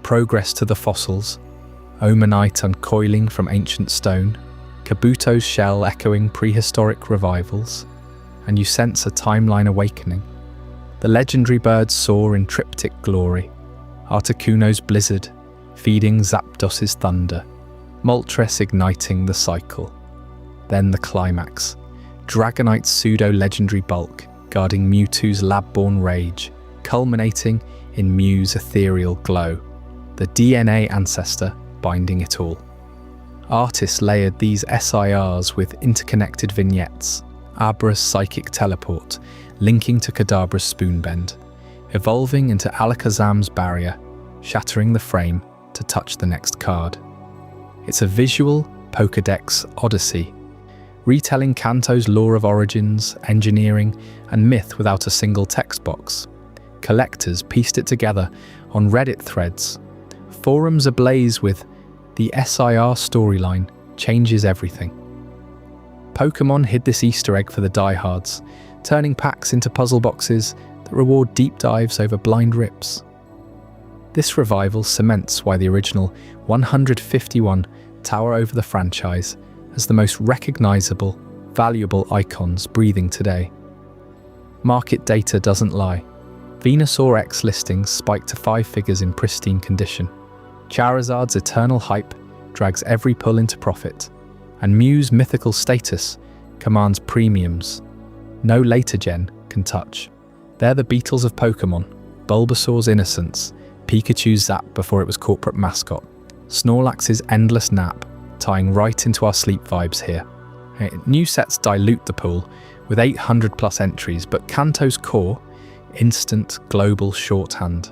[SPEAKER 1] progress to the fossils, Omanite uncoiling from ancient stone, Kabuto's shell echoing prehistoric revivals, and you sense a timeline awakening. The legendary birds soar in triptych glory, Articuno's blizzard feeding Zapdos's thunder, Moltres igniting the cycle. Then the climax, Dragonite's pseudo-legendary bulk guarding Mewtwo's lab-born rage, culminating in Mew's ethereal glow, the DNA ancestor binding it all. Artists layered these SIRs with interconnected vignettes, Abra's psychic teleport, linking to Kadabra's spoonbend, evolving into Alakazam's barrier, shattering the frame to touch the next card. It's a visual Pokédex odyssey, retelling Kanto's lore of origins, engineering, and myth without a single text box. Collectors pieced it together on Reddit threads. Forums ablaze with "The SIR storyline changes everything." Pokémon hid this Easter egg for the diehards, turning packs into puzzle boxes that reward deep dives over blind rips. This revival cements why the original 151 tower over the franchise as the most recognizable, valuable icons breathing today. Market data doesn't lie. Venusaur X listings spiked to 5 figures in pristine condition. Charizard's eternal hype drags every pull into profit, and Mew's mythical status commands premiums no later gen can touch. They're the Beatles of Pokémon, Bulbasaur's innocence, Pikachu's zap before it was corporate mascot, Snorlax's endless nap, tying right into our sleep vibes here. New sets dilute the pool with 800 plus entries, but Kanto's core, instant global shorthand.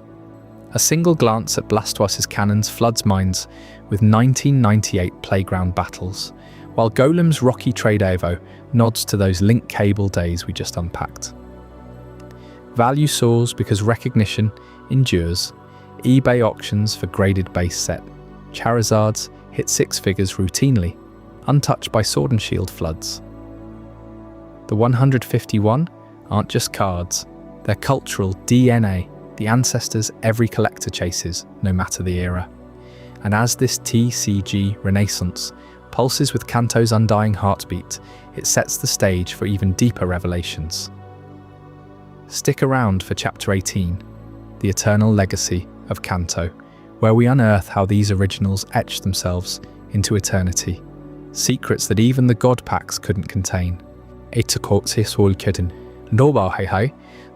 [SPEAKER 1] A single glance at Blastoise's cannons floods minds with 1998 playground battles, while Golem's rocky trade Evo nods to those link cable days we just unpacked. Value soars because recognition endures. eBay auctions for graded base set. Charizards hit 6 figures routinely, untouched by Sword and Shield floods. The 151 aren't just cards, they're cultural DNA, the ancestors every collector chases, no matter the era. And as this TCG renaissance pulses with Kanto's undying heartbeat, it sets the stage for even deeper revelations. Stick around for Chapter 18, the eternal legacy of Kanto, where we unearth how these originals etched themselves into eternity, secrets that even the God packs couldn't contain.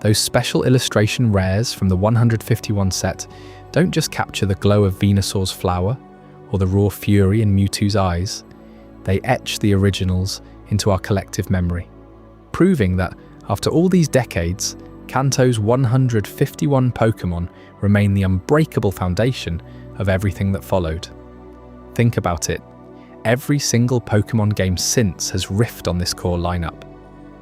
[SPEAKER 1] Those special illustration rares from the 151 set don't just capture the glow of Venusaur's flower or the raw fury in Mewtwo's eyes, they etch the originals into our collective memory, proving that after all these decades, Kanto's 151 Pokémon remain the unbreakable foundation of everything that followed. Think about it. Every single Pokémon game since has riffed on this core lineup.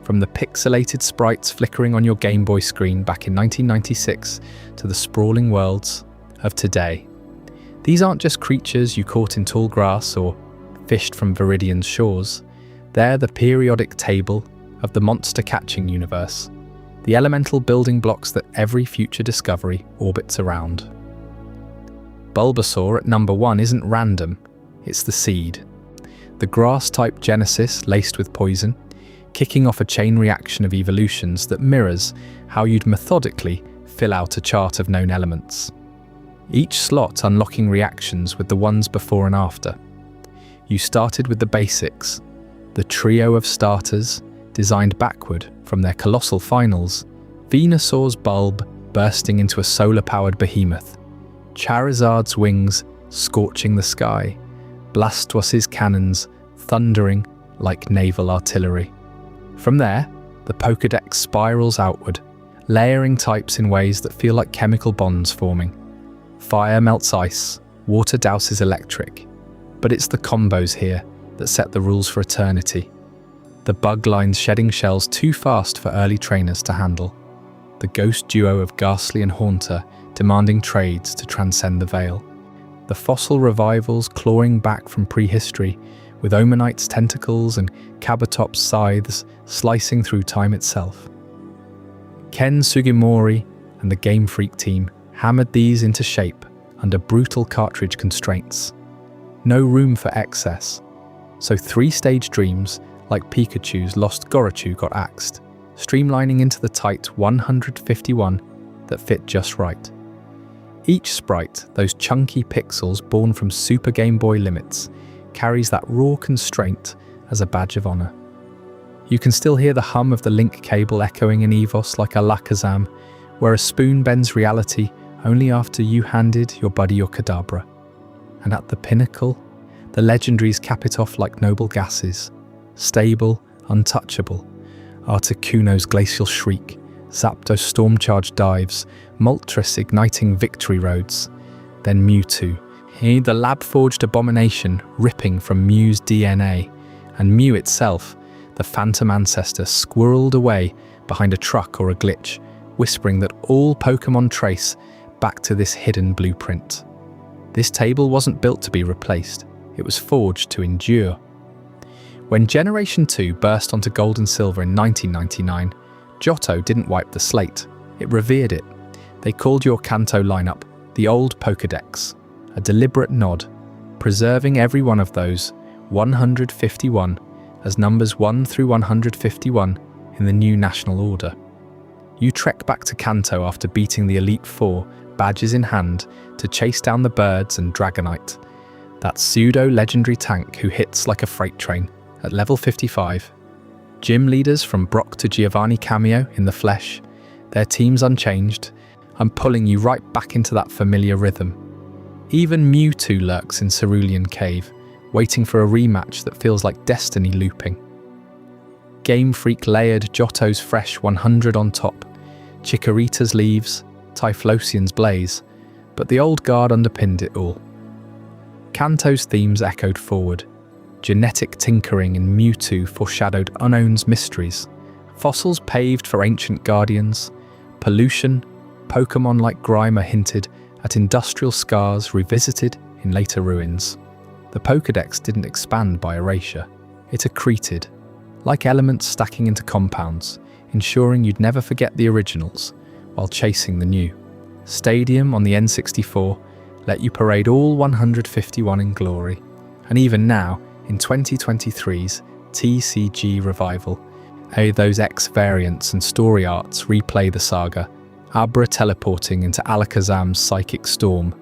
[SPEAKER 1] From the pixelated sprites flickering on your Game Boy screen back in 1996 to the sprawling worlds of today. These aren't just creatures you caught in tall grass or fished from Viridian's shores. They're the periodic table of the monster catching universe. the elemental building blocks that every future discovery orbits around. Bulbasaur at number 1 isn't random, it's the seed. The grass-type genesis laced with poison, kicking off a chain reaction of evolutions that mirrors how you'd methodically fill out a chart of known elements. Each slot unlocking reactions with the ones before and after. You started with the basics, the trio of starters designed backward from their colossal finals, Venusaur's bulb bursting into a solar-powered behemoth, Charizard's wings scorching the sky, Blastos's cannons thundering like naval artillery. From there, the Pokédex spirals outward, layering types in ways that feel like chemical bonds forming. Fire melts ice, water douses electric, but it's the combos here that set the rules for eternity. The bug lines shedding shells too fast for early trainers to handle. The ghost duo of Ghastly and Haunter demanding trades to transcend the veil. The fossil revivals clawing back from prehistory, with Omanite's tentacles and Kabutops' scythes slicing through time itself. Ken Sugimori and the Game Freak team hammered these into shape under brutal cartridge constraints. No room for excess, so 3-stage dreams like Pikachu's lost Gorochu got axed, streamlining into the tight 151 that fit just right. Each sprite, those chunky pixels born from Super Game Boy limits, carries that raw constraint as a badge of honor. You can still hear the hum of the link cable echoing in Evos like Alakazam, where a spoon bends reality only after you handed your buddy your Kadabra. And at the pinnacle, the legendaries cap it off like noble gases, stable, untouchable. Articuno's glacial shriek, Zapdos storm-charged dives, Moltres igniting victory roads. Then Mewtwo, the lab-forged abomination ripping from Mew's DNA, and Mew itself, the phantom ancestor squirreled away behind a truck or a glitch, whispering that all Pokémon trace back to this hidden blueprint. This table wasn't built to be replaced, it was forged to endure. When Generation 2 burst onto Gold and Silver in 1999, Johto didn't wipe the slate, it revered it. They called your Kanto lineup the old Pokédex, a deliberate nod, preserving every one of those 151 as numbers 1 through 151 in the new national order. You trek back to Kanto after beating the Elite Four, badges in hand, to chase down the birds and Dragonite, that pseudo-legendary tank who hits like a freight train at level 55. Gym leaders from Brock to Giovanni cameo in the flesh, their teams unchanged. I'm pulling you right back into that familiar rhythm. Even Mewtwo lurks in Cerulean Cave, waiting for a rematch that feels like destiny looping. Game Freak layered Johto's fresh 100 on top, Chikorita's leaves, Typhlosion's blaze, but the old guard underpinned it all. Kanto's themes echoed forward. Genetic tinkering in Mewtwo foreshadowed Unknown's mysteries. Fossils paved for ancient guardians. Pollution, Pokémon like Grimer hinted at industrial scars revisited in later ruins. The Pokédex didn't expand by erasure. It accreted, like elements stacking into compounds, ensuring you'd never forget the originals while chasing the new. Stadium on the N64 let you parade all 151 in glory. And even now, in 2023's TCG revival, those X variants and story arts replay the saga, Abra teleporting into Alakazam's psychic storm,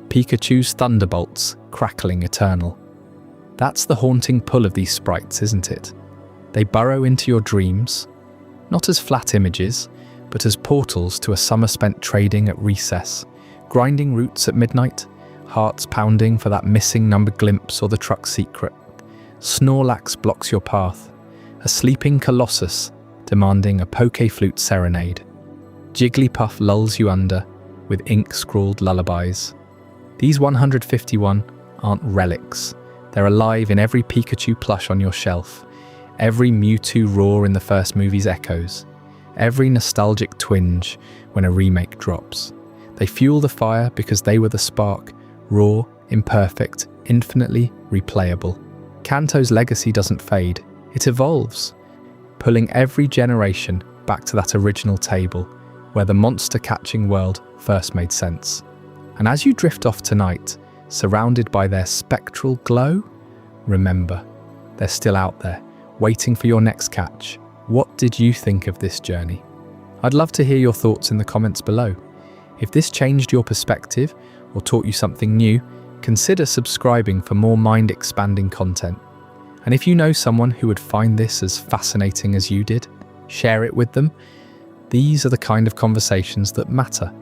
[SPEAKER 1] Pikachu's thunderbolts crackling eternal. That's the haunting pull of these sprites, isn't it? They burrow into your dreams, not as flat images, but as portals to a summer spent trading at recess, grinding roots at midnight, hearts pounding for that missing numbered glimpse or the truck secret. Snorlax blocks your path, a sleeping colossus demanding a Poké-flute serenade. Jigglypuff lulls you under with ink-scrawled lullabies. These 151 aren't relics. They're alive in every Pikachu plush on your shelf, every Mewtwo roar in the first movie's echoes, every nostalgic twinge when a remake drops. They fuel the fire because they were the spark, raw, imperfect, infinitely replayable. Kanto's legacy doesn't fade, it evolves, pulling every generation back to that original table where the monster catching world first made sense. And as you drift off tonight, surrounded by their spectral glow, remember, they're still out there, waiting for your next catch. What did you think of this journey? I'd love to hear your thoughts in the comments below. If this changed your perspective or taught you something new, consider subscribing for more mind-expanding content. And if you know someone who would find this as fascinating as you did, share it with them. These are the kind of conversations that matter.